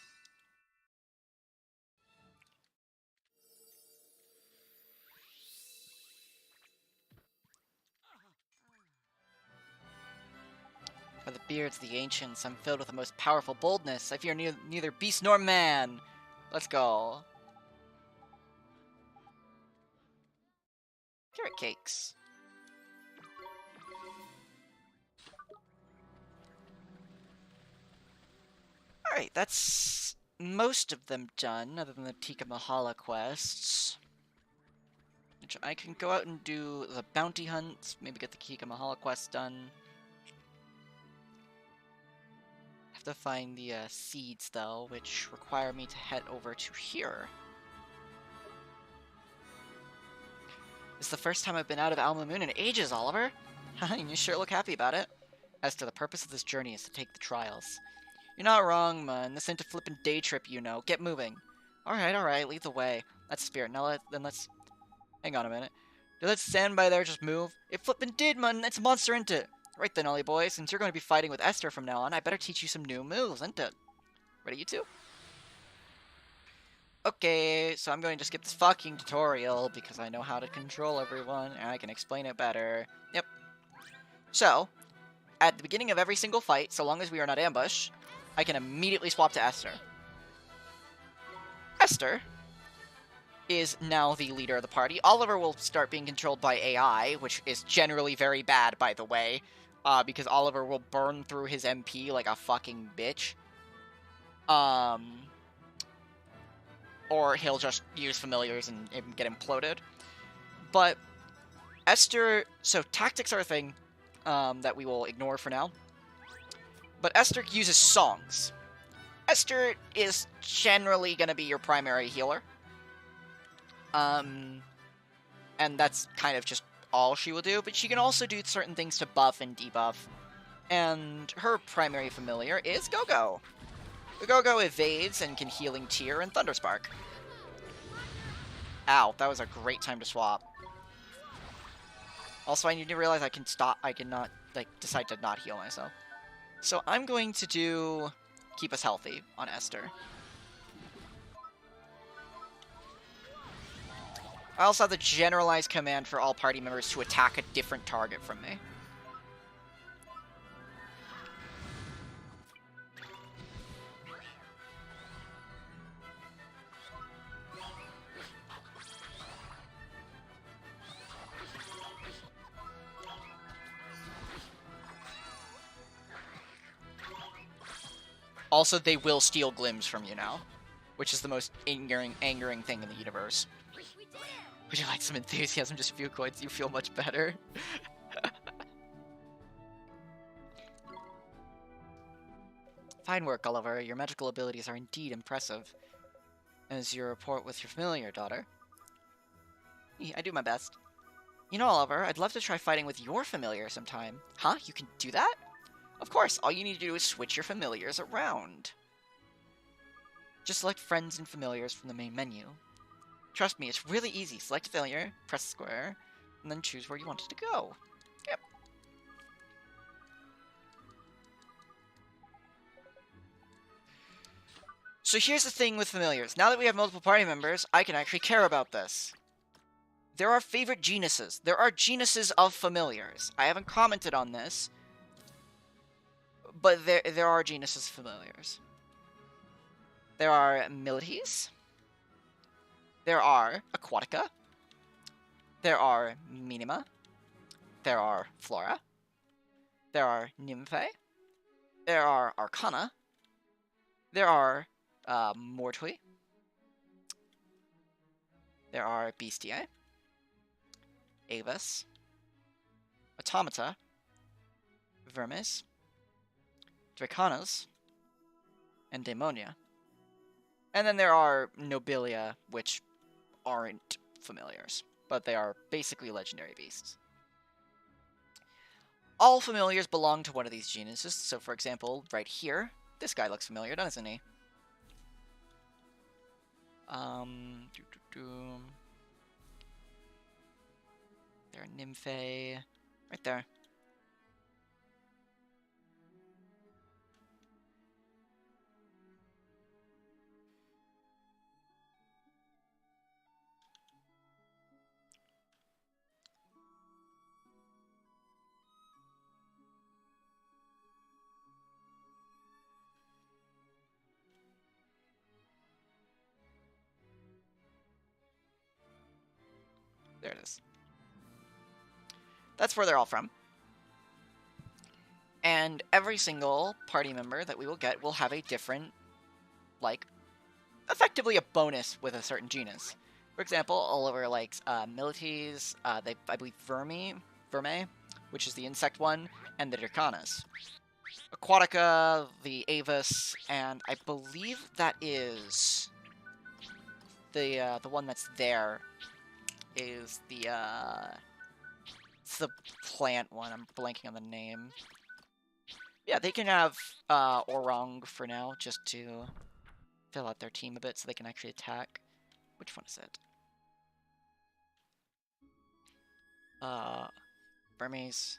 For the beards of the ancients, I'm filled with the most powerful boldness. I fear neither beast nor man. Let's go. Carrot cakes. Alright, that's most of them done, other than the Tikka Mahala quests. Which I can go out and do the bounty hunts, maybe get the Tikka Mahala quest done. Have to find the seeds, though, which require me to head over to here. It's the first time I've been out of Alma Moon in ages, Oliver. You sure look happy about it. As to the purpose of this journey is to take the trials. You're not wrong, man. This ain't a flippin' day trip, you know. Get moving. Alright, lead the way. That's spirit. Now let's... Hang on a minute. Did that standby there just move? It flippin' did, man. It's a monster, ain't it? Right then, Ollie boy. Since you're going to be fighting with Esther from now on, I better teach you some new moves, ain't it? Ready, you two? Okay, so I'm going to skip this fucking tutorial because I know how to control everyone and I can explain it better. Yep. So, at the beginning of every single fight, so long as we are not ambushed, I can immediately swap to Esther. Esther is now the leader of the party. Oliver will start being controlled by AI, which is generally very bad, by the way, because Oliver will burn through his MP like a fucking bitch. Or he'll just use familiars and get imploded. But Esther... So tactics are a thing that we will ignore for now. But Esther uses songs. Esther is generally going to be your primary healer. And that's kind of just all she will do. But she can also do certain things to buff and debuff. And her primary familiar is Go-Go. The Go-Go evades and can Healing Tear and Thunderspark. Ow, that was a great time to swap. Also, I need to realize I cannot, like, decide to not heal myself. So I'm going to do Keep Us Healthy on Esther. I also have the generalized command for all party members to attack a different target from me. Also, they will steal glims from you now, which is the most angering thing in the universe. Would you like some enthusiasm? Just a few coins, you feel much better. Fine work, Oliver. Your magical abilities are indeed impressive. As you report with your familiar, daughter. I do my best. You know, Oliver, I'd love to try fighting with your familiar sometime. Huh? You can do that? Of course, all you need to do is switch your familiars around. Just select friends and familiars from the main menu. Trust me, it's really easy. Select a familiar, press square, and then choose where you want it to go. Yep. So here's the thing with familiars. Now that we have multiple party members, I can actually care about this. There are favorite genuses. There are genuses of familiars. I haven't commented on this, but there are genuses of familiars. There are Milites. There are Aquatica. There are Minima. There are Flora. There are Nymphae. There are Arcana. There are Mortui. There are Bestiae. Avis. Automata. Vermis. Dracanas. And Daemonia. And then there are Nobilia, which aren't familiars, but they are basically legendary beasts. All familiars belong to one of these genuses, so for example, right here, this guy looks familiar, doesn't he? There are Nymphae, right there. is. That's where they're all from. And every single party member that we will get will have a different, like, effectively a bonus with a certain genus. For example, Oliver likes Milites, I believe Verme, which is the insect one, and the Dracanas. Aquatica, the Avis, and I believe that is the one that's there is it's the plant one. I'm blanking on the name. Yeah, they can have Orang for now, just to fill out their team a bit so they can actually attack. Which one is it? Burmese,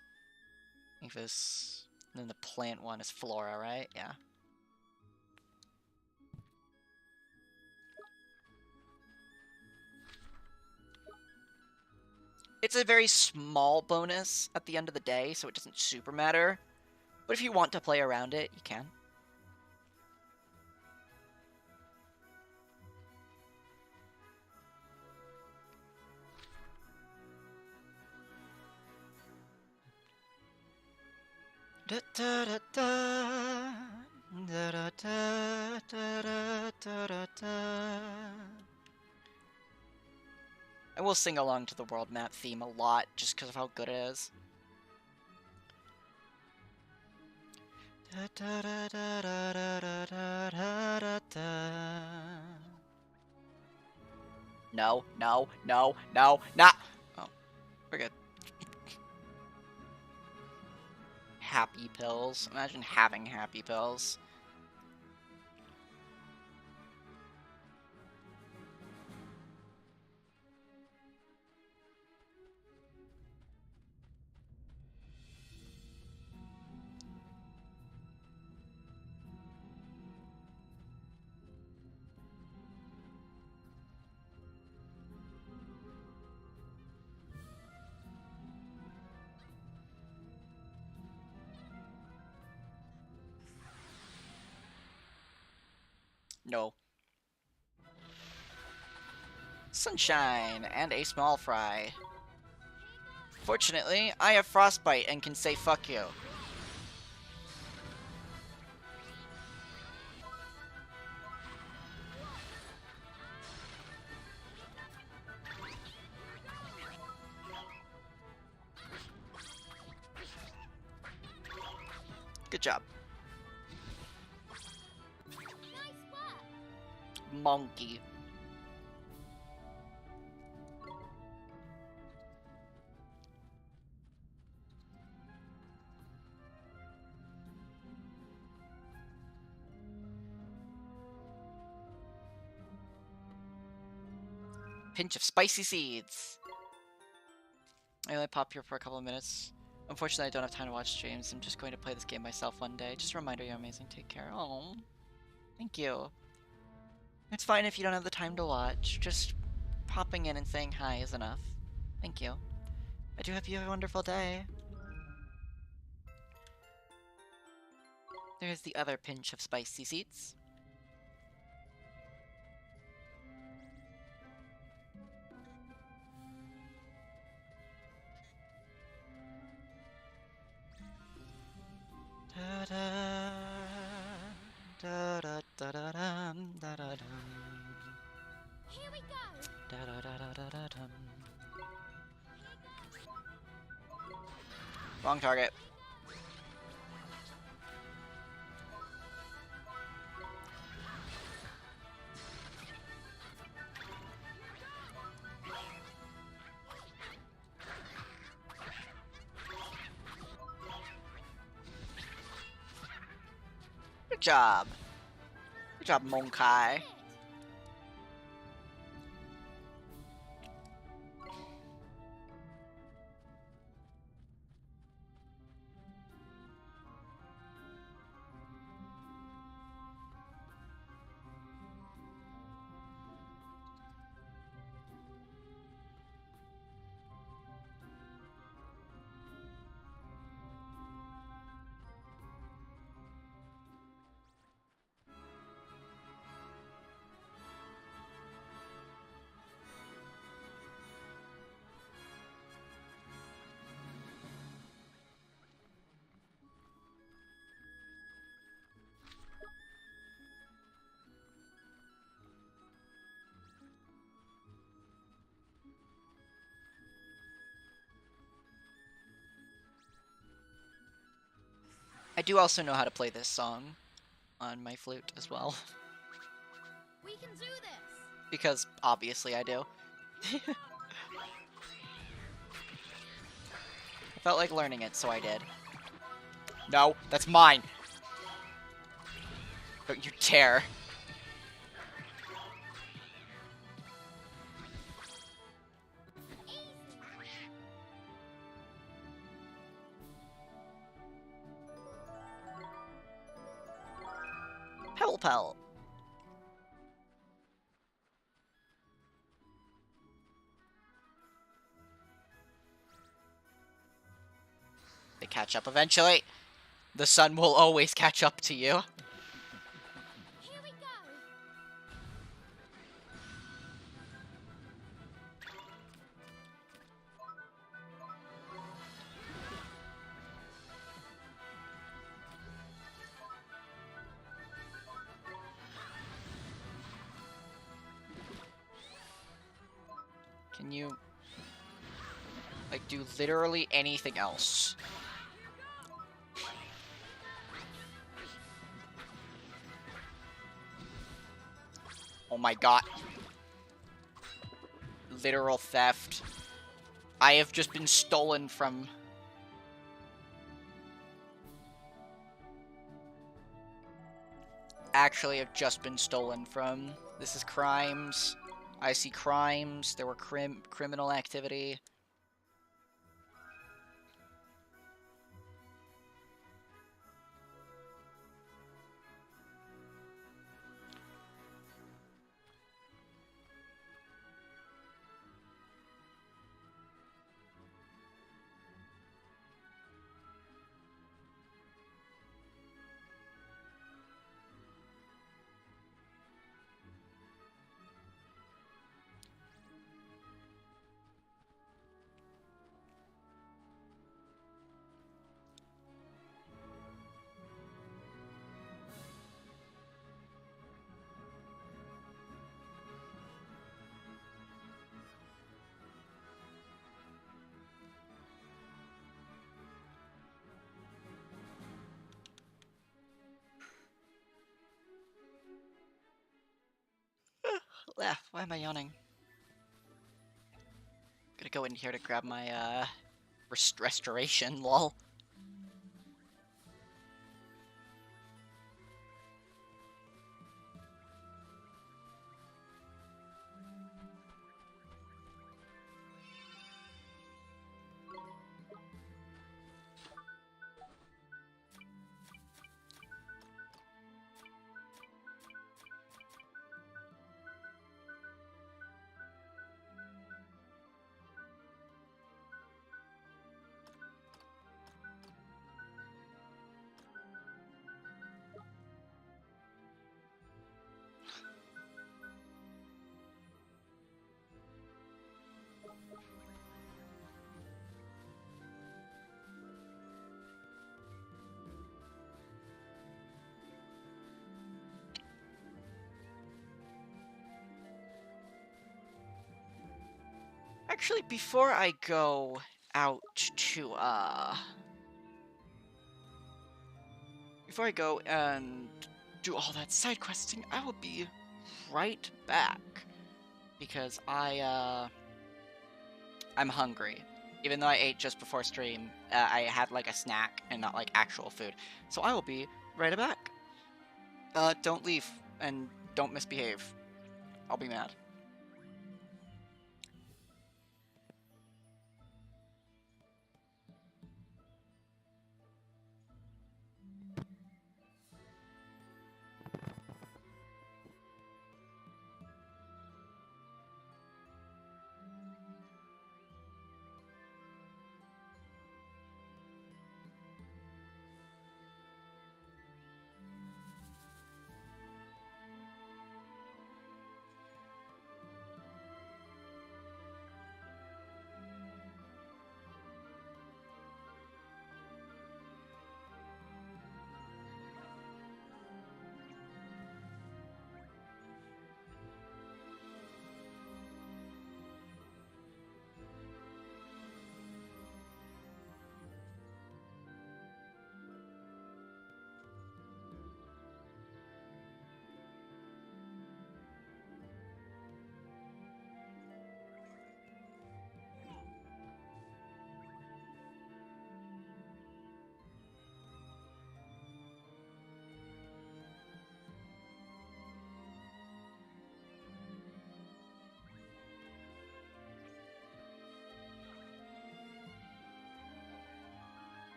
Avis, and then the plant one is Flora, right? Yeah. It's a very small bonus at the end of the day, so it doesn't super matter. But if you want to play around it, you can. Da, da, da, da. Da, da, da, da, da, da, da. I will sing along to the world map theme a lot, just because of how good it is. Da, da, da, da, da, da, da, da, da. No, no, no, no, nah! Oh, we're good. Happy pills. Imagine having happy pills. No. Sunshine and a small fry. Fortunately, I have frostbite and can say fuck you. Good job. Monkey. Pinch of spicy seeds. I only pop here for a couple of minutes. Unfortunately, I don't have time to watch streams. I'm just going to play this game myself one day. Just a reminder, you're amazing. Take care. Oh, thank you. It's fine if you don't have the time to watch. Just popping in and saying hi is enough. Thank you. I do hope you have a wonderful day. There's the other pinch of spicy seeds. Da da da da da da dum, da da dum. Here we go. Da da da da da da dum. Wrong target. Good job. Good job, Monkai. I do also know how to play this song on my flute as well. We can do this! Because obviously I do. I felt like learning it, so I did. No, that's mine! Don't you dare. Pebble Pell. They catch up eventually. The sun will always catch up to you. Here we go! Can you, like, do literally anything else? Oh my god. Literal theft. I have just been stolen from... Actually, have just been stolen from. This is crimes. I see crimes. There were criminal activity. Why am I yawning? Gonna go in here to grab my, restoration, lol. Actually, before I go out to, before I go and do all that side questing, I will be right back. Because I'm hungry. Even though I ate just before stream, I had, like, a snack and not, like, actual food. So I will be right back. Don't leave, and don't misbehave. I'll be mad.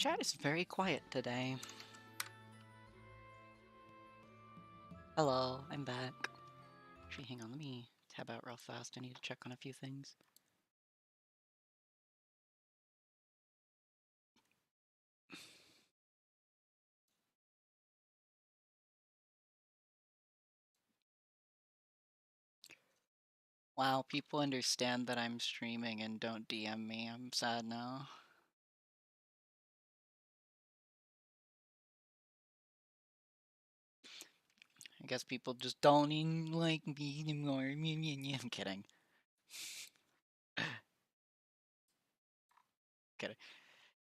Chat is very quiet today. Hello, I'm back. Actually, hang on, let me tab out real fast. I need to check on a few things. Wow, people understand that I'm streaming and don't DM me. I'm sad now. I guess people just don't even like me anymore. I'm kidding. Kidding.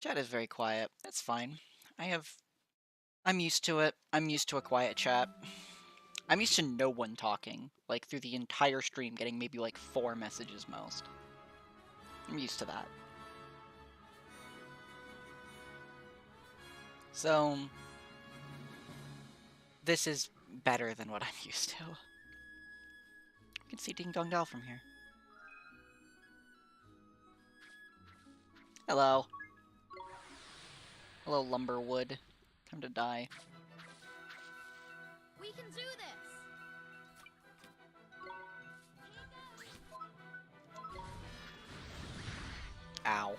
Chat is very quiet. That's fine. I'm used to it. I'm used to a quiet chat. I'm used to no one talking. Like, through the entire stream, getting maybe like 4 messages most. I'm used to that. So, this is better than what I'm used to. You can see Ding Dong Dell from here. Hello. Hello, Lumberwood. Time to die. We can do this! Ow.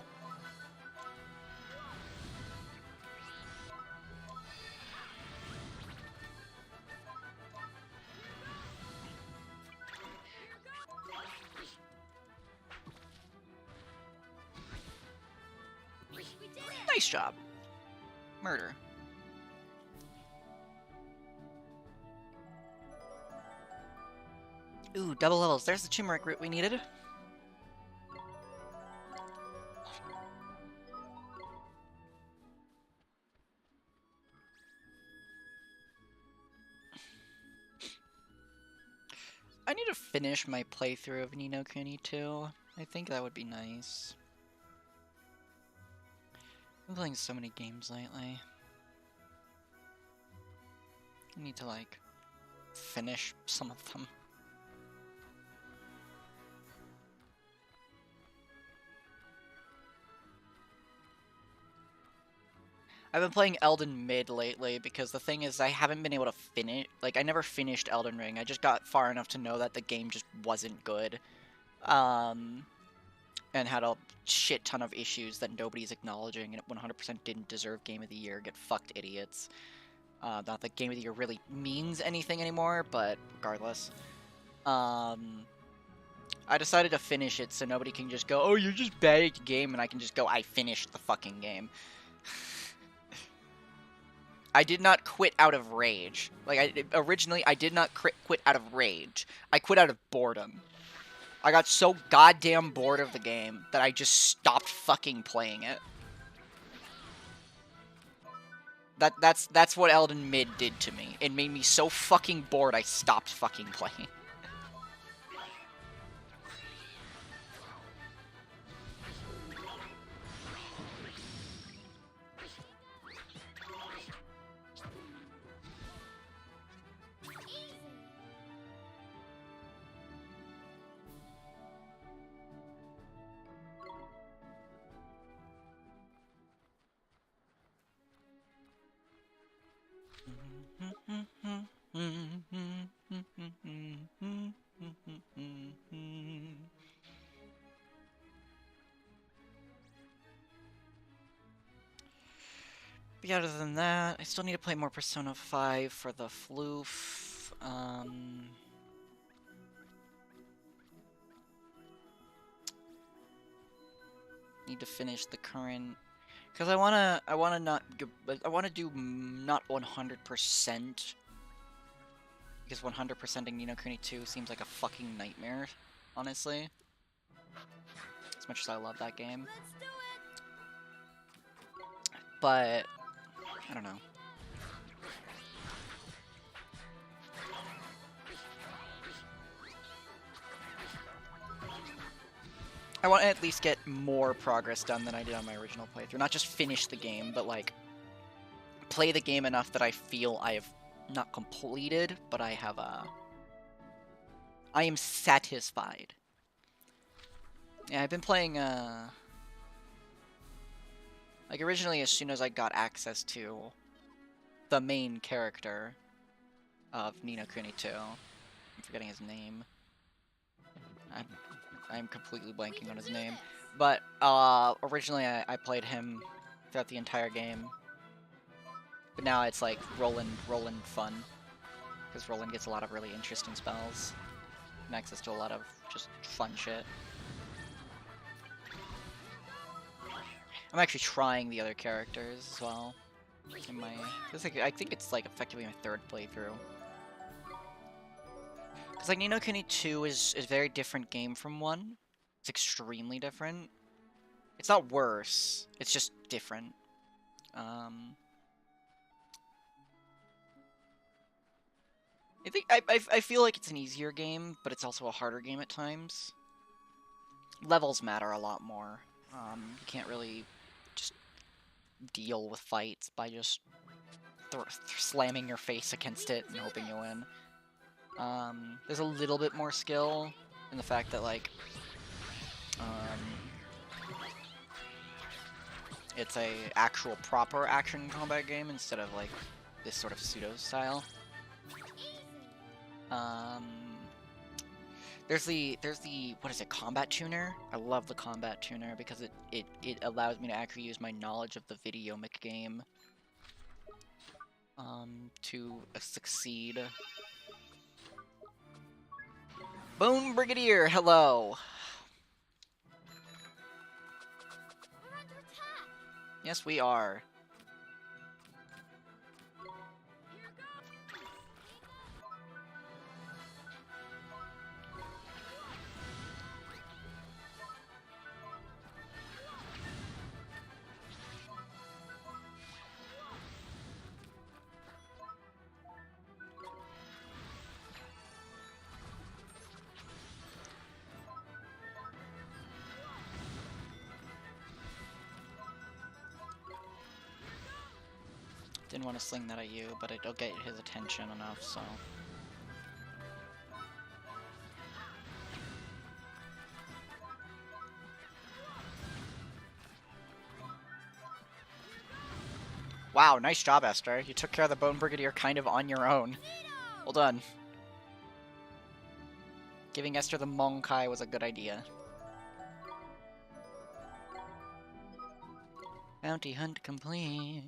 We did it! Nice job. Murder. Ooh, double levels. There's the turmeric root we needed. I need to finish my playthrough of Ni no Kuni 2. I think that would be nice. I've been playing so many games lately. I need to, like, finish some of them. I've been playing Elden Mid lately because the thing is I haven't been able to finish, like, I never finished Elden Ring. I just got far enough to know that the game just wasn't good. And had a shit ton of issues that nobody's acknowledging, and it 100% didn't deserve Game of the Year. Get fucked, idiots. Not that Game of the Year really means anything anymore, but regardless. I decided to finish it so nobody can just go, oh, you're just bad at the game, and I can just go, I finished the fucking game. I did not quit out of rage. Like, originally, I did not quit out of rage. I quit out of boredom. I got so goddamn bored of the game that I just stopped fucking playing it. That's what Elden Mid did to me. It made me so fucking bored I stopped fucking playing. But other than that, I still need to play more Persona 5 for the floof. Need to finish the current, because I wanna do not 100%, because 100%ing Ni no Kuni 2 seems like a fucking nightmare, honestly. As much as I love that game. Let's do it! But I don't know. I want to at least get more progress done than I did on my original playthrough. Not just finish the game, but like play the game enough that I feel I have not completed, but I have I am satisfied. Yeah, I've been playing Like, originally, as soon as I got access to the main character of Ni no Kuni 2, I'm forgetting his name. I'm completely blanking on his name. But, originally I played him throughout the entire game. But now it's like Roland fun. Because Roland gets a lot of really interesting spells. And access to a lot of just fun shit. I'm actually trying the other characters as well. In my, I think it's like effectively my third playthrough. Because like Ni no Kuni 2 is a very different game from 1. It's extremely different. It's not worse, it's just different. I feel like it's an easier game, but it's also a harder game at times. Levels matter a lot more. You can't really just deal with fights by just slamming your face against it and hoping you win. There's a little bit more skill in the fact that, like, it's a actual proper action combat game instead of, like, this sort of pseudo-style. There's the, what is it, combat tuner? I love the combat tuner because it allows me to actually use my knowledge of the videomic game to succeed. Bone Brigadier, hello! We're under attack! Yes, we are. Didn't want to sling that at you, but it'll get his attention enough, so... Wow, nice job, Esther. You took care of the Bone Brigadier kind of on your own. Well done. Giving Esther the Monkai was a good idea. Bounty hunt complete.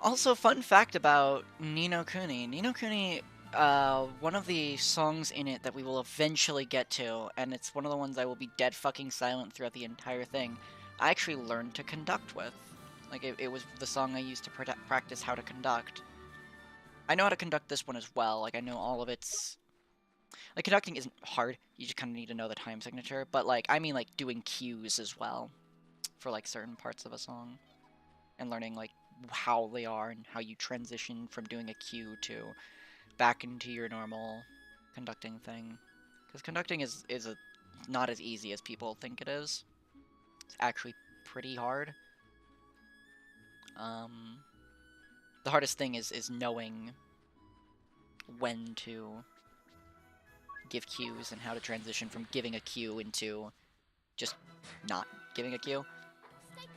Also, fun fact about Ni no Kuni. Ni no Kuni, one of the songs in it that we will eventually get to, and it's one of the ones I will be dead fucking silent throughout the entire thing, I actually learned to conduct with. Like, it was the song I used to practice how to conduct. I know how to conduct this one as well. Like, I know all of its... Like, conducting isn't hard. You just kind of need to know the time signature. But, like, I mean, like, doing cues as well for, like, certain parts of a song. And learning, like, how they are and how you transition from doing a cue to back into your normal conducting thing. Because conducting is not as easy as people think it is. It's actually pretty hard. The hardest thing is knowing when to give cues and how to transition from giving a cue into just not giving a cue.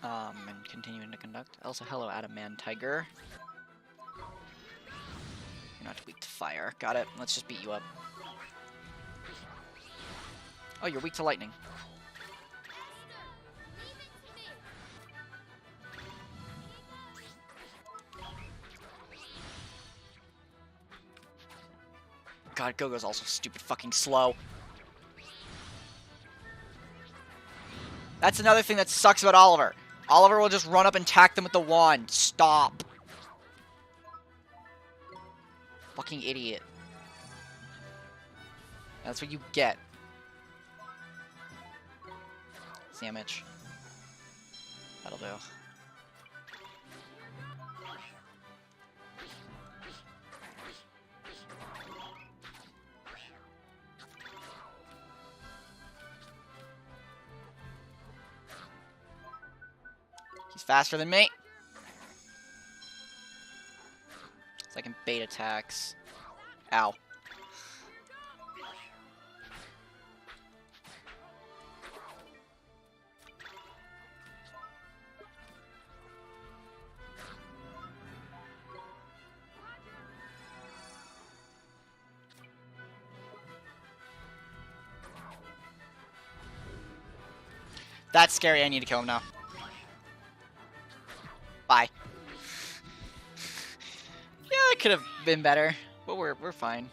And continuing to conduct. Also, hello, Adam Tiger. You're not weak to fire. Got it. Let's just beat you up. Oh, you're weak to lightning. God, Gogo's also stupid fucking slow. That's another thing that sucks about Oliver. Oliver will just run up and attack them with the wand. Stop. Fucking idiot. That's what you get. Sandwich. That'll do. He's faster than me. evade attacks. Ow. That's scary. I need to kill him now. Bye. Yeah, that could have been better, but we're fine.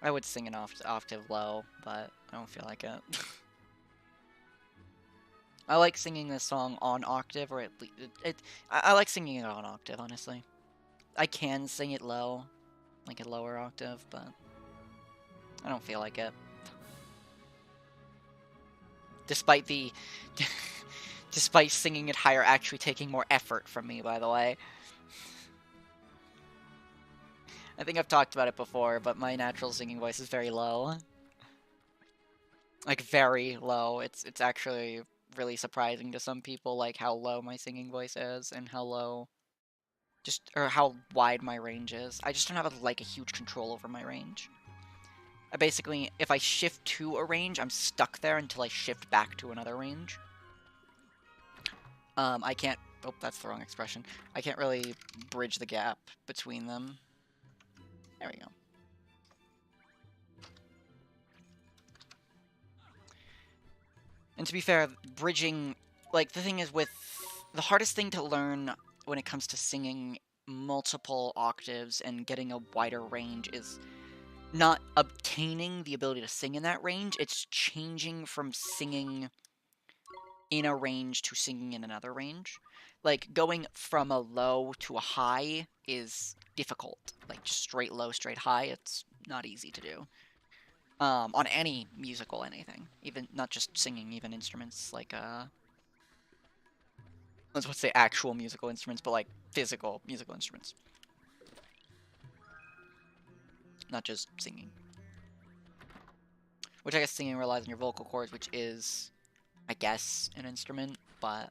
I would sing an octave low, but I don't feel like it. I like singing this song on octave, or at least I like singing it on octave, honestly. I can sing it low, like a lower octave, but I don't feel like it. Despite the despite singing it higher actually taking more effort from me, by the way. I think I've talked about it before, but my natural singing voice is very low. Like, very low. It's actually really surprising to some people, like, how low my singing voice is, and how low... or how wide my range is. I just don't have, like, a huge control over my range. I basically, if I shift to a range, I'm stuck there until I shift back to another range. I can't... Oh, that's the wrong expression. I can't really bridge the gap between them. There we go. And to be fair, bridging... Like, the thing is with... The hardest thing to learn when it comes to singing multiple octaves and getting a wider range is not obtaining the ability to sing in that range, it's changing from singing in a range to singing in another range. Like, going from a low to a high is difficult. Like, just straight low, straight high, it's not easy to do. On any musical anything. Even, not just singing, even instruments, like, I was about to say actual musical instruments, but, like, physical musical instruments. Not just singing. Which I guess singing relies on your vocal cords, which is, I guess, an instrument, but...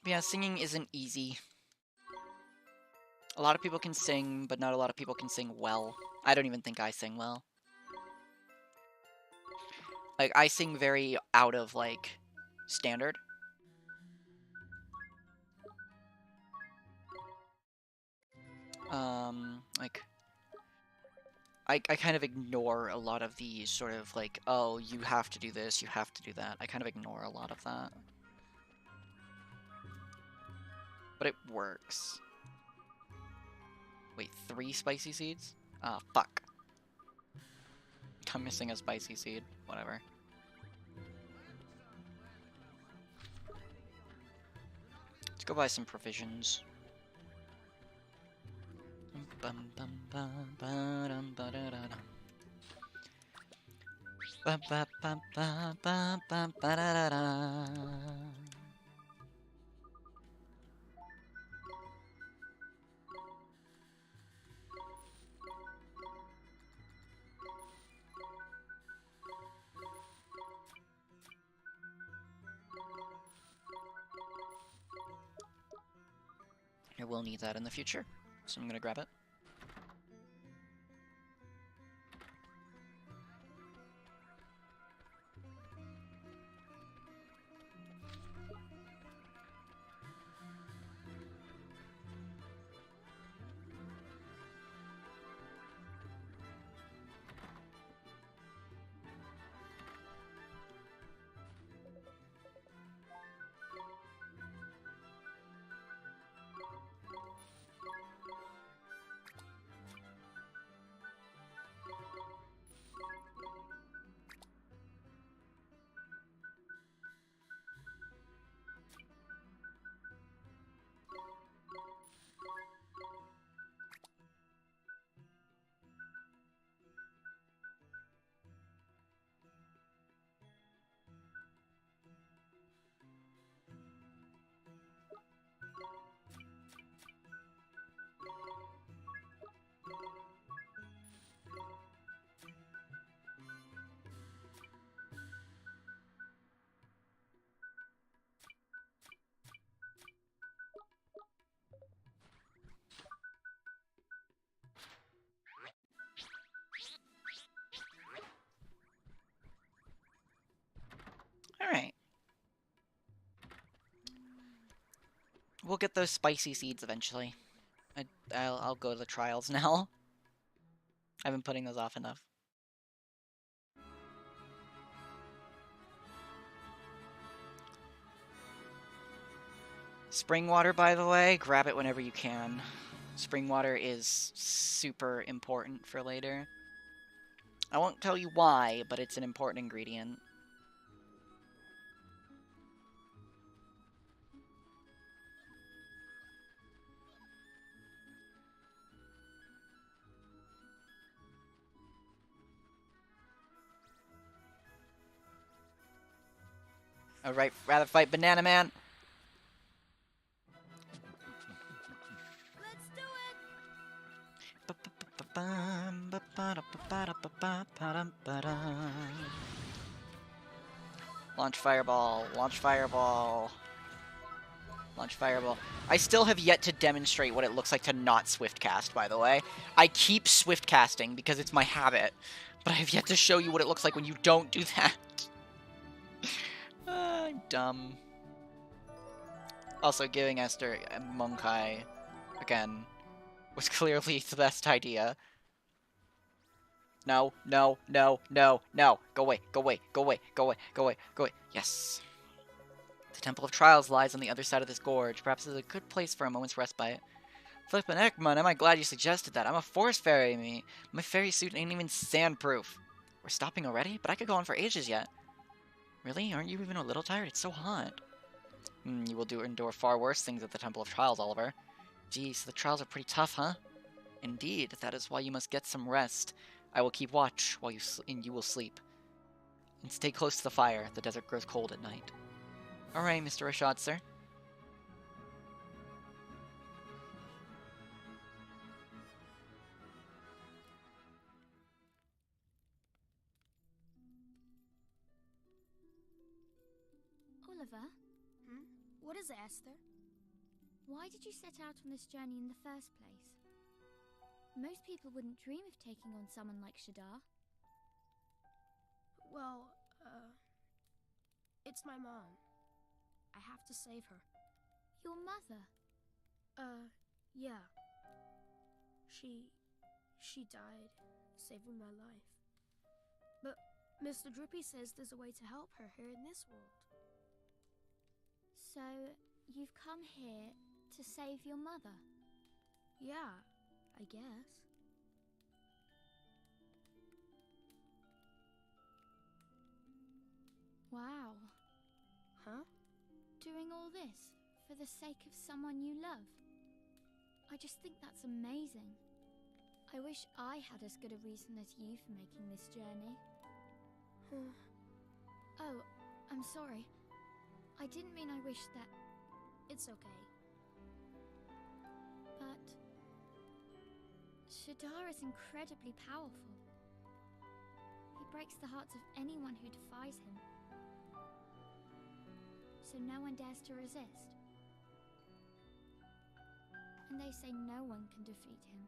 Yeah, singing isn't easy. A lot of people can sing, but not a lot of people can sing well. I don't even think I sing well. Like, I sing very out of, like, standard. Like... I kind of ignore a lot of these sort of, like, oh, you have to do this, you have to do that. I kind of ignore a lot of that. But it works. Wait, 3 spicy seeds? Ah, fuck. I'm missing a spicy seed. Whatever. Let's go buy some provisions. I will need that in the future, so I'm gonna grab it. We'll get those spicy seeds eventually. I'll go to the trials now. I've been putting those off enough. Spring water, by the way, grab it whenever you can. Spring water is super important for later. I won't tell you why, but it's an important ingredient. Alright, rather fight Banana Man. Let's do it! Launch fireball, launch fireball. Launch fireball. I still have yet to demonstrate what it looks like to not swift cast, by the way. I keep swift casting because it's my habit, but I have yet to show you what it looks like when you don't do that. I'm dumb. Also, giving Esther a Monkai, again, was clearly the best idea. No, no, no, no, no. Go away, go away, go away, go away, go away, go away. Yes. The Temple of Trials lies on the other side of this gorge. Perhaps it's a good place for a moment's respite. Flippin' heck, man, am I glad you suggested that. I'm a forest fairy, me. My fairy suit ain't even sandproof. We're stopping already? But I could go on for ages yet. Really? Aren't you even a little tired? It's so hot. You will endure far worse things at the Temple of Trials, Oliver. Geez, the trials are pretty tough, huh? Indeed, that is why you must get some rest. I will keep watch while you will sleep. And stay close to the fire. The desert grows cold at night. Alright, Mr. Rashad, sir. Oliver, What is it, Esther? why did you set out on this journey in the first place? Most people wouldn't dream of taking on someone like Shadar. Well, it's my mom. I have to save her. Your mother? Yeah. She died, saving my life. But Mr. Drippy says there's a way to help her here in this world. So, you've come here to save your mother? Yeah, I guess. Wow. Huh? Doing all this for the sake of someone you love? I just think that's amazing. I wish I had as good a reason as you for making this journey. Oh, I'm sorry. I didn't mean I wish that... It's okay. But... Shadar is incredibly powerful. He breaks the hearts of anyone who defies him. So no one dares to resist. And they say no one can defeat him.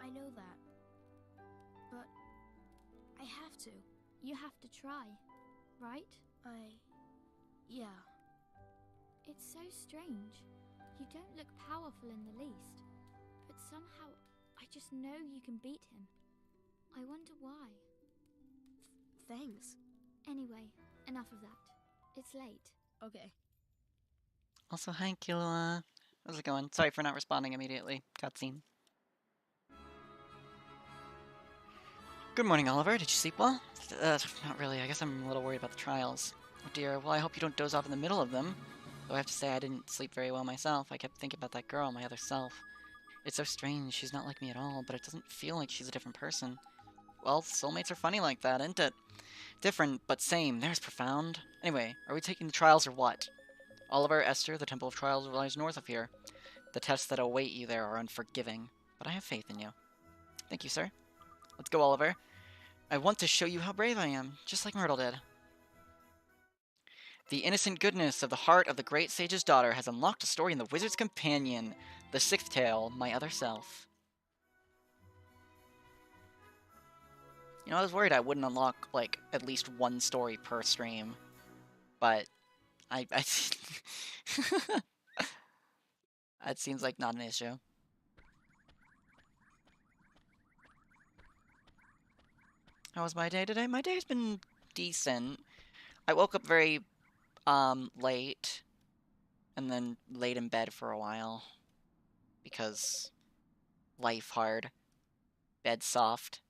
I know that. But I have to. You have to try, right? Yeah. It's so strange. You don't look powerful in the least. But somehow, I just know you can beat him. I wonder why. Thanks. Anyway, enough of that. It's late. Okay. Also, hi, Killua. How's it going? Sorry for not responding immediately. Cutscene. Good morning, Oliver. Did you sleep well? Not really. I guess I'm a little worried about the trials. Oh dear. Well, I hope you don't doze off in the middle of them. Though I have to say I didn't sleep very well myself. I kept thinking about that girl, my other self. It's so strange. She's not like me at all, but it doesn't feel like she's a different person. Well, soulmates are funny like that, isn't it? Different, but same. There's profound. Anyway, are we taking the trials or what? Oliver, Esther, the Temple of Trials lies north of here. The tests that await you there are unforgiving, but I have faith in you. Thank you, sir. Let's go, Oliver. I want to show you how brave I am, just like Myrtle did. The innocent goodness of the heart of the great sage's daughter has unlocked a story in the Wizard's Companion, the sixth tale, My Other Self. You know, I was worried I wouldn't unlock, like, at least one story per stream. But, That seems like not an issue. How was my day today? My day's been decent. I woke up very, late, and then laid in bed for a while. Because life hard, bed soft.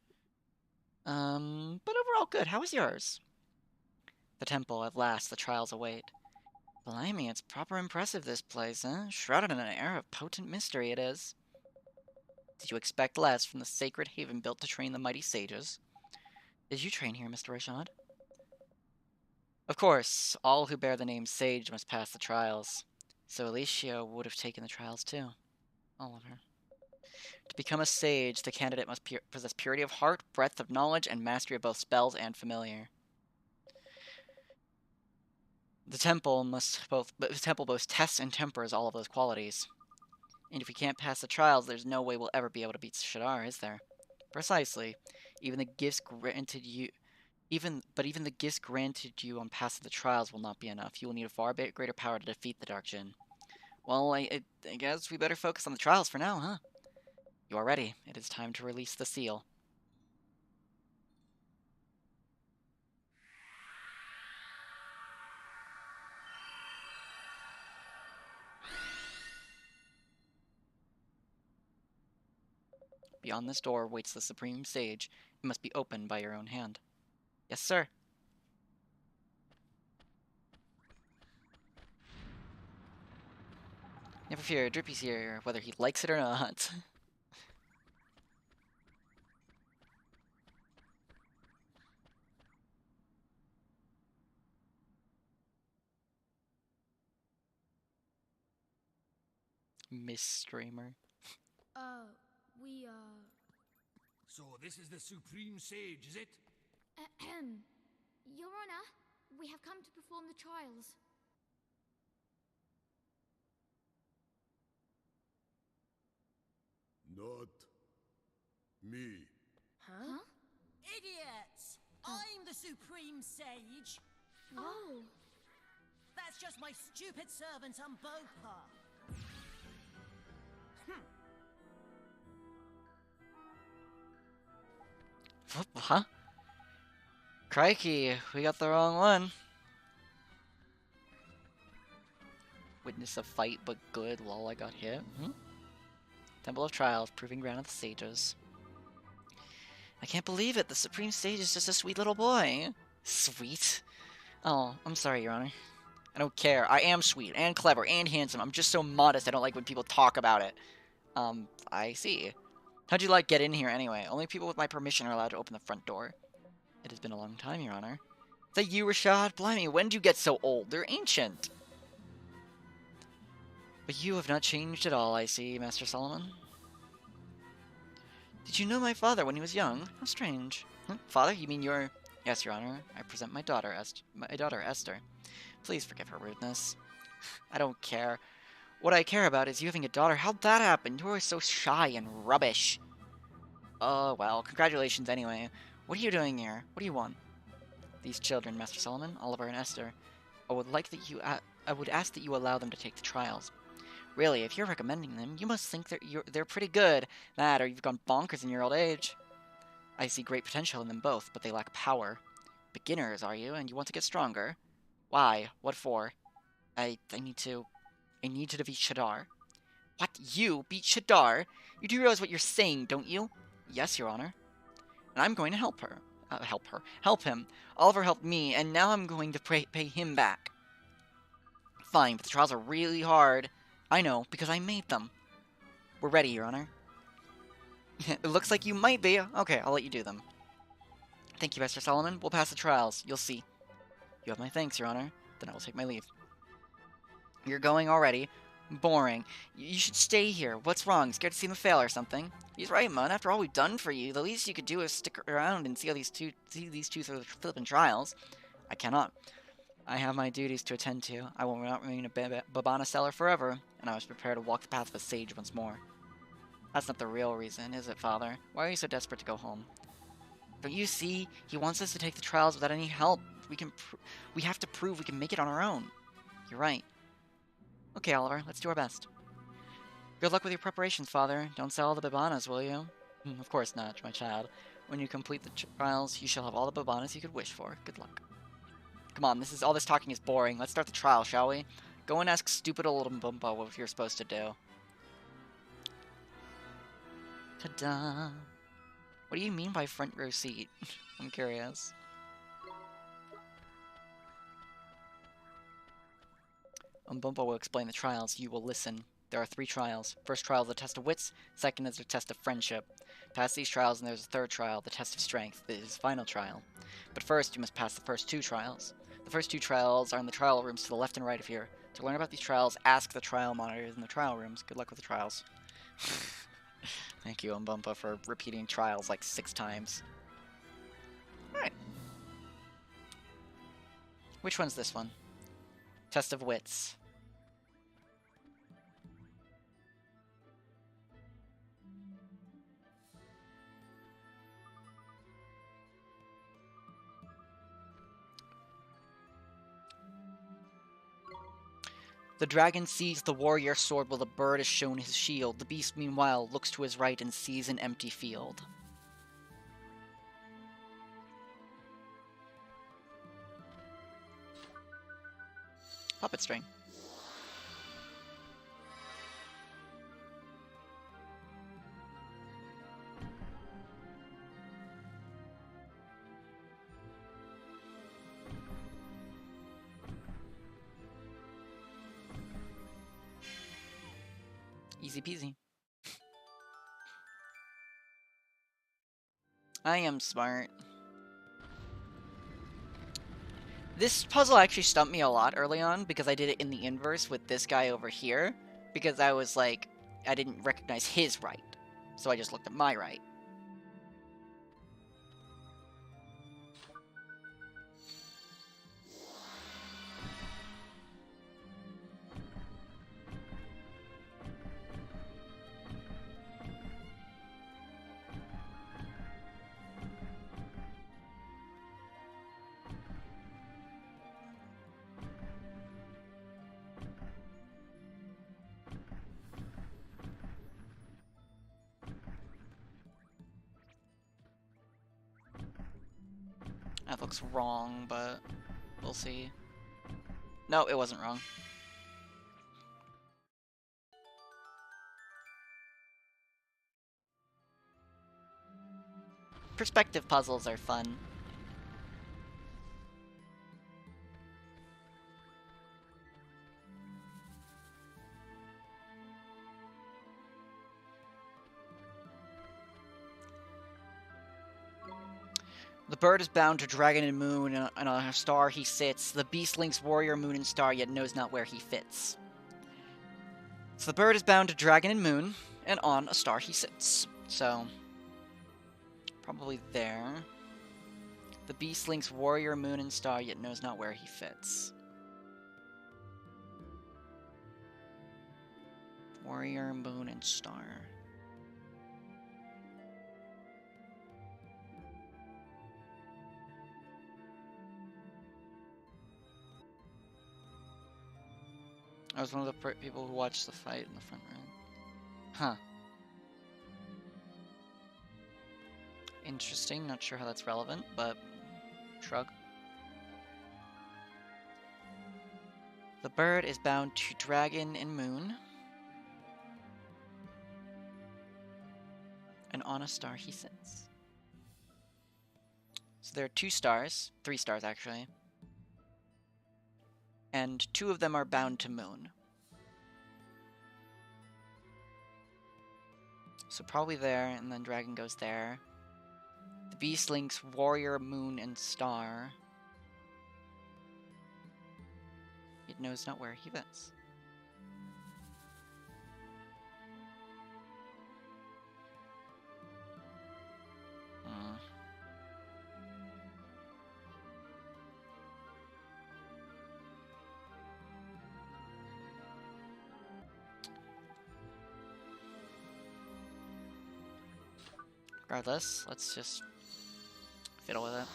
But overall good. How was yours? The temple, at last, the trials await. Blimey, it's proper impressive, this place, eh? Shrouded in an air of potent mystery it is. Did you expect less from the sacred haven built to train the mighty sages? Did you train here, Mr. Rashad? Of course, all who bear the name Sage must pass the trials. So Alicia would have taken the trials too. All of her. To become a sage, the candidate must possess purity of heart, breadth of knowledge, and mastery of both spells and familiar. The temple both tests and tempers all of those qualities. And if we can't pass the trials, there's no way we'll ever be able to beat Shadar, is there? Precisely. Even the gifts granted you even the gifts granted you on passing the trials will not be enough. You will need a far greater power to defeat the Dark Djinn. Well, I guess we better focus on the trials for now, huh? You are ready. It is time to release the seal. Beyond this door waits the Supreme Sage. It must be opened by your own hand. Yes, sir. Never fear, Drippy's here, whether he likes it or not. Miss Streamer. We, So this is the Supreme Sage, is it? Ahem. Your Honor, we have come to perform the trials. Not me. Huh? Idiots! I'm the Supreme Sage. Oh. That's just my stupid servant Umbopa. Huh? Crikey, we got the wrong one. Witness a fight, but good. Lol, I got hit. Temple of Trials, proving ground of the sages. I can't believe it. The Supreme Sage is just a sweet little boy. Sweet? Oh, I'm sorry, Your Honor. I don't care. I am sweet and clever and handsome. I'm just so modest I don't like when people talk about it. I see. How'd you get in here anyway? Only people with my permission are allowed to open the front door. It has been a long time, Your Honor. Is that you, Rashad? Blimey, when did you get so old? They're ancient. But you have not changed at all, I see, Master Solomon. Did you know my father when he was young? How strange. Father, you mean your... Yes, Your Honor. I present my daughter, Esther. Please forgive her rudeness. I don't care. What I care about is you having a daughter. How'd that happen? You are so shy and rubbish. Oh, well, congratulations anyway. What are you doing here? What do you want? These children, Master Solomon, Oliver and Esther. I would ask that you allow them to take the trials. Really, if you're recommending them, you must think they're pretty good. That, or you've gone bonkers in your old age. I see great potential in them both, but they lack power. Beginners, are you? And you want to get stronger? Why? What for? I need to defeat Shadar. What? You beat Shadar? You do realize what you're saying, don't you? Yes, Your Honor. And I'm going to help her. Help him. Oliver helped me, and now I'm going to pay him back. Fine, but the trials are really hard. I know, because I made them. We're ready, Your Honor. It looks like you might be. Okay, I'll let you do them. Thank you, Master Solomon. We'll pass the trials. You'll see. You have my thanks, Your Honor. Then I will take my leave. You're going already. Boring. You should stay here. What's wrong? Scared to see him fail or something? He's right, Mun. After all we've done for you, the least you could do is stick around and see these two through the flippin' trials. I cannot. I have my duties to attend to. I will not remain a Babana seller forever, and I was prepared to walk the path of a sage once more. That's not the real reason, is it, Father? Why are you so desperate to go home? Don't you see? He wants us to take the trials without any help. We have to prove we can make it on our own. You're right. Okay, Oliver, let's do our best. Good luck with your preparations, Father. Don't sell all the babanas, will you? Of course not, my child. When you complete the trials, you shall have all the babanas you could wish for. Good luck. Come on, all this talking is boring. Let's start the trial, shall we? Go and ask stupid old Bumpo what you're supposed to do. Ta-da! What do you mean by front row seat? I'm curious. Bumpo will explain the trials. You will listen. There are 3 trials. First trial is the test of wits. Second is the test of friendship. Pass these trials and there's a third trial, the test of strength. This is the final trial. But first, you must pass the first 2 trials. The first 2 trials are in the trial rooms to the left and right of here. To learn about these trials, ask the trial monitors in the trial rooms. Good luck with the trials. Thank you, Umbumpa, for repeating trials like 6 times. Alright. Which one's this one? Test of wits. The dragon sees the warrior sword while the bird is shown his shield. The beast, meanwhile, looks to his right and sees an empty field. Puppet string. Easy peasy. I am smart. This puzzle actually stumped me a lot early on because I did it in the inverse with this guy over here. Because I was like, I didn't recognize his right. So I just looked at my right. That looks wrong, but we'll see. No, it wasn't wrong. Perspective puzzles are fun. The bird is bound to dragon and moon, and on a star he sits. The beast links warrior, moon, and star, yet knows not where he fits. So the bird is bound to dragon and moon, and on a star he sits. So, probably there. The beast links warrior, moon, and star, yet knows not where he fits. Warrior, moon, and star. I was one of the people who watched the fight in the front row. Huh. Interesting, not sure how that's relevant, but shrug. The bird is bound to dragon and moon. And on a star he sits. So there are 2 stars, 3 stars actually. And 2 of them are bound to moon. So probably there, and then dragon goes there. The beast links warrior, moon, and star. It knows not where he fits. Regardless, let's just fiddle with it.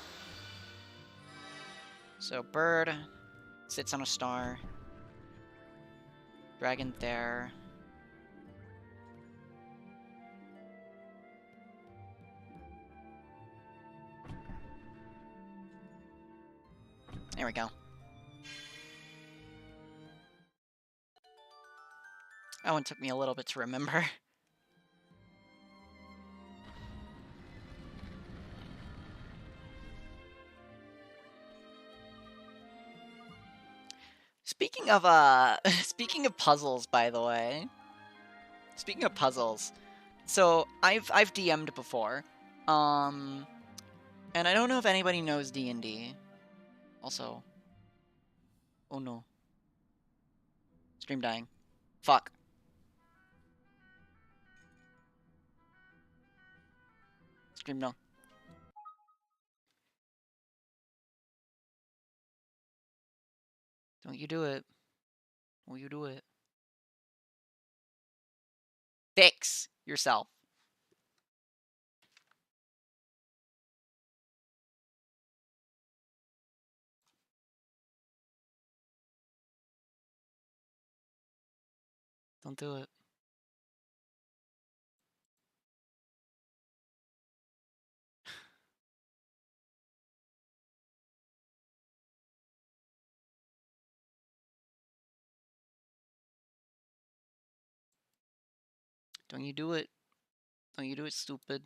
So bird sits on a star. Dragon there. There we go. That one took me a little bit to remember. Speaking of speaking of puzzles, by the way. Speaking of puzzles, so I've DM'd before, and I don't know if anybody knows D&D. Also, oh no, stream dying. Fuck. Stream no. Don't you do it. Don't you do it. Fix yourself. Don't do it. Don't you do it. Don't you do it, stupid.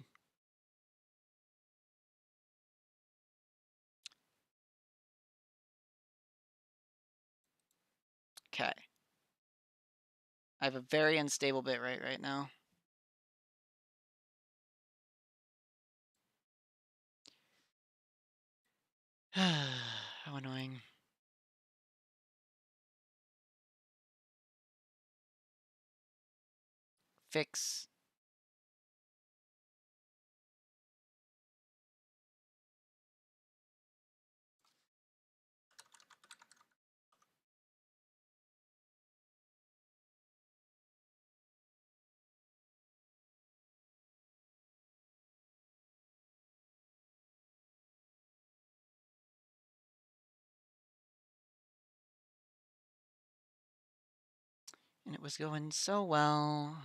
Okay. I have a very unstable bit right now. How annoying. Fix. And it was going so well.